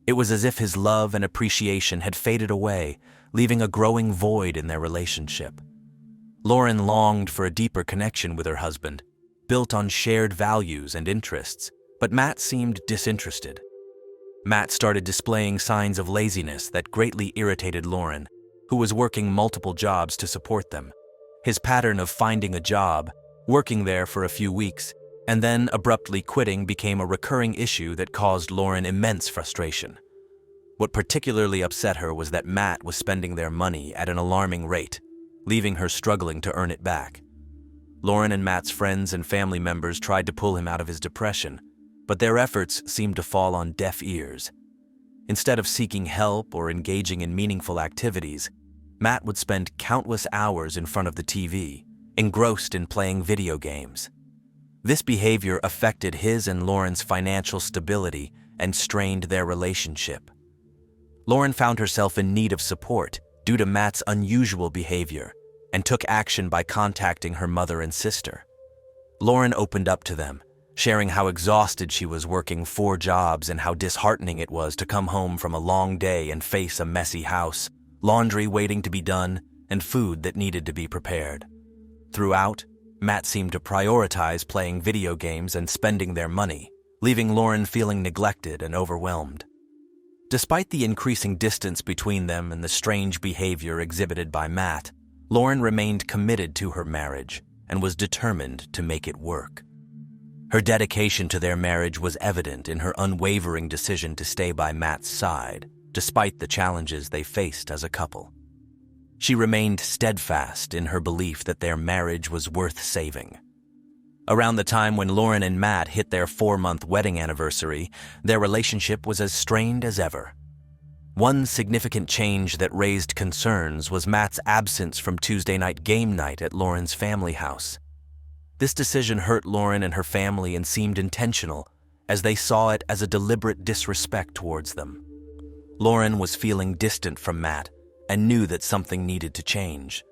It was as if his love and appreciation had faded away, leaving a growing void in their relationship. Lauren longed for a deeper connection with her husband, built on shared values and interests, but Matt seemed disinterested. Matt started displaying signs of laziness that greatly irritated Lauren, who was working multiple jobs to support them. His pattern of finding a job, working there for a few weeks, and then abruptly quitting became a recurring issue that caused Lauren immense frustration. What particularly upset her was that Matt was spending their money at an alarming rate, leaving her struggling to earn it back. Lauren and Matt's friends and family members tried to pull him out of his depression, but their efforts seemed to fall on deaf ears. Instead of seeking help or engaging in meaningful activities, Matt would spend countless hours in front of the TV, engrossed in playing video games. This behavior affected his and Lauren's financial stability and strained their relationship. Lauren found herself in need of support due due to Matt's unusual behavior and took action by contacting her mother and sister. Lauren opened up to them, sharing how exhausted she was working 4 jobs and how disheartening it was to come home from a long day and face a messy house, laundry waiting to be done, and food that needed to be prepared. Throughout, Matt seemed to prioritize playing video games and spending their money, leaving Lauren feeling neglected and overwhelmed. Despite the increasing distance between them and the strange behavior exhibited by Matt, Lauren remained committed to her marriage and was determined to make it work. Her dedication to their marriage was evident in her unwavering decision to stay by Matt's side, despite the challenges they faced as a couple. She remained steadfast in her belief that their marriage was worth saving. Around the time when Lauren and Matt hit their 4-month wedding anniversary, their relationship was as strained as ever. One significant change that raised concerns was Matt's absence from Tuesday night game night at Lauren's family house. This decision hurt Lauren and her family and seemed intentional, as they saw it as a deliberate disrespect towards them. Lauren was feeling distant from Matt and knew that something needed to change.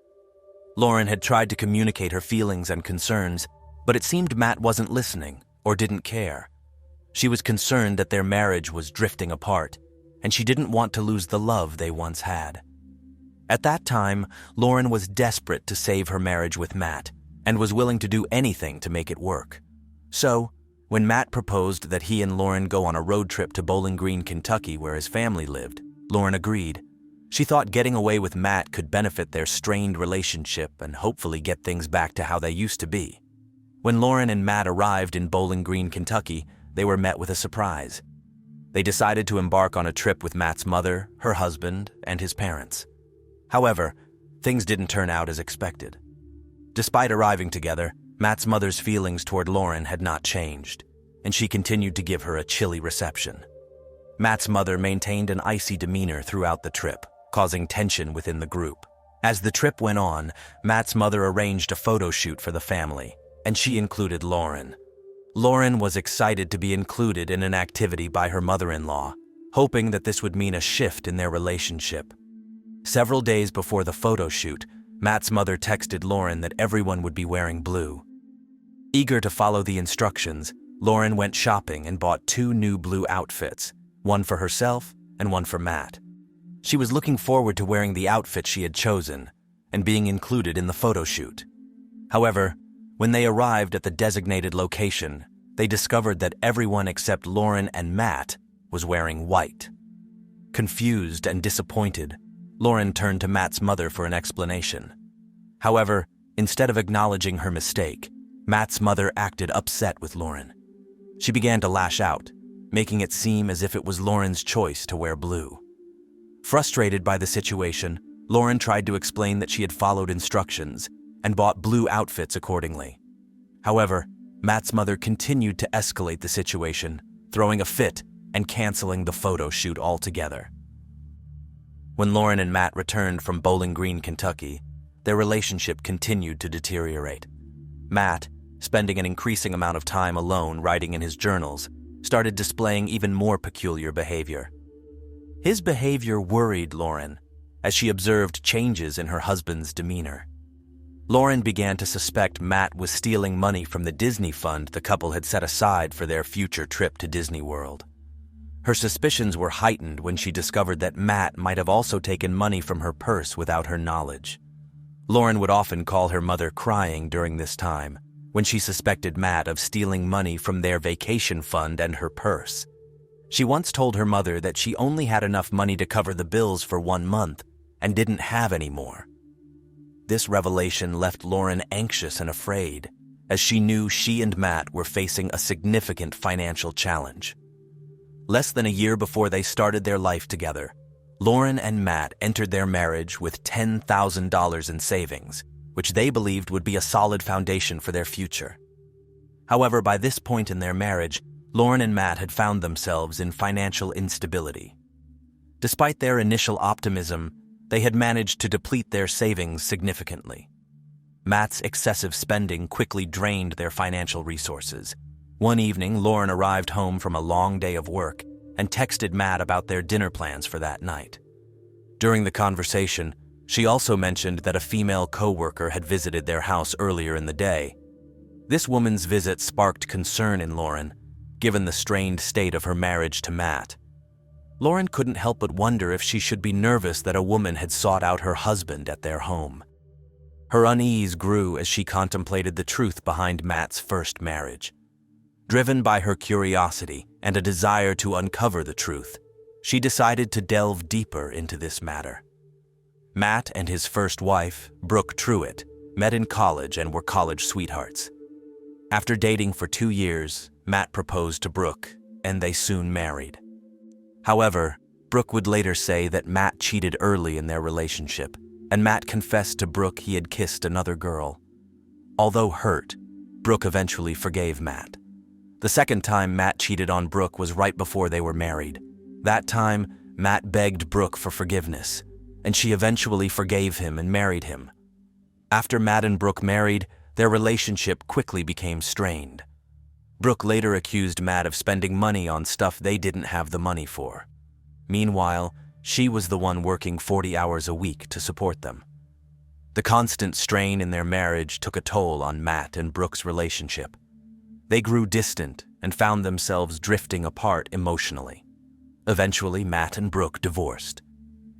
Lauren had tried to communicate her feelings and concerns, but it seemed Matt wasn't listening or didn't care. She was concerned that their marriage was drifting apart, and she didn't want to lose the love they once had. At that time, Lauren was desperate to save her marriage with Matt and was willing to do anything to make it work. So, when Matt proposed that he and Lauren go on a road trip to Bowling Green, Kentucky, where his family lived, Lauren agreed. She thought getting away with Matt could benefit their strained relationship and hopefully get things back to how they used to be. When Lauren and Matt arrived in Bowling Green, Kentucky, they were met with a surprise. They decided to embark on a trip with Matt's mother, her husband, and his parents. However, things didn't turn out as expected. Despite arriving together, Matt's mother's feelings toward Lauren had not changed, and she continued to give her a chilly reception. Matt's mother maintained an icy demeanor throughout the trip, causing tension within the group. As the trip went on, Matt's mother arranged a photo shoot for the family, and she included Lauren. Lauren was excited to be included in an activity by her mother-in-law, hoping that this would mean a shift in their relationship. Several days before the photo shoot, Matt's mother texted Lauren that everyone would be wearing blue. Eager to follow the instructions, Lauren went shopping and bought 2 new blue outfits, one for herself and one for Matt. She was looking forward to wearing the outfit she had chosen and being included in the photo shoot. However, when they arrived at the designated location, they discovered that everyone except Lauren and Matt was wearing white. Confused and disappointed, Lauren turned to Matt's mother for an explanation. However, instead of acknowledging her mistake, Matt's mother acted upset with Lauren. She began to lash out, making it seem as if it was Lauren's choice to wear blue. Frustrated by the situation, Lauren tried to explain that she had followed instructions and bought blue outfits accordingly. However, Matt's mother continued to escalate the situation, throwing a fit and canceling the photo shoot altogether. When Lauren and Matt returned from Bowling Green, Kentucky, their relationship continued to deteriorate. Matt, spending an increasing amount of time alone writing in his journals, started displaying even more peculiar behavior. His behavior worried Lauren, as she observed changes in her husband's demeanor. Lauren began to suspect Matt was stealing money from the Disney fund the couple had set aside for their future trip to Disney World. Her suspicions were heightened when she discovered that Matt might have also taken money from her purse without her knowledge. Lauren would often call her mother crying during this time, when she suspected Matt of stealing money from their vacation fund and her purse. She once told her mother that she only had enough money to cover the bills for 1 month and didn't have any more. This revelation left Lauren anxious and afraid, as she knew she and Matt were facing a significant financial challenge. Less than a year before they started their life together, Lauren and Matt entered their marriage with $10,000 in savings, which they believed would be a solid foundation for their future. However, by this point in their marriage, Lauren and Matt had found themselves in financial instability. Despite their initial optimism, they had managed to deplete their savings significantly. Matt's excessive spending quickly drained their financial resources. One evening, Lauren arrived home from a long day of work and texted Matt about their dinner plans for that night. During the conversation, She also mentioned that a female co-worker had visited their house earlier in the day. This woman's visit sparked concern in Lauren, given the strained state of her marriage to Matt. Lauren couldn't help but wonder if she should be nervous that a woman had sought out her husband at their home. Her unease grew as she contemplated the truth behind Matt's first marriage. Driven by her curiosity and a desire to uncover the truth, she decided to delve deeper into this matter. Matt and his first wife, Brooke Truitt, met in college and were college sweethearts. After dating for 2 years, Matt proposed to Brooke, and they soon married. However, Brooke would later say that Matt cheated early in their relationship, and Matt confessed to Brooke he had kissed another girl. Although hurt, Brooke eventually forgave Matt. The second time Matt cheated on Brooke was right before they were married. That time, Matt begged Brooke for forgiveness, and she eventually forgave him and married him. After Matt and Brooke married, their relationship quickly became strained. Brooke later accused Matt of spending money on stuff they didn't have the money for. Meanwhile, she was the one working 40 hours a week to support them. The constant strain in their marriage took a toll on Matt and Brooke's relationship. They grew distant and found themselves drifting apart emotionally. Eventually, Matt and Brooke divorced.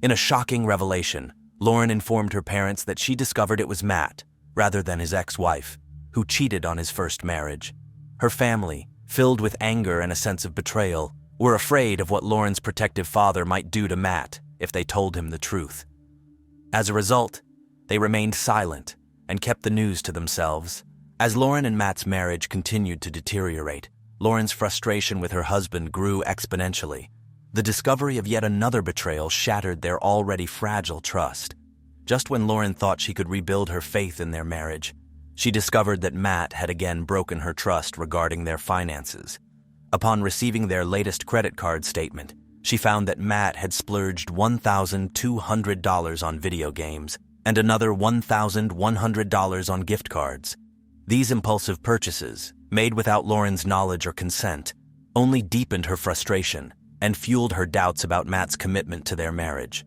In a shocking revelation, Lauren informed her parents that she discovered it was Matt, rather than his ex-wife, who cheated on his first marriage. Her family, filled with anger and a sense of betrayal, were afraid of what Lauren's protective father might do to Matt if they told him the truth. As a result, they remained silent and kept the news to themselves. As Lauren and Matt's marriage continued to deteriorate, Lauren's frustration with her husband grew exponentially. The discovery of yet another betrayal shattered their already fragile trust. Just when Lauren thought she could rebuild her faith in their marriage, she discovered that Matt had again broken her trust regarding their finances. Upon receiving their latest credit card statement, she found that Matt had splurged $1,200 on video games and another $1,100 on gift cards. These impulsive purchases, made without Lauren's knowledge or consent, only deepened her frustration and fueled her doubts about Matt's commitment to their marriage.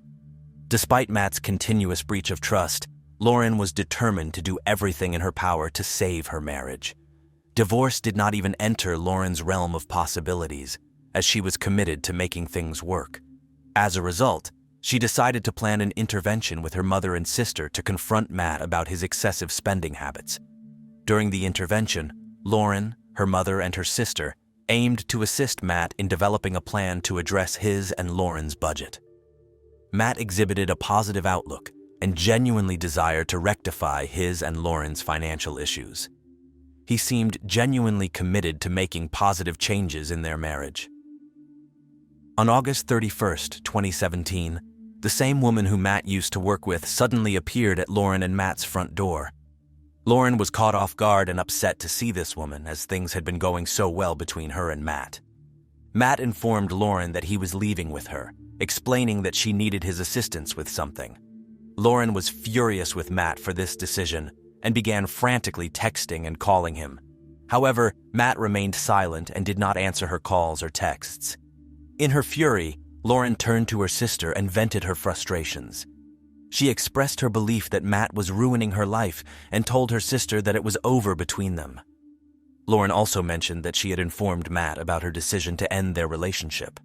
Despite Matt's continuous breach of trust, Lauren was determined to do everything in her power to save her marriage. Divorce did not even enter Lauren's realm of possibilities, as she was committed to making things work. As a result, she decided to plan an intervention with her mother and sister to confront Matt about his excessive spending habits. During the intervention, Lauren, her mother, and her sister aimed to assist Matt in developing a plan to address his and Lauren's budget. Matt exhibited a positive outlook and genuinely desired to rectify his and Lauren's financial issues. He seemed genuinely committed to making positive changes in their marriage. On August 31st, 2017, the same woman who Matt used to work with suddenly appeared at Lauren and Matt's front door. Lauren was caught off guard and upset to see this woman, as things had been going so well between her and Matt. Matt informed Lauren that he was leaving with her, explaining that she needed his assistance with something. Lauren was furious with Matt for this decision and began frantically texting and calling him. However, Matt remained silent and did not answer her calls or texts. In her fury, Lauren turned to her sister and vented her frustrations. She expressed her belief that Matt was ruining her life and told her sister that it was over between them. Lauren also mentioned that she had informed Matt about her decision to end their relationship.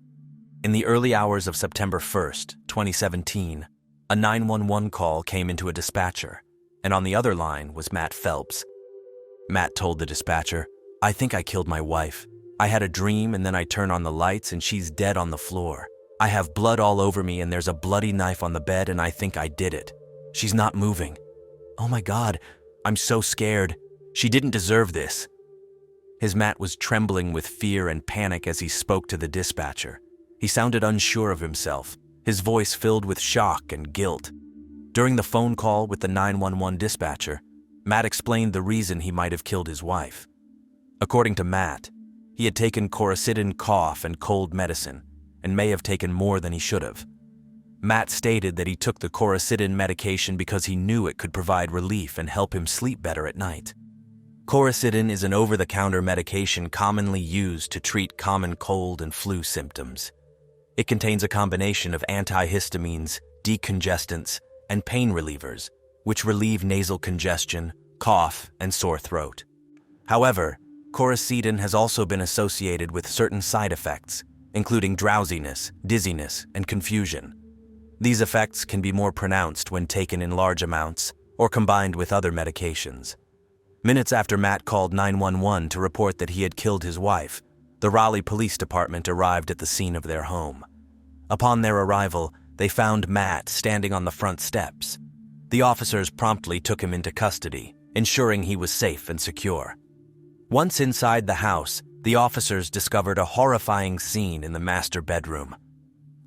In the early hours of September 1st, 2017, a 911 call came into a dispatcher, and on the other line was Matt Phelps. Matt told the dispatcher, "I think I killed my wife. I had a dream and then I turn on the lights and she's dead on the floor. I have blood all over me and there's a bloody knife on the bed and I think I did it. She's not moving. Oh my God, I'm so scared. She didn't deserve this." His Matt was trembling with fear and panic as he spoke to the dispatcher. He sounded unsure of himself, his voice filled with shock and guilt. During the phone call with the 911 dispatcher, Matt explained the reason he might have killed his wife. According to Matt, he had taken Coricidin cough and cold medicine, and may have taken more than he should have. Matt stated that he took the Coricidin medication because he knew it could provide relief and help him sleep better at night. Coricidin is an over-the-counter medication commonly used to treat common cold and flu symptoms. It contains a combination of antihistamines, decongestants, and pain relievers, which relieve nasal congestion, cough, and sore throat. However, coricidin has also been associated with certain side effects, including drowsiness, dizziness, and confusion. These effects can be more pronounced when taken in large amounts or combined with other medications. Minutes after Matt called 911 to report that he had killed his wife, the Raleigh Police Department arrived at the scene of their home. Upon their arrival, they found Matt standing on the front steps. The officers promptly took him into custody, ensuring he was safe and secure. Once inside the house, the officers discovered a horrifying scene in the master bedroom.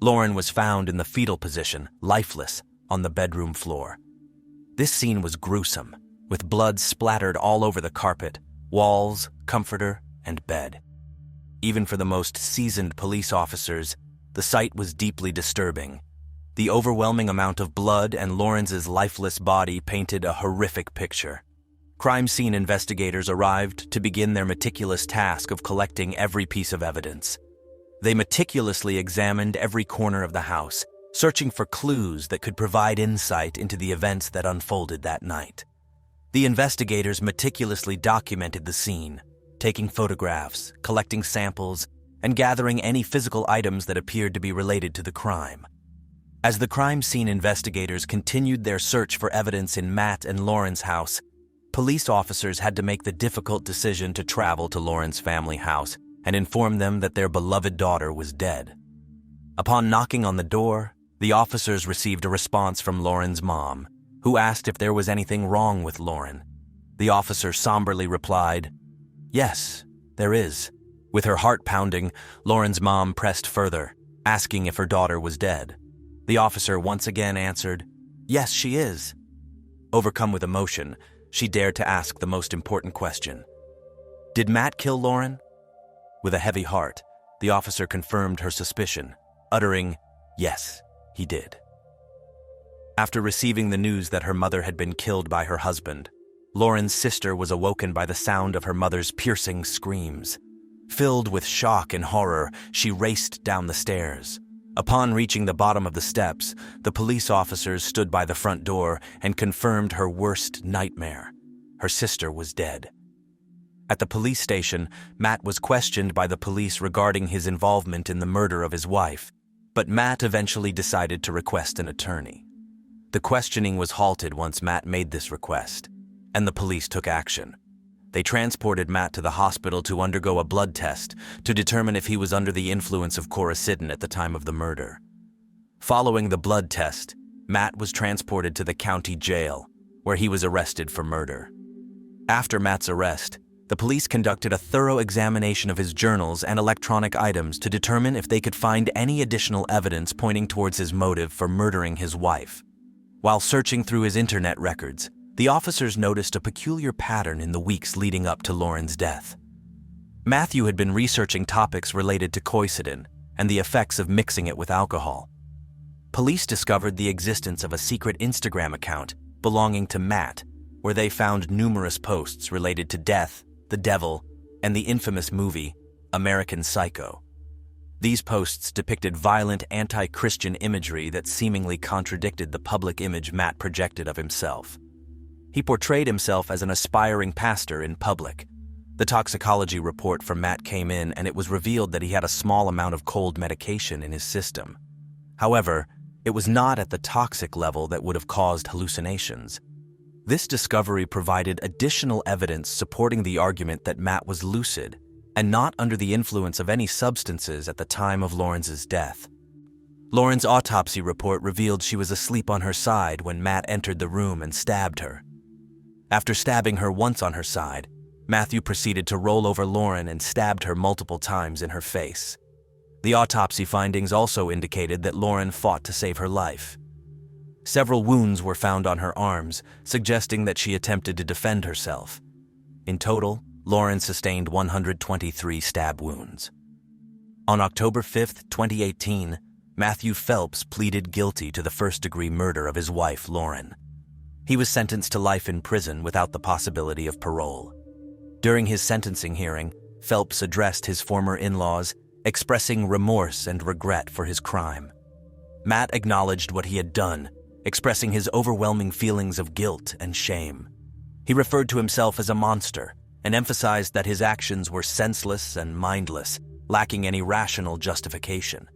Lauren was found in the fetal position, lifeless, on the bedroom floor. This scene was gruesome, with blood splattered all over the carpet, walls, comforter, and bed. Even for the most seasoned police officers, the sight was deeply disturbing. The overwhelming amount of blood and Lawrence's lifeless body painted a horrific picture. Crime scene investigators arrived to begin their meticulous task of collecting every piece of evidence. They meticulously examined every corner of the house, searching for clues that could provide insight into the events that unfolded that night. The investigators meticulously documented the scene, taking photographs, collecting samples, and gathering any physical items that appeared to be related to the crime. As the crime scene investigators continued their search for evidence in Matt and Lauren's house, police officers had to make the difficult decision to travel to Lauren's family house and inform them that their beloved daughter was dead. Upon knocking on the door, the officers received a response from Lauren's mom, who asked if there was anything wrong with Lauren. The officer somberly replied, "Yes, there is." With her heart pounding, Lauren's mom pressed further, asking if her daughter was dead. The officer once again answered, "Yes, she is." Overcome with emotion, she dared to ask the most important question. "Did Matt kill Lauren?" With a heavy heart, the officer confirmed her suspicion, uttering, "Yes, he did." After receiving the news that her mother had been killed by her husband, Lauren's sister was awoken by the sound of her mother's piercing screams. Filled with shock and horror, she raced down the stairs. Upon reaching the bottom of the steps, the police officers stood by the front door and confirmed her worst nightmare. Her sister was dead. At the police station, Matt was questioned by the police regarding his involvement in the murder of his wife, but Matt eventually decided to request an attorney. The questioning was halted once Matt made this request, and the police took action. They transported Matt to the hospital to undergo a blood test to determine if he was under the influence of coricidin at the time of the murder. Following the blood test, Matt was transported to the county jail, where he was arrested for murder. After Matt's arrest, the police conducted a thorough examination of his journals and electronic items to determine if they could find any additional evidence pointing towards his motive for murdering his wife. While searching through his internet records, the officers noticed a peculiar pattern in the weeks leading up to Lauren's death. Matthew had been researching topics related to coricidin and the effects of mixing it with alcohol. Police discovered the existence of a secret Instagram account belonging to Matt, where they found numerous posts related to death, the devil, and the infamous movie American Psycho. These posts depicted violent anti-Christian imagery that seemingly contradicted the public image Matt projected of himself. He portrayed himself as an aspiring pastor in public. The toxicology report from Matt came in, and it was revealed that he had a small amount of cold medication in his system. However, it was not at the toxic level that would have caused hallucinations. This discovery provided additional evidence supporting the argument that Matt was lucid and not under the influence of any substances at the time of Lauren's death. Lauren's autopsy report revealed she was asleep on her side when Matt entered the room and stabbed her. After stabbing her once on her side, Matthew proceeded to roll over Lauren and stabbed her multiple times in her face. The autopsy findings also indicated that Lauren fought to save her life. Several wounds were found on her arms, suggesting that she attempted to defend herself. In total, Lauren sustained 123 stab wounds. On October 5, 2018, Matthew Phelps pleaded guilty to the first-degree murder of his wife, Lauren. He was sentenced to life in prison without the possibility of parole. During his sentencing hearing, Phelps addressed his former in-laws, expressing remorse and regret for his crime. Matt acknowledged what he had done expressing his overwhelming feelings of guilt and shame. He referred to himself as a monster and emphasized that his actions were senseless and mindless, lacking any rational justification.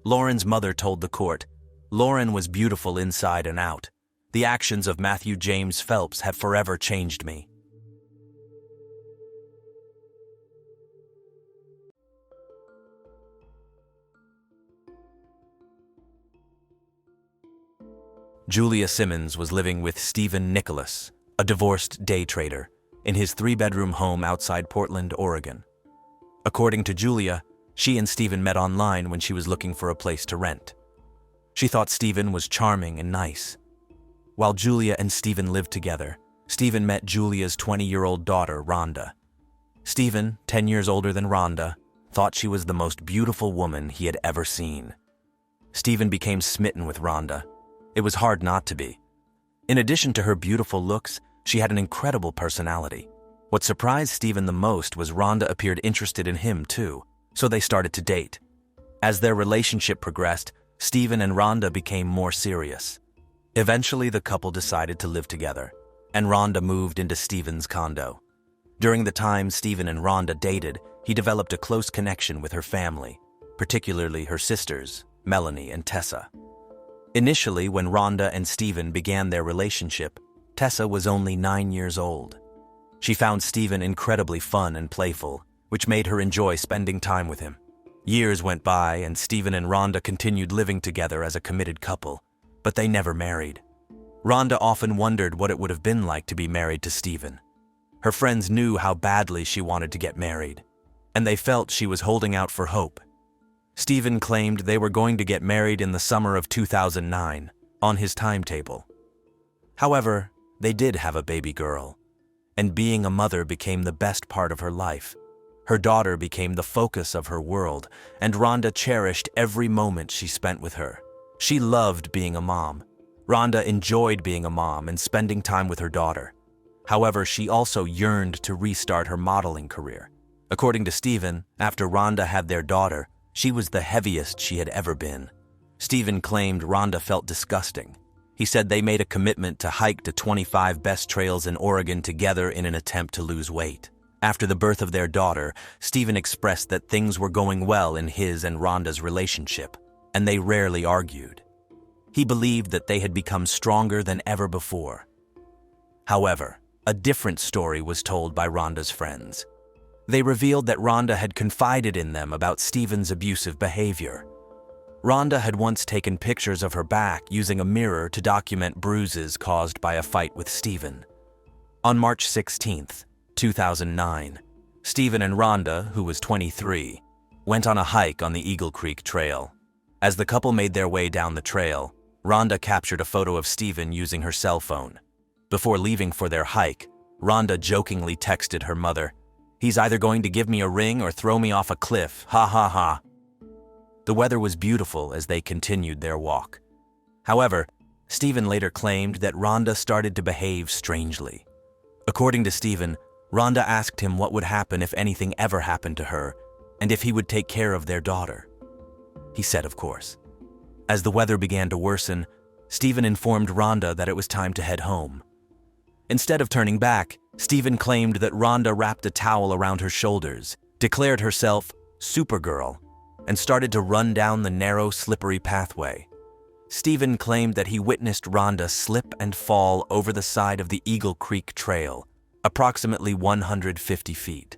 Lauren's mother told the court, "Lauren was beautiful inside and out. The actions of Matthew James Phelps have forever changed me." Julia Simmons was living with Stephen Nicholas, a divorced day trader, in his 3-bedroom home outside Portland, Oregon. According to Julia, she and Stephen met online when she was looking for a place to rent. She thought Stephen was charming and nice. While Julia and Stephen lived together, Stephen met Julia's 20-year-old daughter, Rhonda. Stephen, 10 years older than Rhonda, thought she was the most beautiful woman he had ever seen. Stephen became smitten with Rhonda. It was hard not to be. In addition to her beautiful looks, she had an incredible personality. What surprised Stephen the most was Rhonda appeared interested in him too, so they started to date. As their relationship progressed, Stephen and Rhonda became more serious. Eventually, the couple decided to live together, and Rhonda moved into Stephen's condo. During the time Stephen and Rhonda dated, he developed a close connection with her family, particularly her sisters, Melanie and Tessa. Initially, when Rhonda and Stephen began their relationship, Tessa was only 9 years old. She found Stephen incredibly fun and playful, which made her enjoy spending time with him. Years went by, and Stephen and Rhonda continued living together as a committed couple, but they never married. Rhonda often wondered what it would have been like to be married to Stephen. Her friends knew how badly she wanted to get married, and they felt she was holding out for hope. Stephen claimed they were going to get married in the summer of 2009, on his timetable. However, they did have a baby girl, and being a mother became the best part of her life. Her daughter became the focus of her world, and Rhonda cherished every moment she spent with her. She loved being a mom. Rhonda enjoyed being a mom and spending time with her daughter. However, she also yearned to restart her modeling career. According to Stephen, after Rhonda had their daughter, she was the heaviest she had ever been. Stephen claimed Rhonda felt disgusting. He said they made a commitment to hike the 25 best trails in Oregon together in an attempt to lose weight. After the birth of their daughter, Stephen expressed that things were going well in his and Rhonda's relationship, and they rarely argued. He believed that they had become stronger than ever before. However, a different story was told by Rhonda's friends. They revealed that Rhonda had confided in them about Stephen's abusive behavior. Rhonda had once taken pictures of her back using a mirror to document bruises caused by a fight with Stephen. On March 16, 2009, Stephen and Rhonda, who was 23, went on a hike on the Eagle Creek Trail. As the couple made their way down the trail, Rhonda captured a photo of Stephen using her cell phone. Before leaving for their hike, Rhonda jokingly texted her mother, "He's either going to give me a ring or throw me off a cliff, ha ha ha." The weather was beautiful as they continued their walk. However, Stephen later claimed that Rhonda started to behave strangely. According to Stephen, Rhonda asked him what would happen if anything ever happened to her, and if he would take care of their daughter. He said, of course. As the weather began to worsen, Stephen informed Rhonda that it was time to head home. Instead of turning back, Stephen claimed that Rhonda wrapped a towel around her shoulders, declared herself Supergirl, and started to run down the narrow, slippery pathway. Stephen claimed that he witnessed Rhonda slip and fall over the side of the Eagle Creek Trail, approximately 150 feet.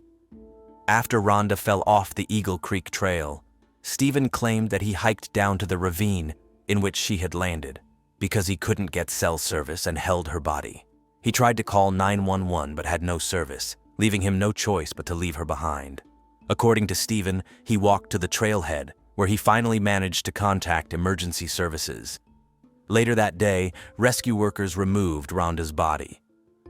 After Rhonda fell off the Eagle Creek Trail, Stephen claimed that he hiked down to the ravine in which she had landed because he couldn't get cell service and held her body. He tried to call 911 but had no service, leaving him no choice but to leave her behind. According to Stephen, he walked to the trailhead, where he finally managed to contact emergency services. Later that day, rescue workers removed Rhonda's body.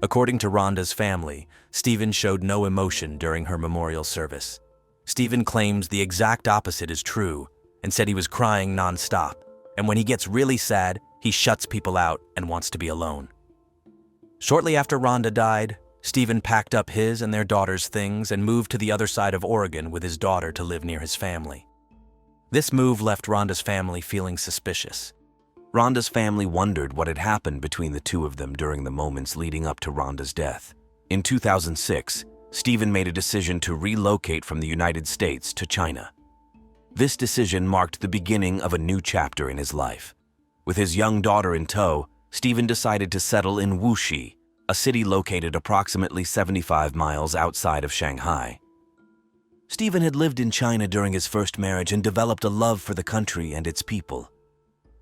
According to Rhonda's family, Stephen showed no emotion during her memorial service. Stephen claims the exact opposite is true and said he was crying nonstop, and when he gets really sad, he shuts people out and wants to be alone. Shortly after Rhonda died, Stephen packed up his and their daughter's things and moved to the other side of Oregon with his daughter to live near his family. This move left Rhonda's family feeling suspicious. Rhonda's family wondered what had happened between the two of them during the moments leading up to Rhonda's death. In 2006, Steven made a decision to relocate from the United States to China. This decision marked the beginning of a new chapter in his life. With his young daughter in tow, Steven decided to settle in Wuxi, a city located approximately 75 miles outside of Shanghai. Steven had lived in China during his first marriage and developed a love for the country and its people.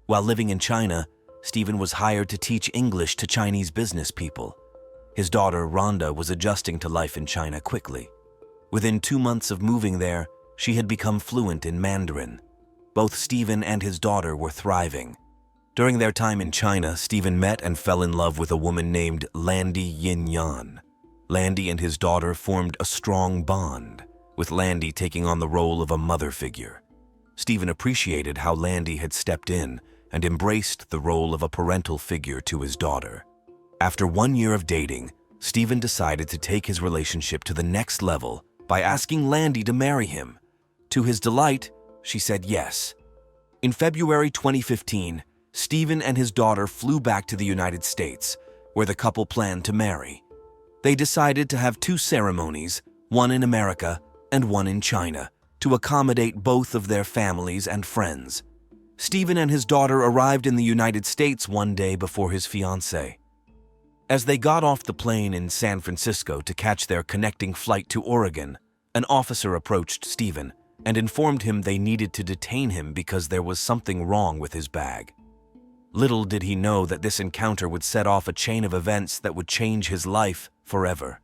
While living in China, Steven was hired to teach English to Chinese business people. His daughter, Rhonda, was adjusting to life in China quickly. Within 2 months of moving there, she had become fluent in Mandarin. Both Steven and his daughter were thriving. During their time in China, Steven met and fell in love with a woman named Landy Yin Yan. Landy and his daughter formed a strong bond, with Landy taking on the role of a mother figure. Steven appreciated how Landy had stepped in and embraced the role of a parental figure to his daughter. After 1 year of dating, Steven decided to take his relationship to the next level by asking Landy to marry him. To his delight, she said yes. In February 2015, Steven and his daughter flew back to the United States, where the couple planned to marry. They decided to have 2 ceremonies, one in America and one in China, to accommodate both of their families and friends. Steven and his daughter arrived in the United States one day before his fiancée. As they got off the plane in San Francisco to catch their connecting flight to Oregon, an officer approached Steven and informed him they needed to detain him because there was something wrong with his bag. Little did he know that this encounter would set off a chain of events that would change his life forever.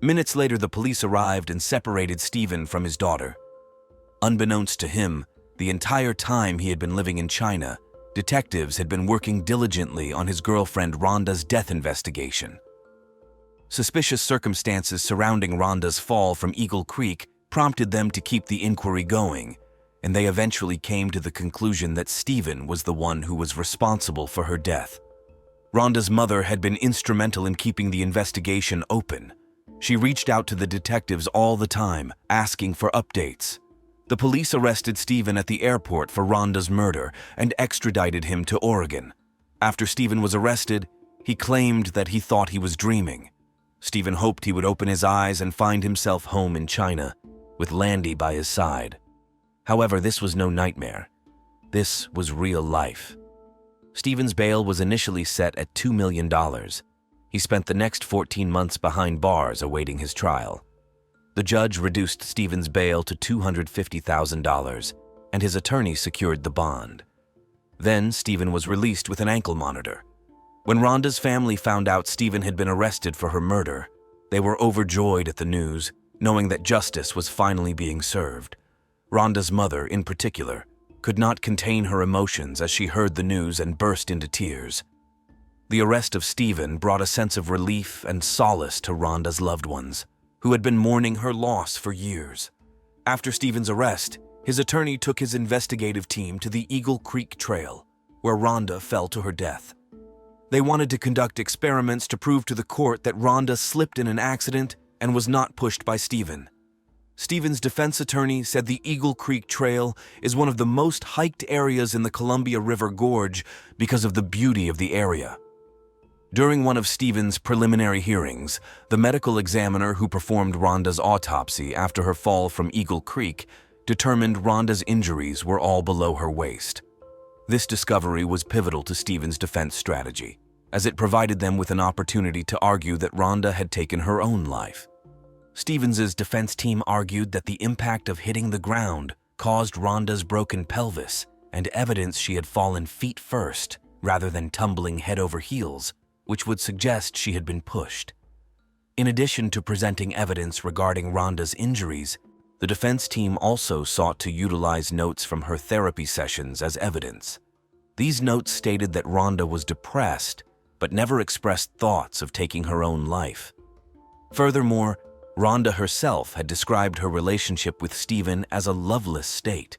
Minutes later, the police arrived and separated Steven from his daughter. Unbeknownst to him, the entire time he had been living in China, detectives had been working diligently on his girlfriend Rhonda's death investigation. Suspicious circumstances surrounding Rhonda's fall from Eagle Creek prompted them to keep the inquiry going, and they eventually came to the conclusion that Steven was the one who was responsible for her death. Rhonda's mother had been instrumental in keeping the investigation open. She reached out to the detectives all the time, asking for updates. The police arrested Steven at the airport for Rhonda's murder and extradited him to Oregon. After Steven was arrested, he claimed that he thought he was dreaming. Steven hoped he would open his eyes and find himself home in China, with Landy by his side. However, this was no nightmare. This was real life. Steven's bail was initially set at $2 million. He spent the next 14 months behind bars awaiting his trial. The judge reduced Steven's bail to $250,000, and his attorney secured the bond. Then Steven was released with an ankle monitor. When Rhonda's family found out Steven had been arrested for her murder, they were overjoyed at the news, knowing that justice was finally being served. Rhonda's mother, in particular, could not contain her emotions as she heard the news and burst into tears. The arrest of Steven brought a sense of relief and solace to Rhonda's loved ones, who had been mourning her loss for years. After Steven's arrest, his attorney took his investigative team to the Eagle Creek Trail, where Rhonda fell to her death. They wanted to conduct experiments to prove to the court that Rhonda slipped in an accident and was not pushed by Steven. Steven's defense attorney said the Eagle Creek Trail is one of the most hiked areas in the Columbia River Gorge because of the beauty of the area. During one of Steven's preliminary hearings, the medical examiner who performed Rhonda's autopsy after her fall from Eagle Creek determined Rhonda's injuries were all below her waist. This discovery was pivotal to Steven's defense strategy, as it provided them with an opportunity to argue that Rhonda had taken her own life. Steven's defense team argued that the impact of hitting the ground caused Rhonda's broken pelvis and evidence she had fallen feet first rather than tumbling head over heels, which would suggest she had been pushed. In addition to presenting evidence regarding Rhonda's injuries, the defense team also sought to utilize notes from her therapy sessions as evidence. These notes stated that Rhonda was depressed, but never expressed thoughts of taking her own life. Furthermore, Rhonda herself had described her relationship with Steven as a loveless state.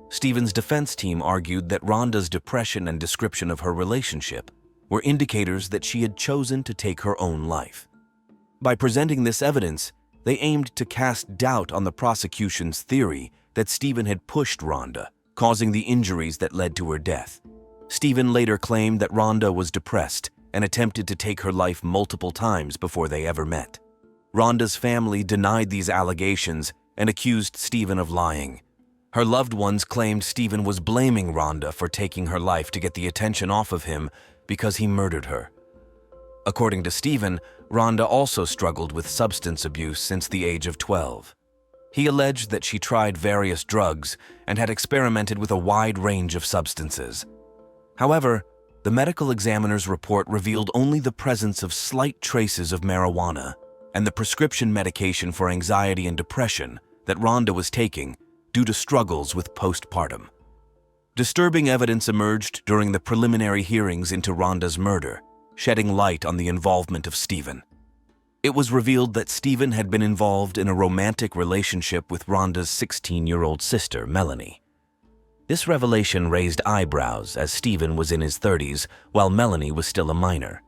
Steven's defense team argued that Rhonda's depression and description of her relationship were indicators that she had chosen to take her own life. By presenting this evidence, they aimed to cast doubt on the prosecution's theory that Steven had pushed Rhonda, causing the injuries that led to her death. Steven later claimed that Rhonda was depressed and attempted to take her life multiple times before they ever met. Rhonda's family denied these allegations and accused Steven of lying. Her loved ones claimed Steven was blaming Rhonda for taking her life to get the attention off of him because he murdered her. According to Steven, Rhonda also struggled with substance abuse since the age of 12. He alleged that she tried various drugs and had experimented with a wide range of substances. However, the medical examiner's report revealed only the presence of slight traces of marijuana and the prescription medication for anxiety and depression that Rhonda was taking due to struggles with postpartum. Disturbing evidence emerged during the preliminary hearings into Rhonda's murder, shedding light on the involvement of Steven. It was revealed that Steven had been involved in a romantic relationship with Rhonda's 16-year-old sister, Melanie. This revelation raised eyebrows as Steven was in his 30s while Melanie was still a minor.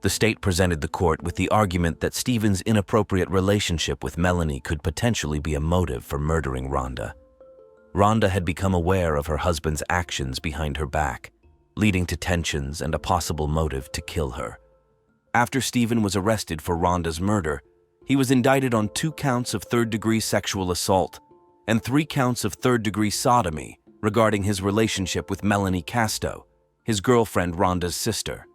The state presented the court with the argument that Steven's inappropriate relationship with Melanie could potentially be a motive for murdering Rhonda. Rhonda had become aware of her husband's actions behind her back, leading to tensions and a possible motive to kill her. After Steven was arrested for Rhonda's murder, he was indicted on 2 counts of third-degree sexual assault and 3 counts of third-degree sodomy regarding his relationship with Melanie Casto, his girlfriend Rhonda's sister.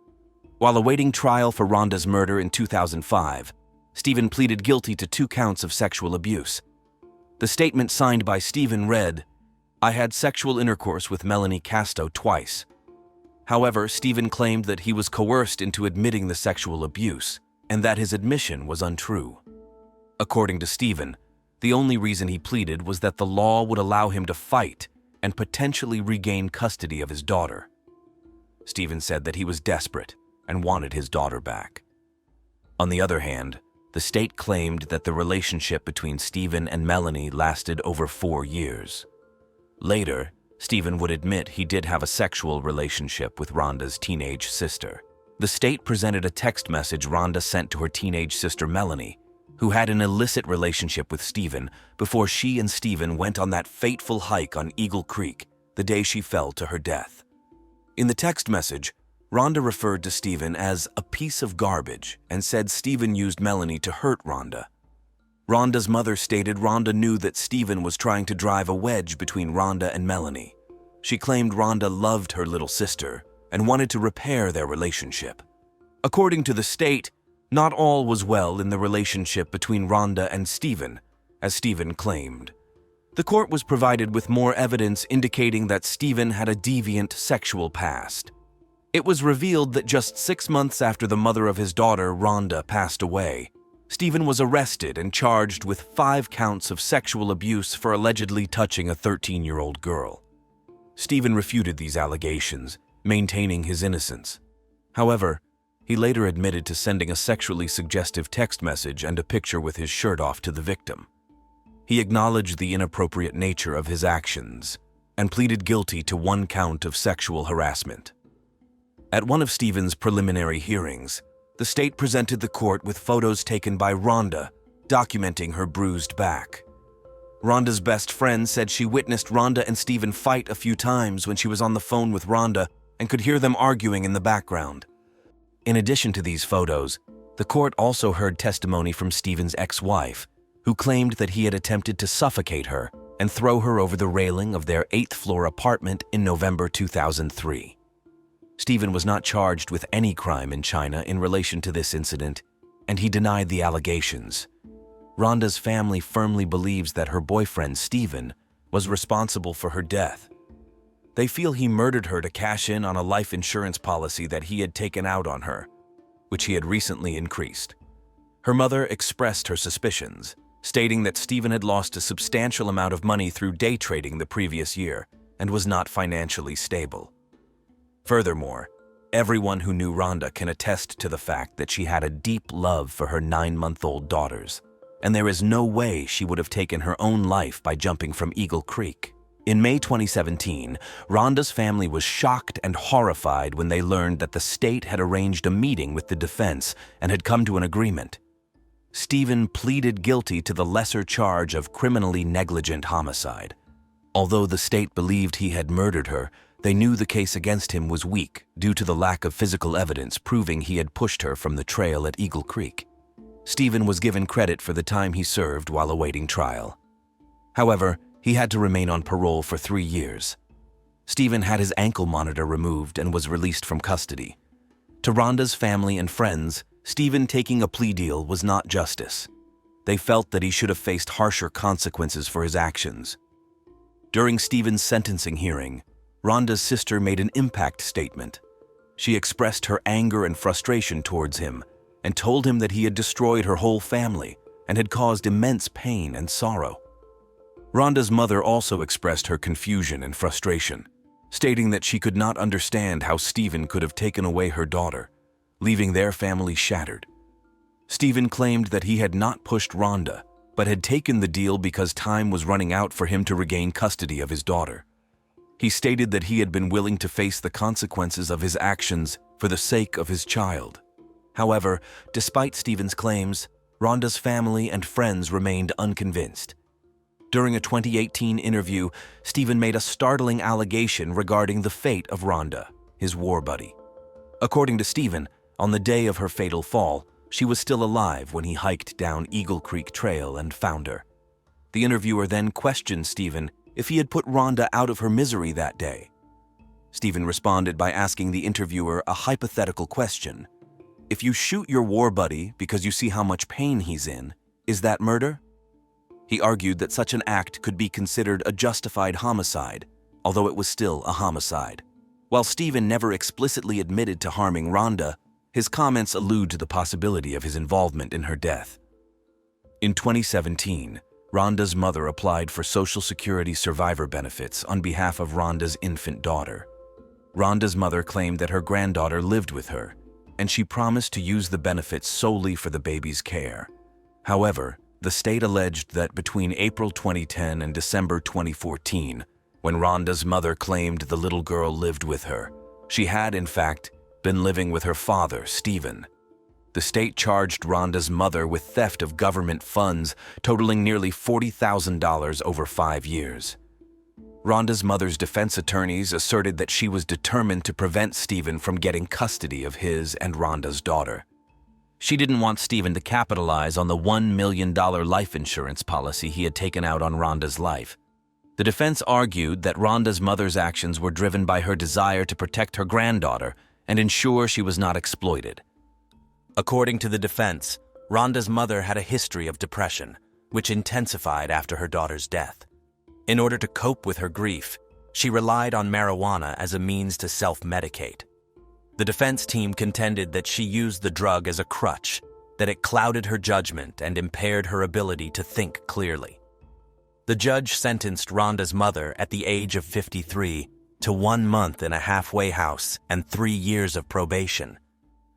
While awaiting trial for Rhonda's murder in 2005, Steven pleaded guilty to 2 counts of sexual abuse. The statement signed by Steven read, "I had sexual intercourse with Melanie Casto twice." However, Steven claimed that he was coerced into admitting the sexual abuse and that his admission was untrue. According to Steven, the only reason he pleaded was that the law would allow him to fight and potentially regain custody of his daughter. Steven said that he was desperate and wanted his daughter back. On the other hand, the state claimed that the relationship between Steven and Melanie lasted over 4 years. Later, Steven would admit he did have a sexual relationship with Rhonda's teenage sister. The state presented a text message Rhonda sent to her teenage sister Melanie, who had an illicit relationship with Steven before she and Steven went on that fateful hike on Eagle Creek the day she fell to her death. In the text message, Rhonda referred to Steven as a piece of garbage and said Steven used Melanie to hurt Rhonda. Rhonda's mother stated Rhonda knew that Steven was trying to drive a wedge between Rhonda and Melanie. She claimed Rhonda loved her little sister and wanted to repair their relationship. According to the state, not all was well in the relationship between Rhonda and Steven, as Steven claimed. The court was provided with more evidence indicating that Steven had a deviant sexual past. It was revealed that just 6 months after the mother of his daughter, Rhonda, passed away, Steven was arrested and charged with 5 counts of sexual abuse for allegedly touching a 13-year-old girl. Steven refuted these allegations, maintaining his innocence. However, he later admitted to sending a sexually suggestive text message and a picture with his shirt off to the victim. He acknowledged the inappropriate nature of his actions and pleaded guilty to 1 count of sexual harassment. At one of Steven's preliminary hearings, the state presented the court with photos taken by Rhonda, documenting her bruised back. Rhonda's best friend said she witnessed Rhonda and Steven fight a few times when she was on the phone with Rhonda and could hear them arguing in the background. In addition to these photos, the court also heard testimony from Steven's ex-wife, who claimed that he had attempted to suffocate her and throw her over the railing of their 8th-floor apartment in November 2003. Steven was not charged with any crime in China in relation to this incident, and he denied the allegations. Rhonda's family firmly believes that her boyfriend, Steven, was responsible for her death. They feel he murdered her to cash in on a life insurance policy that he had taken out on her, which he had recently increased. Her mother expressed her suspicions, stating that Steven had lost a substantial amount of money through day trading the previous year and was not financially stable. Furthermore, everyone who knew Rhonda can attest to the fact that she had a deep love for her 9-month-old daughters, and there is no way she would have taken her own life by jumping from Eagle Creek. In May 2017, Rhonda's family was shocked and horrified when they learned that the state had arranged a meeting with the defense and had come to an agreement. Steven pleaded guilty to the lesser charge of criminally negligent homicide. Although the state believed he had murdered her, they knew the case against him was weak due to the lack of physical evidence proving he had pushed her from the trail at Eagle Creek. Steven was given credit for the time he served while awaiting trial. However, he had to remain on parole for 3 years. Steven had his ankle monitor removed and was released from custody. To Rhonda's family and friends, Steven taking a plea deal was not justice. They felt that he should have faced harsher consequences for his actions. During Steven's sentencing hearing, Rhonda's sister made an impact statement. She expressed her anger and frustration towards him and told him that he had destroyed her whole family and had caused immense pain and sorrow. Rhonda's mother also expressed her confusion and frustration, stating that she could not understand how Steven could have taken away her daughter, leaving their family shattered. Steven claimed that he had not pushed Rhonda, but had taken the deal because time was running out for him to regain custody of his daughter. He stated that he had been willing to face the consequences of his actions for the sake of his child. However, despite Steven's claims, Rhonda's family and friends remained unconvinced. During a 2018 interview, Steven made a startling allegation regarding the fate of Rhonda, his war buddy. According to Steven, on the day of her fatal fall, she was still alive when he hiked down Eagle Creek Trail and found her. The interviewer then questioned Steven if he had put Rhonda out of her misery that day. Steven responded by asking the interviewer a hypothetical question. If you shoot your war buddy because you see how much pain he's in, is that murder? He argued that such an act could be considered a justified homicide, although it was still a homicide. While Steven never explicitly admitted to harming Rhonda, his comments allude to the possibility of his involvement in her death. In 2017, Rhonda's mother applied for Social Security survivor benefits on behalf of Rhonda's infant daughter. Rhonda's mother claimed that her granddaughter lived with her, and she promised to use the benefits solely for the baby's care. However, the state alleged that between April 2010 and December 2014, when Rhonda's mother claimed the little girl lived with her, she had, in fact, been living with her father, Steven. The state charged Rhonda's mother with theft of government funds totaling nearly $40,000 over 5 years. Rhonda's mother's defense attorneys asserted that she was determined to prevent Steven from getting custody of his and Rhonda's daughter. She didn't want Steven to capitalize on the $1 million life insurance policy he had taken out on Rhonda's life. The defense argued that Rhonda's mother's actions were driven by her desire to protect her granddaughter and ensure she was not exploited. According to the defense, Rhonda's mother had a history of depression, which intensified after her daughter's death. In order to cope with her grief, she relied on marijuana as a means to self-medicate. The defense team contended that she used the drug as a crutch, that it clouded her judgment and impaired her ability to think clearly. The judge sentenced Rhonda's mother at the age of 53 to 1 month in a halfway house and 3 years of probation.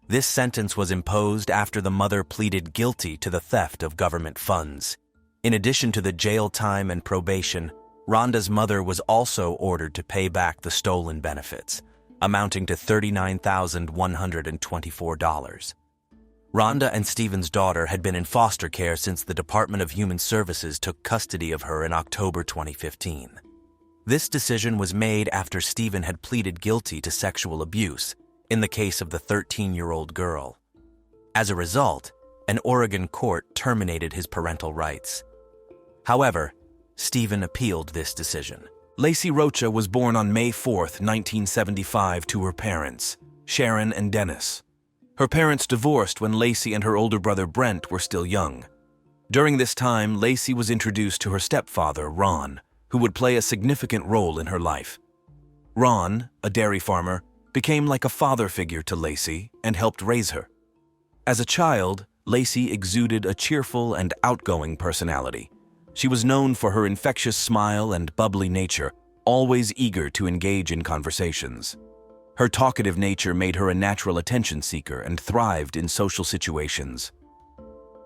This sentence was imposed after the mother pleaded guilty to the theft of government funds. In addition to the jail time and probation, Rhonda's mother was also ordered to pay back the stolen benefits, amounting to $39,124. Rhonda and Steven's daughter had been in foster care since the Department of Human Services took custody of her in October 2015. This decision was made after Steven had pleaded guilty to sexual abuse in the case of the 13-year-old girl. As a result, an Oregon court terminated his parental rights. However, Steven appealed this decision. Lacey Rocha was born on May 4, 1975 to her parents, Sharon and Dennis. Her parents divorced when Lacey and her older brother Brent were still young. During this time, Lacey was introduced to her stepfather, Ron, who would play a significant role in her life. Ron, a dairy farmer, became like a father figure to Lacey and helped raise her. As a child, Lacey exuded a cheerful and outgoing personality. She was known for her infectious smile and bubbly nature, always eager to engage in conversations. Her talkative nature made her a natural attention seeker and thrived in social situations.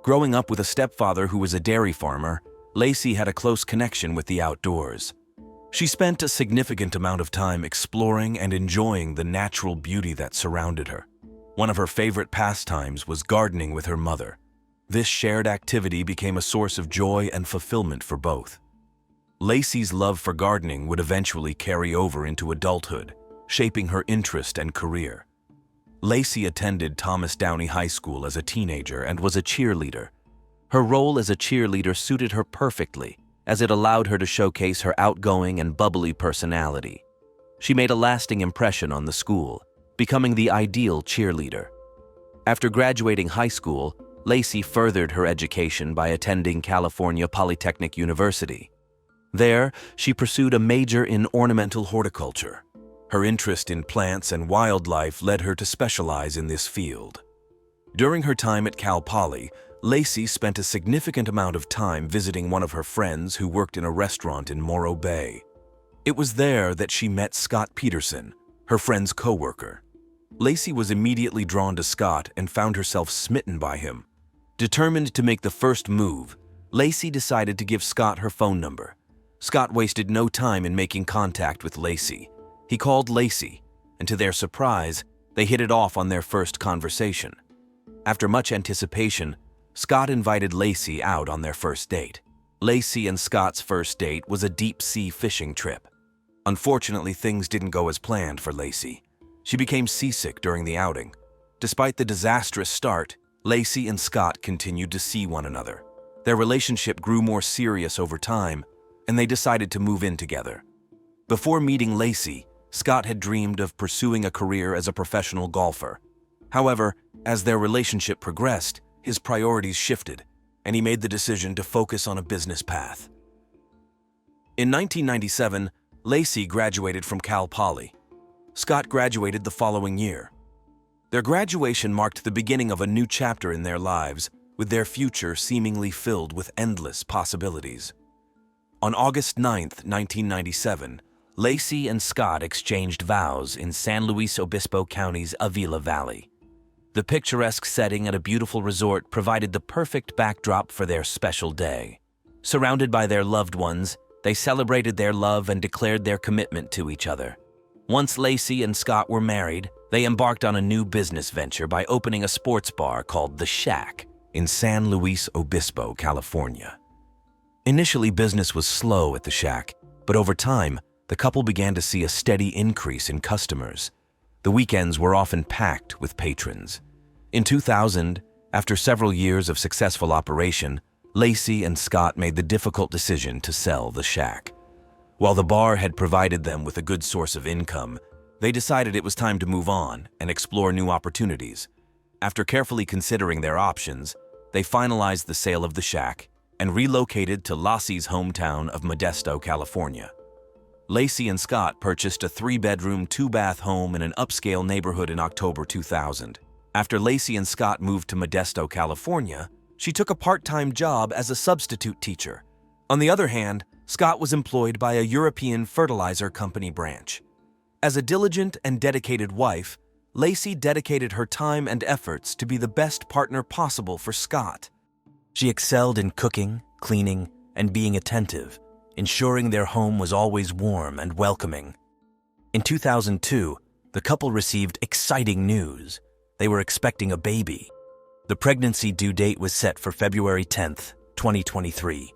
Growing up with a stepfather who was a dairy farmer, Lacey had a close connection with the outdoors. She spent a significant amount of time exploring and enjoying the natural beauty that surrounded her. One of her favorite pastimes was gardening with her mother. This shared activity became a source of joy and fulfillment for both. Lacey's love for gardening would eventually carry over into adulthood, shaping her interest and career. Lacey attended Thomas Downey High School as a teenager and was a cheerleader. Her role as a cheerleader suited her perfectly, as it allowed her to showcase her outgoing and bubbly personality. She made a lasting impression on the school, becoming the ideal cheerleader. After graduating high school, Lacey furthered her education by attending California Polytechnic University. There, she pursued a major in ornamental horticulture. Her interest in plants and wildlife led her to specialize in this field. During her time at Cal Poly, Lacey spent a significant amount of time visiting one of her friends who worked in a restaurant in Morro Bay. It was there that she met Scott Peterson, her friend's co-worker. Lacey was immediately drawn to Scott and found herself smitten by him. Determined to make the first move, Lacey decided to give Scott her phone number. Scott wasted no time in making contact with Lacey. He called Lacey, and to their surprise, they hit it off on their first conversation. After much anticipation, Scott invited Lacey out on their first date. Lacey and Scott's first date was a deep-sea fishing trip. Unfortunately, things didn't go as planned for Lacey. She became seasick during the outing. Despite the disastrous start, Lacey and Scott continued to see one another. Their relationship grew more serious over time, and they decided to move in together. Before meeting Lacey, Scott had dreamed of pursuing a career as a professional golfer. However, as their relationship progressed, his priorities shifted, and he made the decision to focus on a business path. In 1997, Lacey graduated from Cal Poly. Scott graduated the following year. Their graduation marked the beginning of a new chapter in their lives, with their future seemingly filled with endless possibilities. On August 9, 1997, Lacey and Scott exchanged vows in San Luis Obispo County's Avila Valley. The picturesque setting at a beautiful resort provided the perfect backdrop for their special day. Surrounded by their loved ones, they celebrated their love and declared their commitment to each other. Once Lacey and Scott were married, they embarked on a new business venture by opening a sports bar called The Shack in San Luis Obispo, California. Initially, business was slow at The Shack, but over time, the couple began to see a steady increase in customers. The weekends were often packed with patrons. In 2000, after several years of successful operation, Lacey and Scott made the difficult decision to sell The Shack. While the bar had provided them with a good source of income, they decided it was time to move on and explore new opportunities. After carefully considering their options, they finalized the sale of The Shack and relocated to Lassie's hometown of Modesto, California. Lacey and Scott purchased a 3-bedroom, 2-bath home in an upscale neighborhood in October 2000. After Lacey and Scott moved to Modesto, California, she took a part-time job as a substitute teacher. On the other hand, Scott was employed by a European fertilizer company branch. As a diligent and dedicated wife, Lacey dedicated her time and efforts to be the best partner possible for Scott. She excelled in cooking, cleaning, and being attentive, ensuring their home was always warm and welcoming. In 2002, the couple received exciting news. They were expecting a baby. The pregnancy due date was set for February 10, 2023.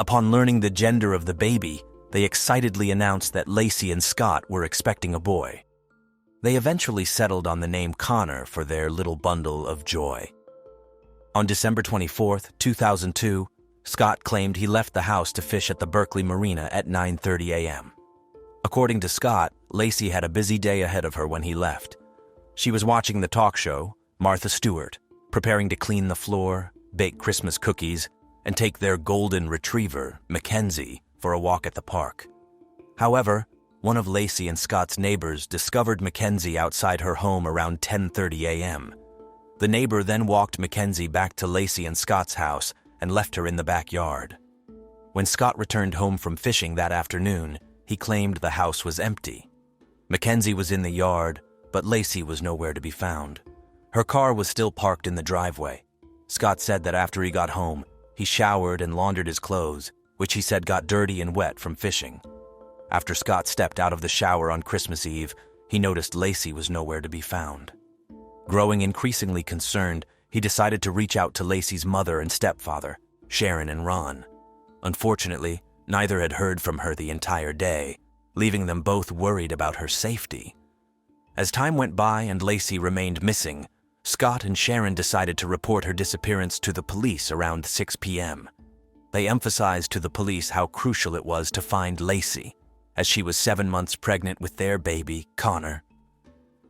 Upon learning the gender of the baby, they excitedly announced that Lacey and Scott were expecting a boy. They eventually settled on the name Connor for their little bundle of joy. On December 24, 2002, Scott claimed he left the house to fish at the Berkeley Marina at 9:30 a.m. According to Scott, Lacey had a busy day ahead of her when he left. She was watching the talk show, Martha Stewart, preparing to clean the floor, bake Christmas cookies, and take their golden retriever, Mackenzie, for a walk at the park. However, one of Lacey and Scott's neighbors discovered Mackenzie outside her home around 10:30 a.m. The neighbor then walked Mackenzie back to Lacey and Scott's house and left her in the backyard. When Scott returned home from fishing that afternoon, he claimed the house was empty. Mackenzie was in the yard, but Lacey was nowhere to be found. Her car was still parked in the driveway. Scott said that after he got home, he showered and laundered his clothes, which he said got dirty and wet from fishing. After Scott stepped out of the shower on Christmas Eve, he noticed Lacey was nowhere to be found. Growing increasingly concerned, he decided to reach out to Lacey's mother and stepfather, Sharon and Ron. Unfortunately, Neither had heard from her the entire day, leaving them both worried about her safety. As time went by and Lacey remained missing, Scott and Sharon decided to report her disappearance to the police around 6 p.m. They emphasized to the police how crucial it was to find Lacey, as she was 7 months pregnant with their baby, Connor.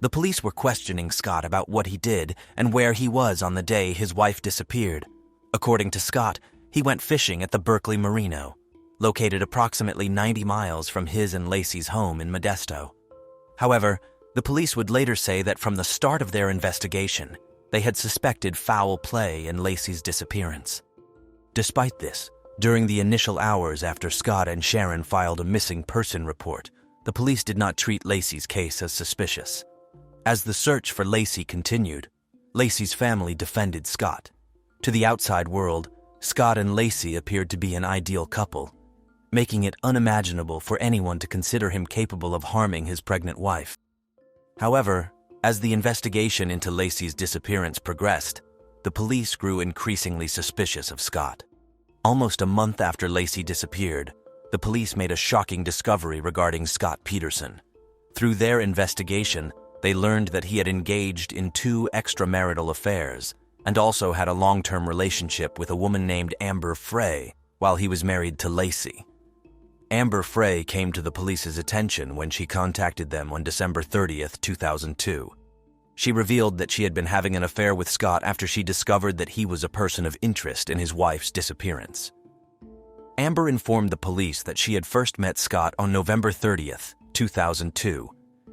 The police were questioning Scott about what he did and where he was on the day his wife disappeared. According to Scott, he went fishing at the Berkeley Marina, located approximately 90 miles from his and Lacey's home in Modesto. However, the police would later say that from the start of their investigation, they had suspected foul play in Lacey's disappearance. Despite this, during the initial hours after Scott and Sharon filed a missing person report, the police did not treat Lacey's case as suspicious. As the search for Lacey continued, Lacey's family defended Scott. To the outside world, Scott and Lacey appeared to be an ideal couple, making it unimaginable for anyone to consider him capable of harming his pregnant wife. However, as the investigation into Lacey's disappearance progressed, the police grew increasingly suspicious of Scott. Almost a month after Lacey disappeared, the police made a shocking discovery regarding Scott Peterson. Through their investigation, they learned that he had engaged in 2 extramarital affairs and also had a long-term relationship with a woman named Amber Frey while he was married to Lacey. Amber Frey came to the police's attention when she contacted them on December 30th, 2002. She revealed that she had been having an affair with Scott after she discovered that he was a person of interest in his wife's disappearance. Amber informed the police that she had first met Scott on November 30th, 2002,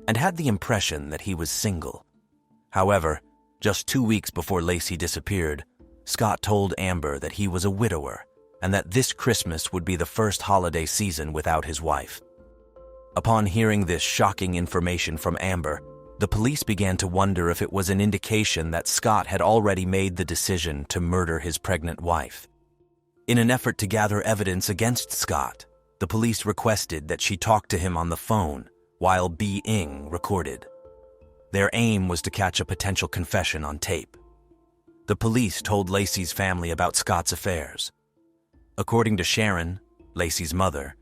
and had the impression that he was single. However, just 2 weeks before Lacey disappeared, Scott told Amber that he was a widower and that this Christmas would be the first holiday season without his wife. Upon hearing this shocking information from Amber, the police began to wonder if it was an indication that Scott had already made the decision to murder his pregnant wife. In an effort to gather evidence against Scott, the police requested that she talk to him on the phone while being recorded. Their aim was to catch a potential confession on tape. The police told Lacey's family about Scott's affairs. According to Sharon, Lacey's mother,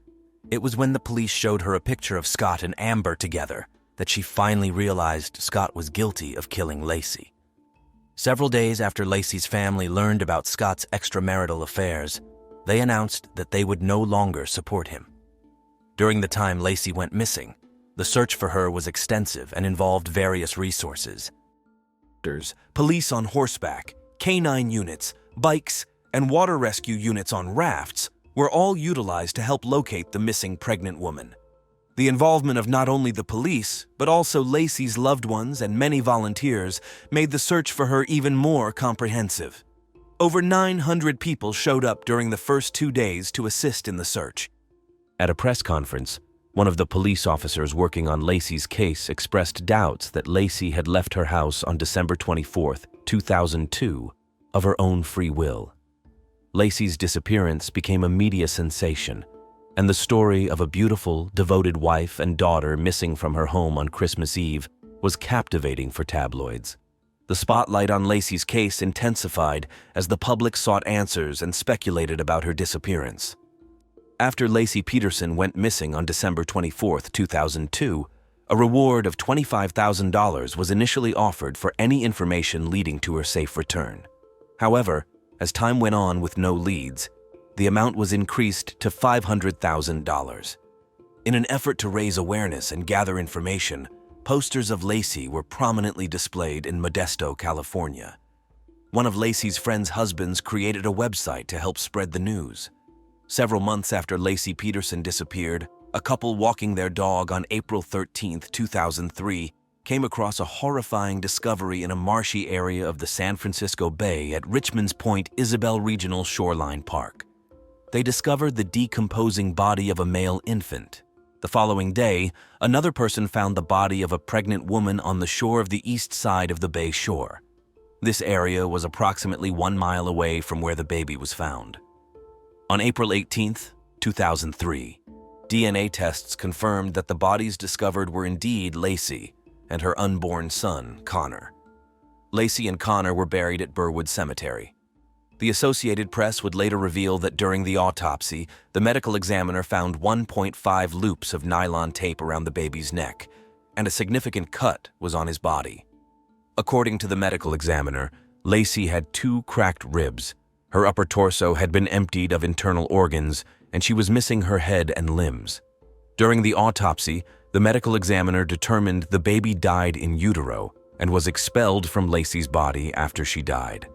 it was when the police showed her a picture of Scott and Amber together that she finally realized Scott was guilty of killing Lacey. Several days after Lacey's family learned about Scott's extramarital affairs, they announced that they would no longer support him. During the time Lacey went missing, the search for her was extensive and involved various resources. Police on horseback, canine units, bikes, and water rescue units on rafts were all utilized to help locate the missing pregnant woman. The involvement of not only the police, but also Lacey's loved ones and many volunteers made the search for her even more comprehensive. Over 900 people showed up during the first 2 days to assist in the search. At a press conference, one of the police officers working on Lacey's case expressed doubts that Lacey had left her house on December 24th, 2002, of her own free will. Lacey's disappearance became a media sensation, and the story of a beautiful, devoted wife and daughter missing from her home on Christmas Eve was captivating for tabloids. The spotlight on Lacey's case intensified as the public sought answers and speculated about her disappearance. After Lacey Peterson went missing on December 24, 2002, a reward of $25,000 was initially offered for any information leading to her safe return. However, as time went on with no leads, the amount was increased to $500,000. In an effort to raise awareness and gather information, posters of Lacey were prominently displayed in Modesto, California. One of Lacey's friend's husbands created a website to help spread the news. Several months after Lacey Peterson disappeared, a couple walking their dog on April 13, 2003, came across a horrifying discovery in a marshy area of the San Francisco Bay at Richmond's Point Isabel Regional Shoreline Park. They discovered the decomposing body of a male infant. The following day, another person found the body of a pregnant woman on the shore of the east side of the bay shore. This area was approximately 1 mile away from where the baby was found. On April 18, 2003, DNA tests confirmed that the bodies discovered were indeed Lacey and her unborn son, Connor. Lacey and Connor were buried at Burwood Cemetery. The Associated Press would later reveal that during the autopsy, the medical examiner found 1.5 loops of nylon tape around the baby's neck, and a significant cut was on his body. According to the medical examiner, Lacey had 2 cracked ribs. Her upper torso had been emptied of internal organs, and she was missing her head and limbs. During the autopsy, the medical examiner determined the baby died in utero and was expelled from Lacey's body after she died.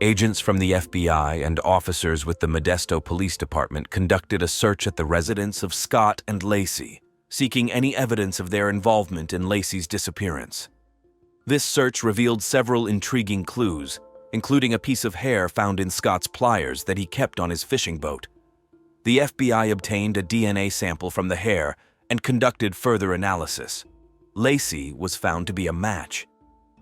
Agents from the FBI and officers with the Modesto Police Department conducted a search at the residence of Scott and Lacey, seeking any evidence of their involvement in Lacey's disappearance. This search revealed several intriguing clues, including a piece of hair found in Scott's pliers that he kept on his fishing boat. The FBI obtained a DNA sample from the hair and conducted further analysis. Lacey was found to be a match.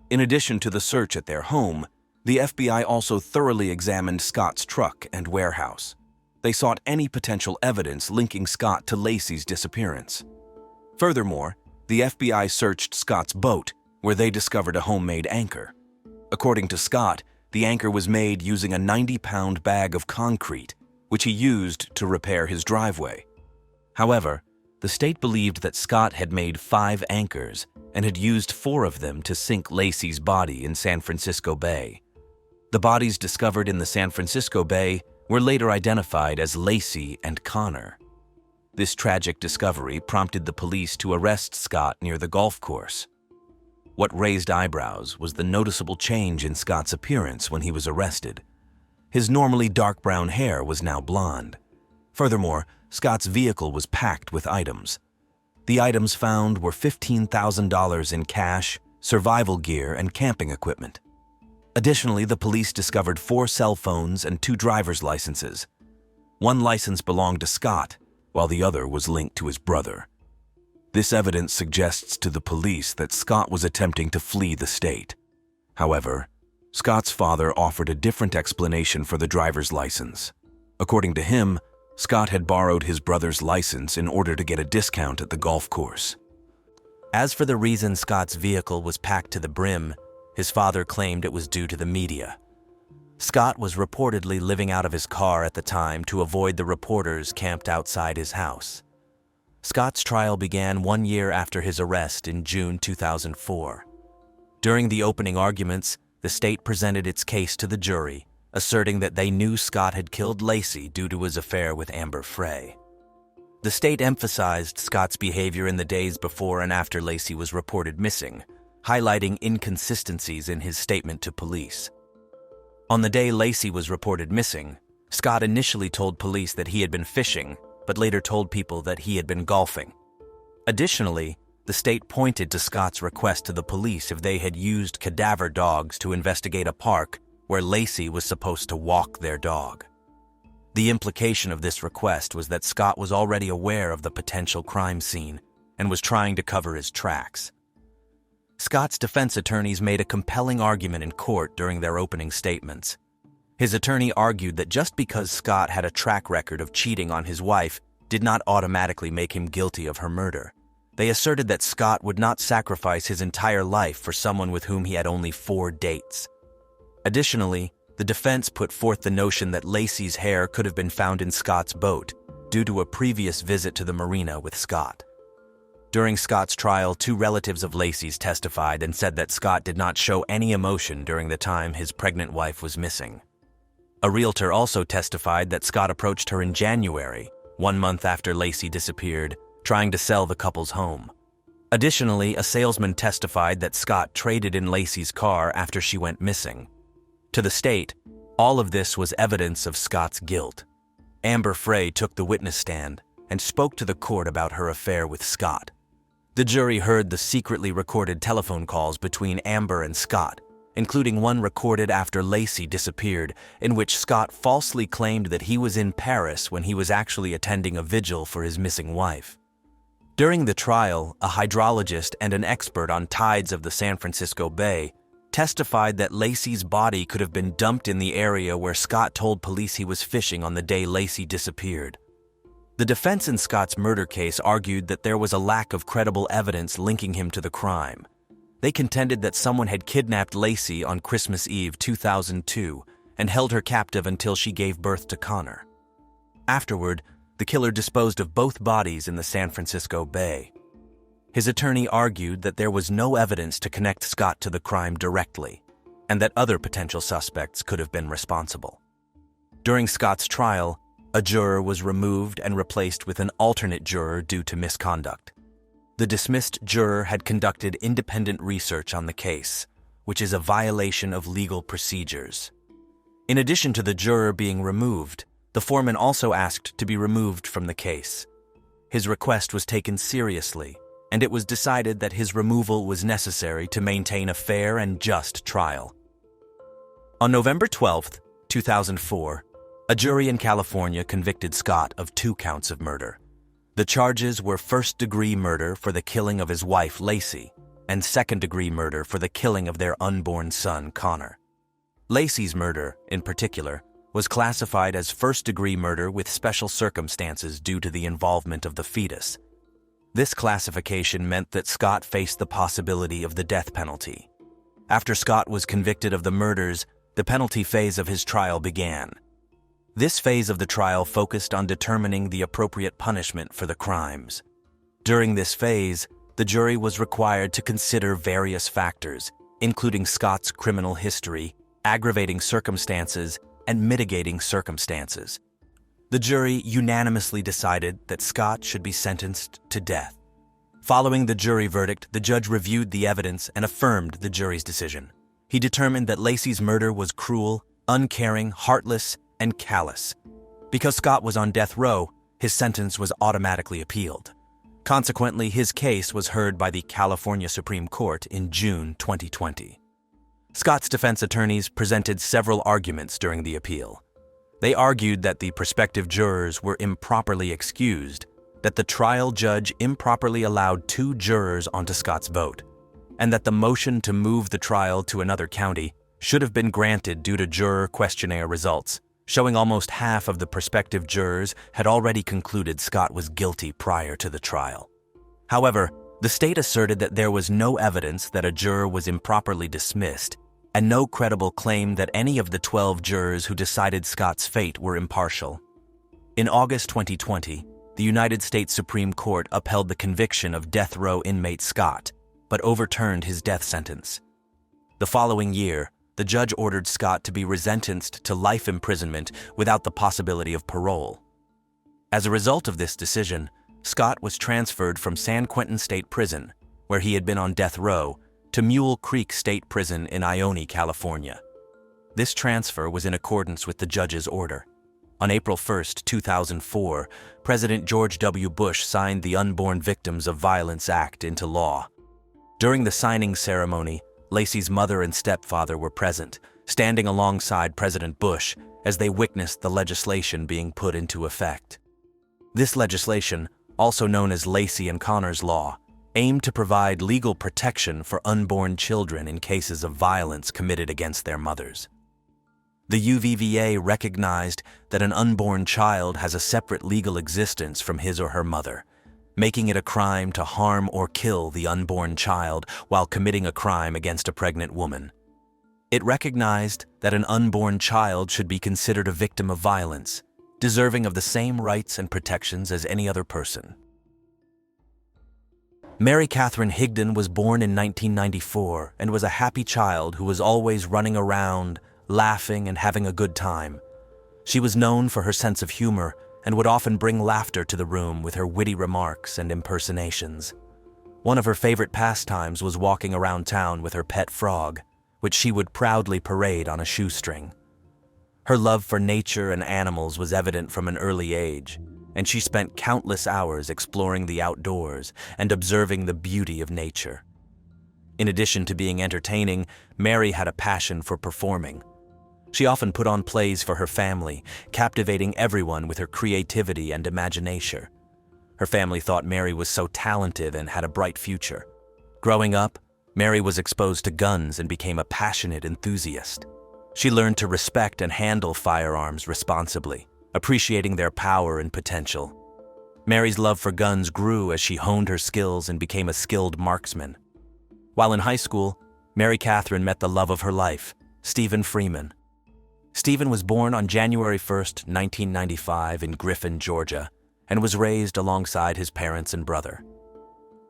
In addition to the search at their home, the FBI also thoroughly examined Scott's truck and warehouse. They sought any potential evidence linking Scott to Lacey's disappearance. Furthermore, the FBI searched Scott's boat, where they discovered a homemade anchor. According to Scott, the anchor was made using a 90-pound bag of concrete, which he used to repair his driveway. However, the state believed that Scott had made 5 anchors and had used 4 of them to sink Lacey's body in San Francisco Bay. The bodies discovered in the San Francisco Bay were later identified as Lacey and Connor. This tragic discovery prompted the police to arrest Scott near the golf course. What raised eyebrows was the noticeable change in Scott's appearance when he was arrested. His normally dark brown hair was now blonde. Furthermore, Scott's vehicle was packed with items. The items found were $15,000 in cash, survival gear, and camping equipment. Additionally, the police discovered 4 cell phones and 2 driver's licenses. One license belonged to Scott, while the other was linked to his brother. This evidence suggests to the police that Scott was attempting to flee the state. However, Scott's father offered a different explanation for the driver's license. According to him, Scott had borrowed his brother's license in order to get a discount at the golf course. As for the reason Scott's vehicle was packed to the brim, his father claimed it was due to the media. Scott was reportedly living out of his car at the time to avoid the reporters camped outside his house. Scott's trial began 1 year after his arrest in June 2004. During the opening arguments, the state presented its case to the jury, asserting that they knew Scott had killed Lacey due to his affair with Amber Frey. The state emphasized Scott's behavior in the days before and after Lacey was reported missing, highlighting inconsistencies in his statement to police. On the day Lacey was reported missing, Scott initially told police that he had been fishing, but later told people that he had been golfing. Additionally, the state pointed to Scott's request to the police if they had used cadaver dogs to investigate a park where Lacey was supposed to walk their dog. The implication of this request was that Scott was already aware of the potential crime scene and was trying to cover his tracks. Scott's defense attorneys made a compelling argument in court during their opening statements. His attorney argued that just because Scott had a track record of cheating on his wife did not automatically make him guilty of her murder. They asserted that Scott would not sacrifice his entire life for someone with whom he had only 4 dates. Additionally, the defense put forth the notion that Lacey's hair could have been found in Scott's boat due to a previous visit to the marina with Scott. During Scott's trial, 2 relatives of Lacey's testified and said that Scott did not show any emotion during the time his pregnant wife was missing. A realtor also testified that Scott approached her in January, 1 month after Lacey disappeared, trying to sell the couple's home. Additionally, a salesman testified that Scott traded in Lacey's car after she went missing. To the state, all of this was evidence of Scott's guilt. Amber Frey took the witness stand and spoke to the court about her affair with Scott. The jury heard the secretly recorded telephone calls between Amber and Scott, including one recorded after Lacey disappeared, in which Scott falsely claimed that he was in Paris when he was actually attending a vigil for his missing wife. During the trial, a hydrologist and an expert on tides of the San Francisco Bay testified that Lacey's body could have been dumped in the area where Scott told police he was fishing on the day Lacey disappeared. The defense in Scott's murder case argued that there was a lack of credible evidence linking him to the crime. They contended that someone had kidnapped Lacey on Christmas Eve 2002 and held her captive until she gave birth to Connor. Afterward, the killer disposed of both bodies in the San Francisco Bay. His attorney argued that there was no evidence to connect Scott to the crime directly, and that other potential suspects could have been responsible. During Scott's trial, a juror was removed and replaced with an alternate juror due to misconduct. The dismissed juror had conducted independent research on the case, which is a violation of legal procedures. In addition to the juror being removed, the foreman also asked to be removed from the case. His request was taken seriously, and it was decided that his removal was necessary to maintain a fair and just trial. On November 12, 2004, a jury in California convicted Scott of 2 counts of murder. The charges were first-degree murder for the killing of his wife, Lacey, and second-degree murder for the killing of their unborn son, Connor. Lacey's murder, in particular, was classified as first-degree murder with special circumstances due to the involvement of the fetus. This classification meant that Scott faced the possibility of the death penalty. After Scott was convicted of the murders, the penalty phase of his trial began. This phase of the trial focused on determining the appropriate punishment for the crimes. During this phase, the jury was required to consider various factors, including Scott's criminal history, aggravating circumstances, and mitigating circumstances. The jury unanimously decided that Scott should be sentenced to death. Following the jury verdict, the judge reviewed the evidence and affirmed the jury's decision. He determined that Lacey's murder was cruel, uncaring, heartless, and callous. Because Scott was on death row, his sentence was automatically appealed. Consequently, his case was heard by the California Supreme Court in June 2020. Scott's defense attorneys presented several arguments during the appeal. They argued that the prospective jurors were improperly excused, that the trial judge improperly allowed 2 jurors onto Scott's vote, and that the motion to move the trial to another county should have been granted due to juror questionnaire results, showing almost half of the prospective jurors had already concluded Scott was guilty prior to the trial. However, the state asserted that there was no evidence that a juror was improperly dismissed, and no credible claim that any of the 12 jurors who decided Scott's fate were impartial. In August 2020, the United States Supreme Court upheld the conviction of death row inmate Scott, but overturned his death sentence. The following year, the judge ordered Scott to be resentenced to life imprisonment without the possibility of parole. As a result of this decision, Scott was transferred from San Quentin State Prison, where he had been on death row, to Mule Creek State Prison in Ione, California. This transfer was in accordance with the judge's order. On April 1, 2004, President George W. Bush signed the Unborn Victims of Violence Act into law. During the signing ceremony, Lacey's mother and stepfather were present, standing alongside President Bush as they witnessed the legislation being put into effect. This legislation, also known as Lacey and Connor's Law, aimed to provide legal protection for unborn children in cases of violence committed against their mothers. The UVVA recognized that an unborn child has a separate legal existence from his or her mother, making it a crime to harm or kill the unborn child while committing a crime against a pregnant woman. It recognized that an unborn child should be considered a victim of violence, deserving of the same rights and protections as any other person. Mary Katherine Higdon was born in 1994 and was a happy child who was always running around, laughing and having a good time. She was known for her sense of humor and would often bring laughter to the room with her witty remarks and impersonations. One of her favorite pastimes was walking around town with her pet frog, which she would proudly parade on a shoestring. Her love for nature and animals was evident from an early age, and she spent countless hours exploring the outdoors and observing the beauty of nature. In addition to being entertaining, Mary had a passion for performing. She often put on plays for her family, captivating everyone with her creativity and imagination. Her family thought Mary was so talented and had a bright future. Growing up, Mary was exposed to guns and became a passionate enthusiast. She learned to respect and handle firearms responsibly, appreciating their power and potential. Mary's love for guns grew as she honed her skills and became a skilled marksman. While in high school, Mary Katherine met the love of her life, Stephen Freeman. Steven was born on January 1st, 1995 in Griffin, Georgia, and was raised alongside his parents and brother.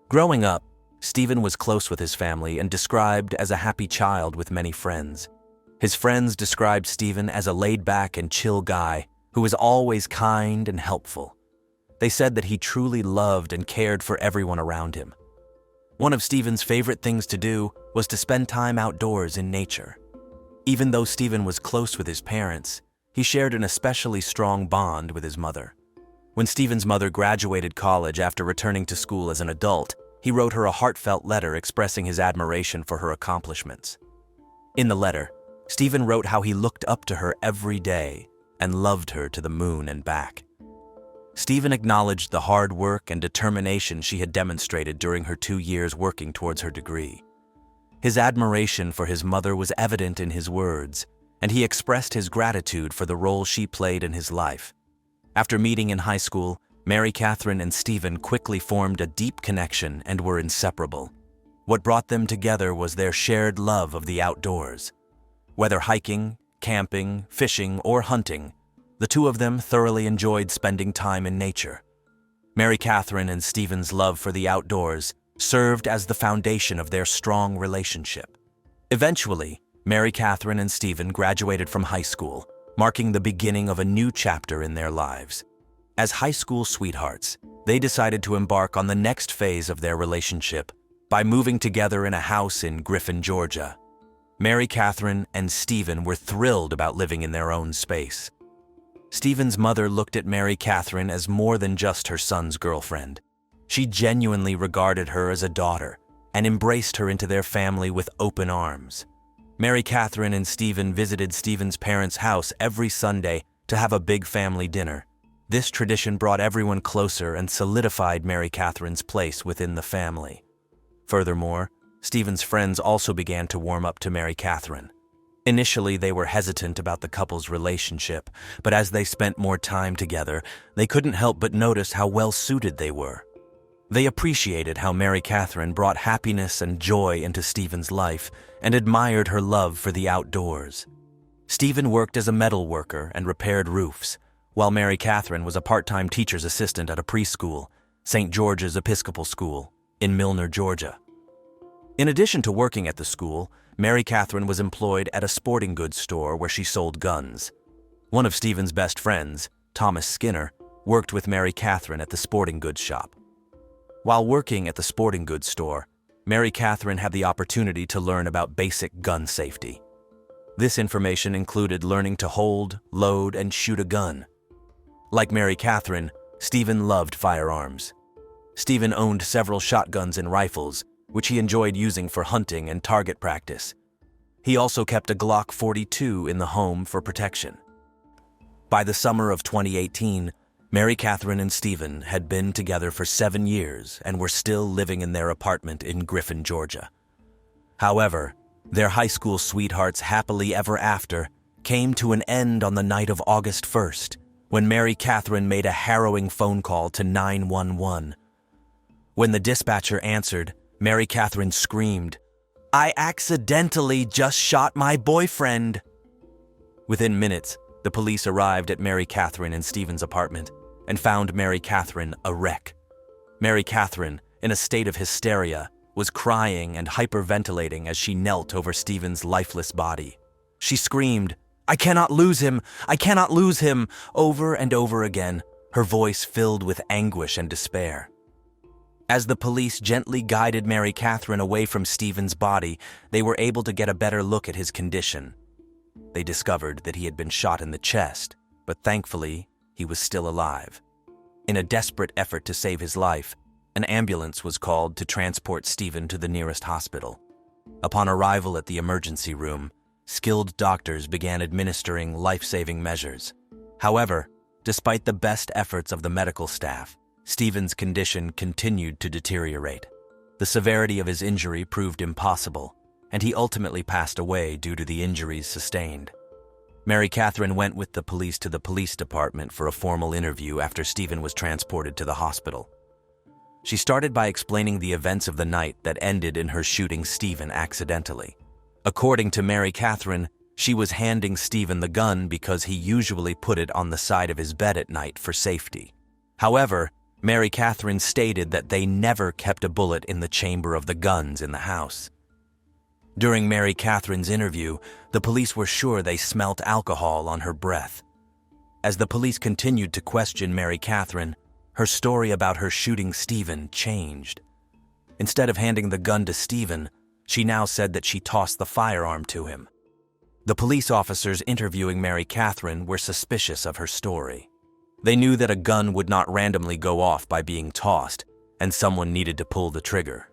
Growing up, Steven was close with his family and described as a happy child with many friends. His friends described Steven as a laid-back and chill guy who was always kind and helpful. They said that he truly loved and cared for everyone around him. One of Steven's favorite things to do was to spend time outdoors in nature. Even though Steven was close with his parents, he shared an especially strong bond with his mother. When Steven's mother graduated college after returning to school as an adult, he wrote her a heartfelt letter expressing his admiration for her accomplishments. In the letter, Steven wrote how he looked up to her every day and loved her to the moon and back. Steven acknowledged the hard work and determination she had demonstrated during her 2 years working towards her degree. His admiration for his mother was evident in his words, and he expressed his gratitude for the role she played in his life. After meeting in high school, Mary Katherine and Steven quickly formed a deep connection and were inseparable. What brought them together was their shared love of the outdoors. Whether hiking, camping, fishing, or hunting, the two of them thoroughly enjoyed spending time in nature. Mary Katherine and Steven's love for the outdoors served as the foundation of their strong relationship. Eventually, Mary Katherine and Steven graduated from high school, marking the beginning of a new chapter in their lives. As high school sweethearts, they decided to embark on the next phase of their relationship by moving together in a house in Griffin, Georgia. Mary Katherine and Steven were thrilled about living in their own space. Steven's mother looked at Mary Katherine as more than just her son's girlfriend. She genuinely regarded her as a daughter and embraced her into their family with open arms. Mary Katherine and Steven visited Steven's parents' house every Sunday to have a big family dinner. This tradition brought everyone closer and solidified Mary Katherine's place within the family. Furthermore, Steven's friends also began to warm up to Mary Katherine. Initially, they were hesitant about the couple's relationship, but as they spent more time together, they couldn't help but notice how well-suited they were. They appreciated how Mary Katherine brought happiness and joy into Steven's life and admired her love for the outdoors. Steven worked as a metal worker and repaired roofs, while Mary Katherine was a part-time teacher's assistant at a preschool, St. George's Episcopal School, in Milner, Georgia. In addition to working at the school, Mary Katherine was employed at a sporting goods store where she sold guns. One of Steven's best friends, Thomas Skinner, worked with Mary Katherine at the sporting goods shop. While working at the sporting goods store, Mary Katherine had the opportunity to learn about basic gun safety. This information included learning to hold, load, and shoot a gun. Like Mary Katherine, Steven loved firearms. Steven owned several shotguns and rifles, which he enjoyed using for hunting and target practice. He also kept a Glock 42 in the home for protection. By the summer of 2018, Mary Katherine and Steven had been together for 7 years and were still living in their apartment in Griffin, Georgia. However, their high school sweethearts' happily ever after came to an end on the night of August 1st, when Mary Katherine made a harrowing phone call to 911. When the dispatcher answered, Mary Katherine screamed, "I accidentally just shot my boyfriend." Within minutes, the police arrived at Mary Katherine and Steven's apartment and found Mary Katherine a wreck. Mary Katherine, in a state of hysteria, was crying and hyperventilating as she knelt over Steven's lifeless body. She screamed, "I cannot lose him! I cannot lose him!" over and over again, her voice filled with anguish and despair. As the police gently guided Mary Katherine away from Steven's body, they were able to get a better look at his condition. They discovered that he had been shot in the chest, but thankfully, he was still alive. In a desperate effort to save his life, an ambulance was called to transport Steven to the nearest hospital. Upon arrival at the emergency room, skilled doctors began administering life-saving measures. However, despite the best efforts of the medical staff, Steven's condition continued to deteriorate. The severity of his injury proved impossible, and he ultimately passed away due to the injuries sustained. Mary Katherine went with the police to the police department for a formal interview after Steven was transported to the hospital. She started by explaining the events of the night that ended in her shooting Steven accidentally. According to Mary Katherine, She was handing Steven the gun because he usually put it on the side of his bed at night for safety. However, Mary Katherine stated that they never kept a bullet in the chamber of the guns in the house. During Mary Katherine's interview, the police were sure they smelt alcohol on her breath. As the police continued to question Mary Katherine, her story about her shooting Steven changed. Instead of handing the gun to Steven, she now said that she tossed the firearm to him. The police officers interviewing Mary Katherine were suspicious of her story. They knew that a gun would not randomly go off by being tossed, and someone needed to pull the trigger.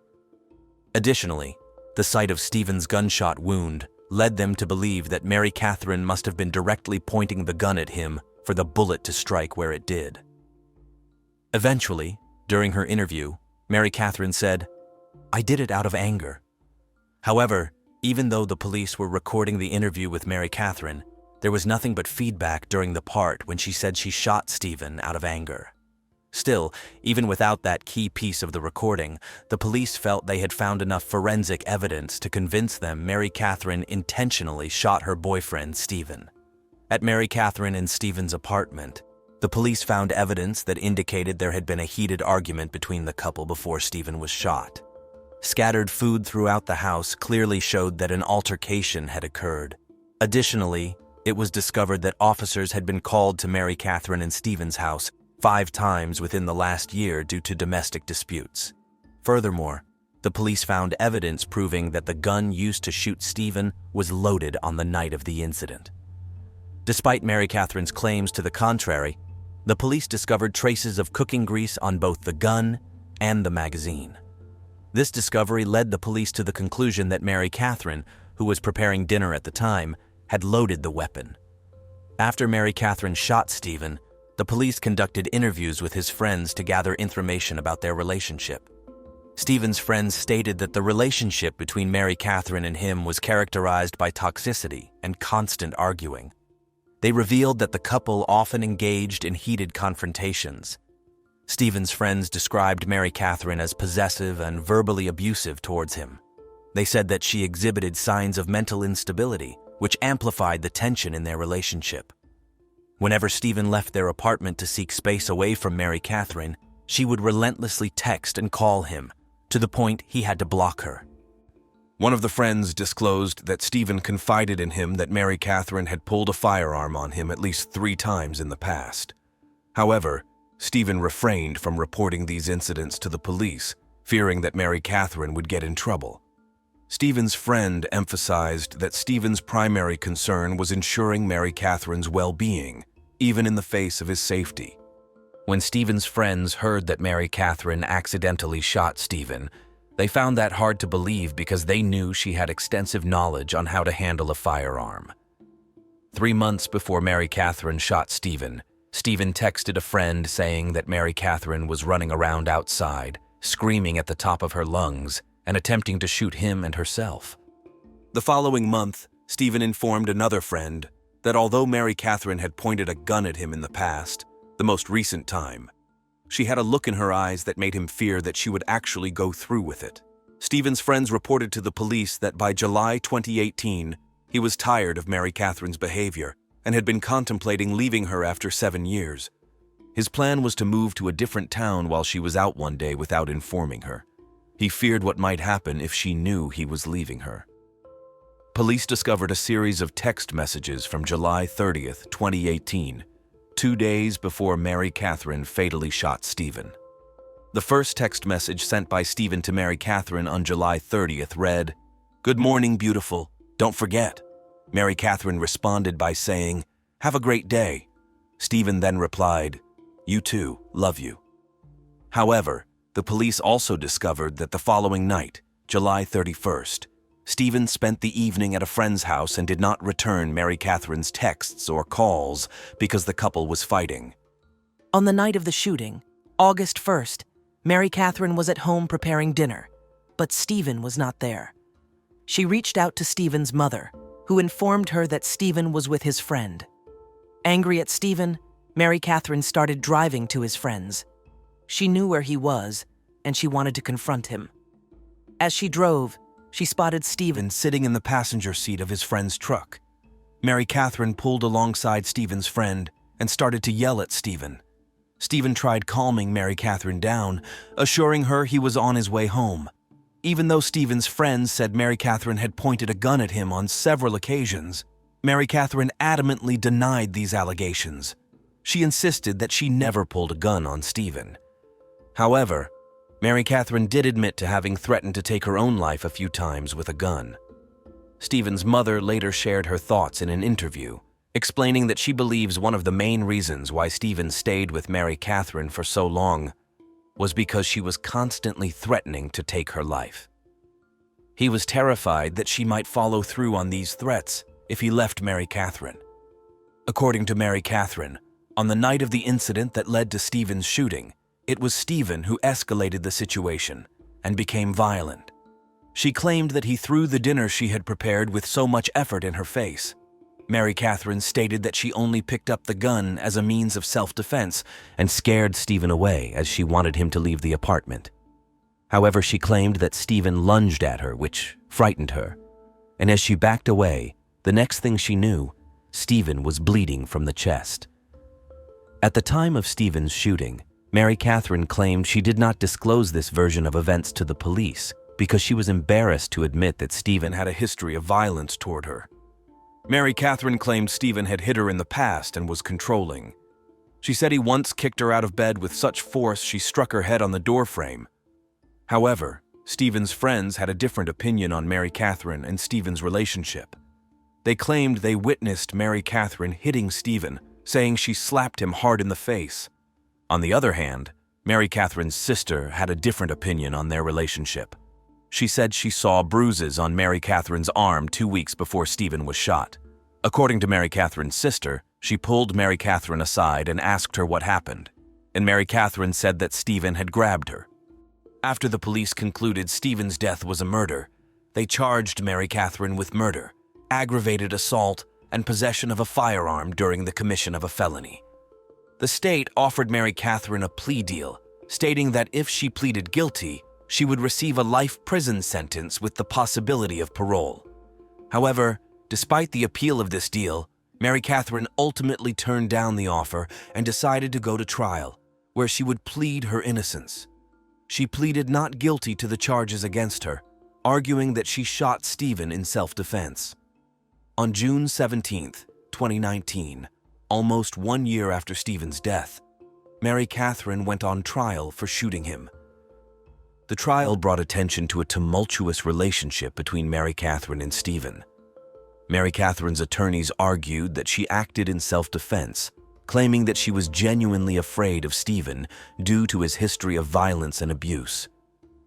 Additionally, the sight of Steven's gunshot wound led them to believe that Mary Katherine must have been directly pointing the gun at him for the bullet to strike where it did. Eventually, during her interview, Mary Katherine said, "I did it out of anger." However, even though the police were recording the interview with Mary Katherine, there was nothing but feedback during the part when she said she shot Steven out of anger. Still, even without that key piece of the recording, the police felt they had found enough forensic evidence to convince them Mary Katherine intentionally shot her boyfriend, Steven. At Mary Katherine and Steven's apartment, the police found evidence that indicated there had been a heated argument between the couple before Steven was shot. Scattered food throughout the house clearly showed that an altercation had occurred. Additionally, it was discovered that officers had been called to Mary Katherine and Steven's house 5 times within the last year due to domestic disputes. Furthermore, the police found evidence proving that the gun used to shoot Steven was loaded on the night of the incident. Despite Mary Katherine's claims to the contrary, the police discovered traces of cooking grease on both the gun and the magazine. This discovery led the police to the conclusion that Mary Katherine, who was preparing dinner at the time, had loaded the weapon. After Mary Katherine shot Steven, the police conducted interviews with his friends to gather information about their relationship. Steven's friends stated that the relationship between Mary Katherine and him was characterized by toxicity and constant arguing. They revealed that the couple often engaged in heated confrontations. Steven's friends described Mary Katherine as possessive and verbally abusive towards him. They said that she exhibited signs of mental instability, which amplified the tension in their relationship. Whenever Steven left their apartment to seek space away from Mary Katherine, she would relentlessly text and call him, to the point he had to block her. One of the friends disclosed that Steven confided in him that Mary Katherine had pulled a firearm on him at least 3 times in the past. However, Steven refrained from reporting these incidents to the police, fearing that Mary Katherine would get in trouble. Steven's friend emphasized that Steven's primary concern was ensuring Mary Katherine's well-being, even in the face of his safety. When Steven's friends heard that Mary Katherine accidentally shot Steven, they found that hard to believe because they knew she had extensive knowledge on how to handle a firearm. 3 months before Mary Katherine shot Steven texted a friend saying that Mary Katherine was running around outside, screaming at the top of her lungs and attempting to shoot him and herself. The following month, Steven informed another friend that although Mary Katherine had pointed a gun at him in the past, the most recent time, she had a look in her eyes that made him fear that she would actually go through with it. Steven's friends reported to the police that by July 2018, he was tired of Mary Katherine's behavior and had been contemplating leaving her after 7 years. His plan was to move to a different town while she was out one day without informing her. He feared what might happen if she knew he was leaving her. Police discovered a series of text messages from July 30th, 2018, 2 days before Mary Katherine fatally shot Steven. The first text message sent by Steven to Mary Katherine on July 30th read, "Good morning, beautiful. Don't forget." Mary Katherine responded by saying, "Have a great day." Steven then replied, "You too, love you." However, the police also discovered that the following night, July 31st, Steven spent the evening at a friend's house and did not return Mary Katherine's texts or calls because the couple was fighting. On the night of the shooting, August 1st, Mary Katherine was at home preparing dinner, but Steven was not there. She reached out to Steven's mother, who informed her that Steven was with his friend. Angry at Steven, Mary Katherine started driving to his friend's. She knew where he was, and she wanted to confront him. As she drove, she spotted Steven sitting in the passenger seat of his friend's truck. Mary Katherine pulled alongside Steven's friend and started to yell at Steven. Steven tried calming Mary Katherine down, assuring her he was on his way home. Even though Steven's friends said Mary Katherine had pointed a gun at him on several occasions, Mary Katherine adamantly denied these allegations. She insisted that she never pulled a gun on Steven. However, Mary Katherine did admit to having threatened to take her own life a few times with a gun. Steven's mother later shared her thoughts in an interview, explaining that she believes one of the main reasons why Steven stayed with Mary Katherine for so long was because she was constantly threatening to take her life. He was terrified that she might follow through on these threats if he left Mary Katherine. According to Mary Katherine, on the night of the incident that led to Steven's shooting, it was Steven who escalated the situation and became violent. She claimed that he threw the dinner she had prepared with so much effort in her face. Mary Katherine stated that she only picked up the gun as a means of self-defense and scared Steven away as she wanted him to leave the apartment. However, she claimed that Steven lunged at her, which frightened her. And as she backed away, the next thing she knew, Steven was bleeding from the chest. At the time of Steven's shooting, Mary Katherine claimed she did not disclose this version of events to the police because she was embarrassed to admit that Steven had a history of violence toward her. Mary Katherine claimed Steven had hit her in the past and was controlling. She said he once kicked her out of bed with such force she struck her head on the doorframe. However, Steven's friends had a different opinion on Mary Katherine and Steven's relationship. They claimed they witnessed Mary Katherine hitting Steven, saying she slapped him hard in the face. On the other hand, Mary Katherine's sister had a different opinion on their relationship. She said she saw bruises on Mary Katherine's arm 2 weeks before Steven was shot. According to Mary Katherine's sister, she pulled Mary Katherine aside and asked her what happened, and Mary Katherine said that Steven had grabbed her. After the police concluded Steven's death was a murder, they charged Mary Katherine with murder, aggravated assault, and possession of a firearm during the commission of a felony. The state offered Mary Katherine a plea deal, stating that if she pleaded guilty, she would receive a life prison sentence with the possibility of parole. However, despite the appeal of this deal, Mary Katherine ultimately turned down the offer and decided to go to trial, where she would plead her innocence. She pleaded not guilty to the charges against her, arguing that she shot Steven in self-defense. On June 17, 2019, almost 1 year after Steven's death, Mary Katherine went on trial for shooting him. The trial brought attention to a tumultuous relationship between Mary Katherine and Steven. Mary Katherine's attorneys argued that she acted in self-defense, claiming that she was genuinely afraid of Steven due to his history of violence and abuse.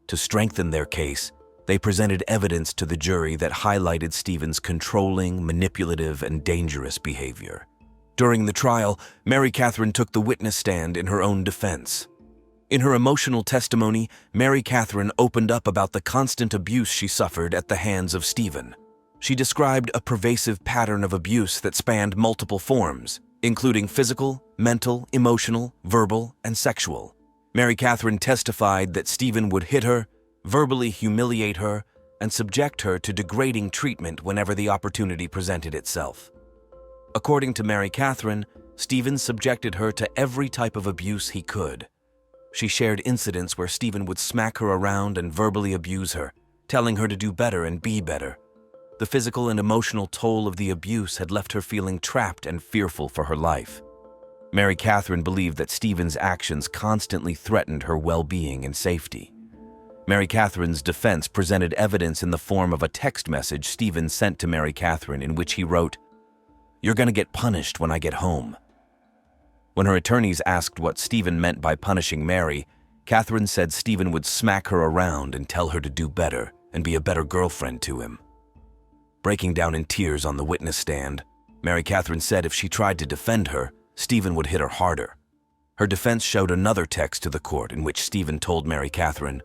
To strengthen their case, they presented evidence to the jury that highlighted Steven's controlling, manipulative, and dangerous behavior. During the trial, Mary Katherine took the witness stand in her own defense. In her emotional testimony, Mary Katherine opened up about the constant abuse she suffered at the hands of Steven. She described a pervasive pattern of abuse that spanned multiple forms, including physical, mental, emotional, verbal, and sexual. Mary Katherine testified that Steven would hit her, verbally humiliate her, and subject her to degrading treatment whenever the opportunity presented itself. According to Mary Katherine, Steven subjected her to every type of abuse he could. She shared incidents where Steven would smack her around and verbally abuse her, telling her to do better and be better. The physical and emotional toll of the abuse had left her feeling trapped and fearful for her life. Mary Katherine believed that Steven's actions constantly threatened her well-being and safety. Mary Katherine's defense presented evidence in the form of a text message Steven sent to Mary Katherine in which he wrote, "You're going to get punished when I get home." When her attorneys asked what Steven meant by punishing Mary, Katherine said Steven would smack her around and tell her to do better and be a better girlfriend to him. Breaking down in tears on the witness stand, Mary Katherine said if she tried to defend her, Steven would hit her harder. Her defense showed another text to the court in which Steven told Mary Katherine,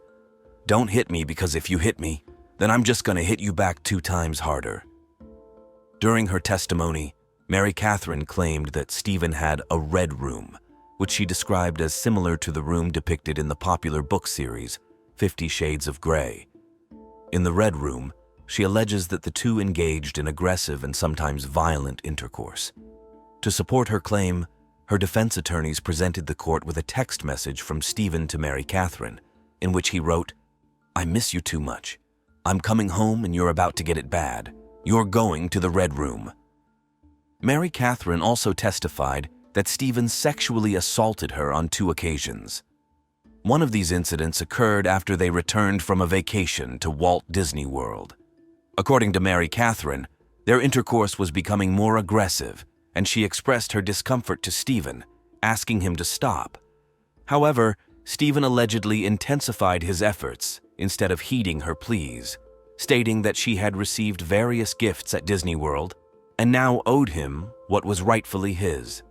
"Don't hit me because if you hit me, then I'm just going to hit you back 2 times harder." During her testimony, Mary Katherine claimed that Steven had a red room, which she described as similar to the room depicted in the popular book series, 50 Shades of Grey. In the red room, she alleges that the two engaged in aggressive and sometimes violent intercourse. To support her claim, her defense attorneys presented the court with a text message from Steven to Mary Katherine, in which he wrote, "I miss you too much. I'm coming home and you're about to get it bad. You're going to the Red Room." Mary Katherine also testified that Steven sexually assaulted her on 2 occasions. One of these incidents occurred after they returned from a vacation to Walt Disney World. According to Mary Katherine, their intercourse was becoming more aggressive, and she expressed her discomfort to Steven, asking him to stop. However, Steven allegedly intensified his efforts instead of heeding her pleas, stating that she had received various gifts at Disney World and now owed him what was rightfully his.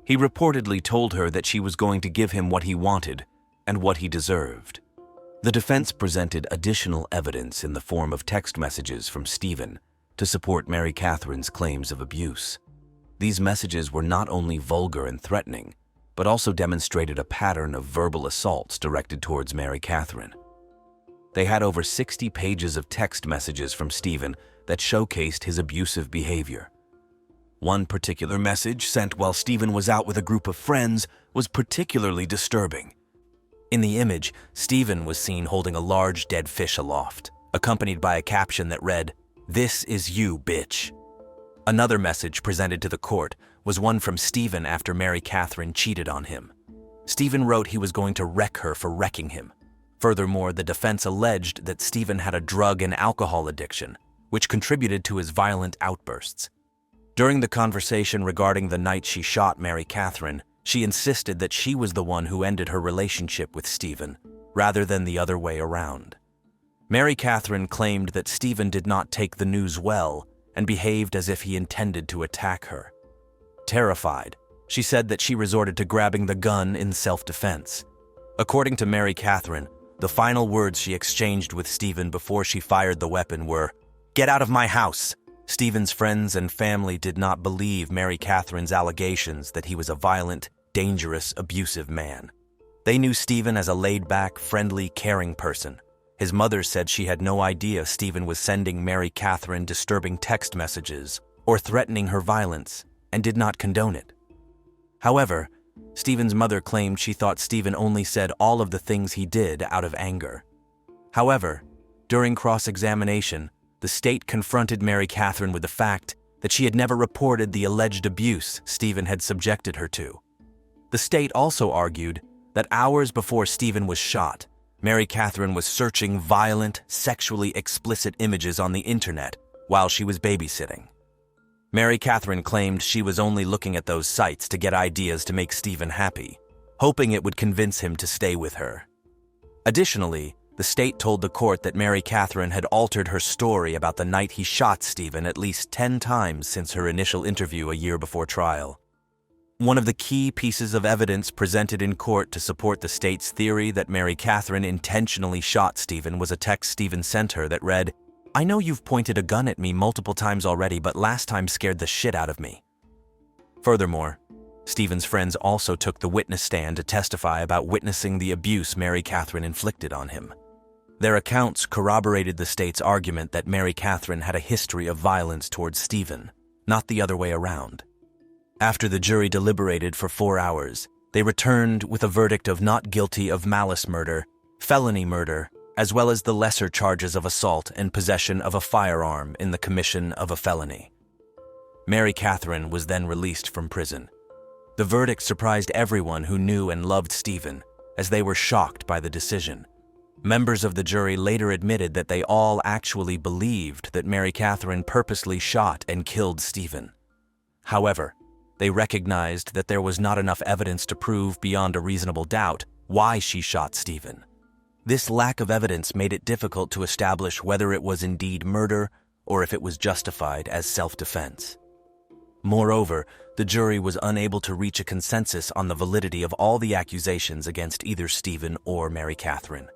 He reportedly told her that she was going to give him what he wanted and what he deserved. The defense presented additional evidence in the form of text messages from Steven to support Mary Katherine's claims of abuse. These messages were not only vulgar and threatening, but also demonstrated a pattern of verbal assaults directed towards Mary Katherine. They had over 60 pages of text messages from Steven that showcased his abusive behavior. One particular message sent while Steven was out with a group of friends was particularly disturbing. In the image, Steven was seen holding a large dead fish aloft, accompanied by a caption that read, "This is you, bitch." Another message presented to the court was one from Steven after Mary Katherine cheated on him. Steven wrote he was going to wreck her for wrecking him. Furthermore, the defense alleged that Steven had a drug and alcohol addiction, which contributed to his violent outbursts. During the conversation regarding the night she shot Mary Katherine, she insisted that she was the one who ended her relationship with Steven, rather than the other way around. Mary Katherine claimed that Steven did not take the news well and behaved as if he intended to attack her. Terrified, she said that she resorted to grabbing the gun in self-defense. According to Mary Katherine, the final words she exchanged with Steven before she fired the weapon were, "Get out of my house." Steven's friends and family did not believe Mary Katherine's allegations that he was a violent, dangerous, abusive man. They knew Steven as a laid-back, friendly, caring person. His mother said she had no idea Steven was sending Mary Katherine disturbing text messages or threatening her violence, and did not condone it. However, Steven's mother claimed she thought Steven only said all of the things he did out of anger. However, during cross-examination, the state confronted Mary Katherine with the fact that she had never reported the alleged abuse Steven had subjected her to. The state also argued that hours before Steven was shot, Mary Katherine was searching violent, sexually explicit images on the internet while she was babysitting. Mary Katherine claimed she was only looking at those sites to get ideas to make Steven happy, hoping it would convince him to stay with her. Additionally, the state told the court that Mary Katherine had altered her story about the night he shot Steven at least 10 times since her initial interview a year before trial. One of the key pieces of evidence presented in court to support the state's theory that Mary Katherine intentionally shot Steven was a text Steven sent her that read, "I know you've pointed a gun at me multiple times already, but last time scared the shit out of me." Furthermore, Steven's friends also took the witness stand to testify about witnessing the abuse Mary Katherine inflicted on him. Their accounts corroborated the state's argument that Mary Katherine had a history of violence towards Steven, not the other way around. After the jury deliberated for 4 hours, they returned with a verdict of not guilty of malice murder, felony murder, as well as the lesser charges of assault and possession of a firearm in the commission of a felony. Mary Katherine was then released from prison. The verdict surprised everyone who knew and loved Steven, as they were shocked by the decision. Members of the jury later admitted that they all actually believed that Mary Katherine purposely shot and killed Steven. However, they recognized that there was not enough evidence to prove beyond a reasonable doubt why she shot Steven. This lack of evidence made it difficult to establish whether it was indeed murder or if it was justified as self-defense. Moreover, the jury was unable to reach a consensus on the validity of all the accusations against either Steven or Mary Katherine.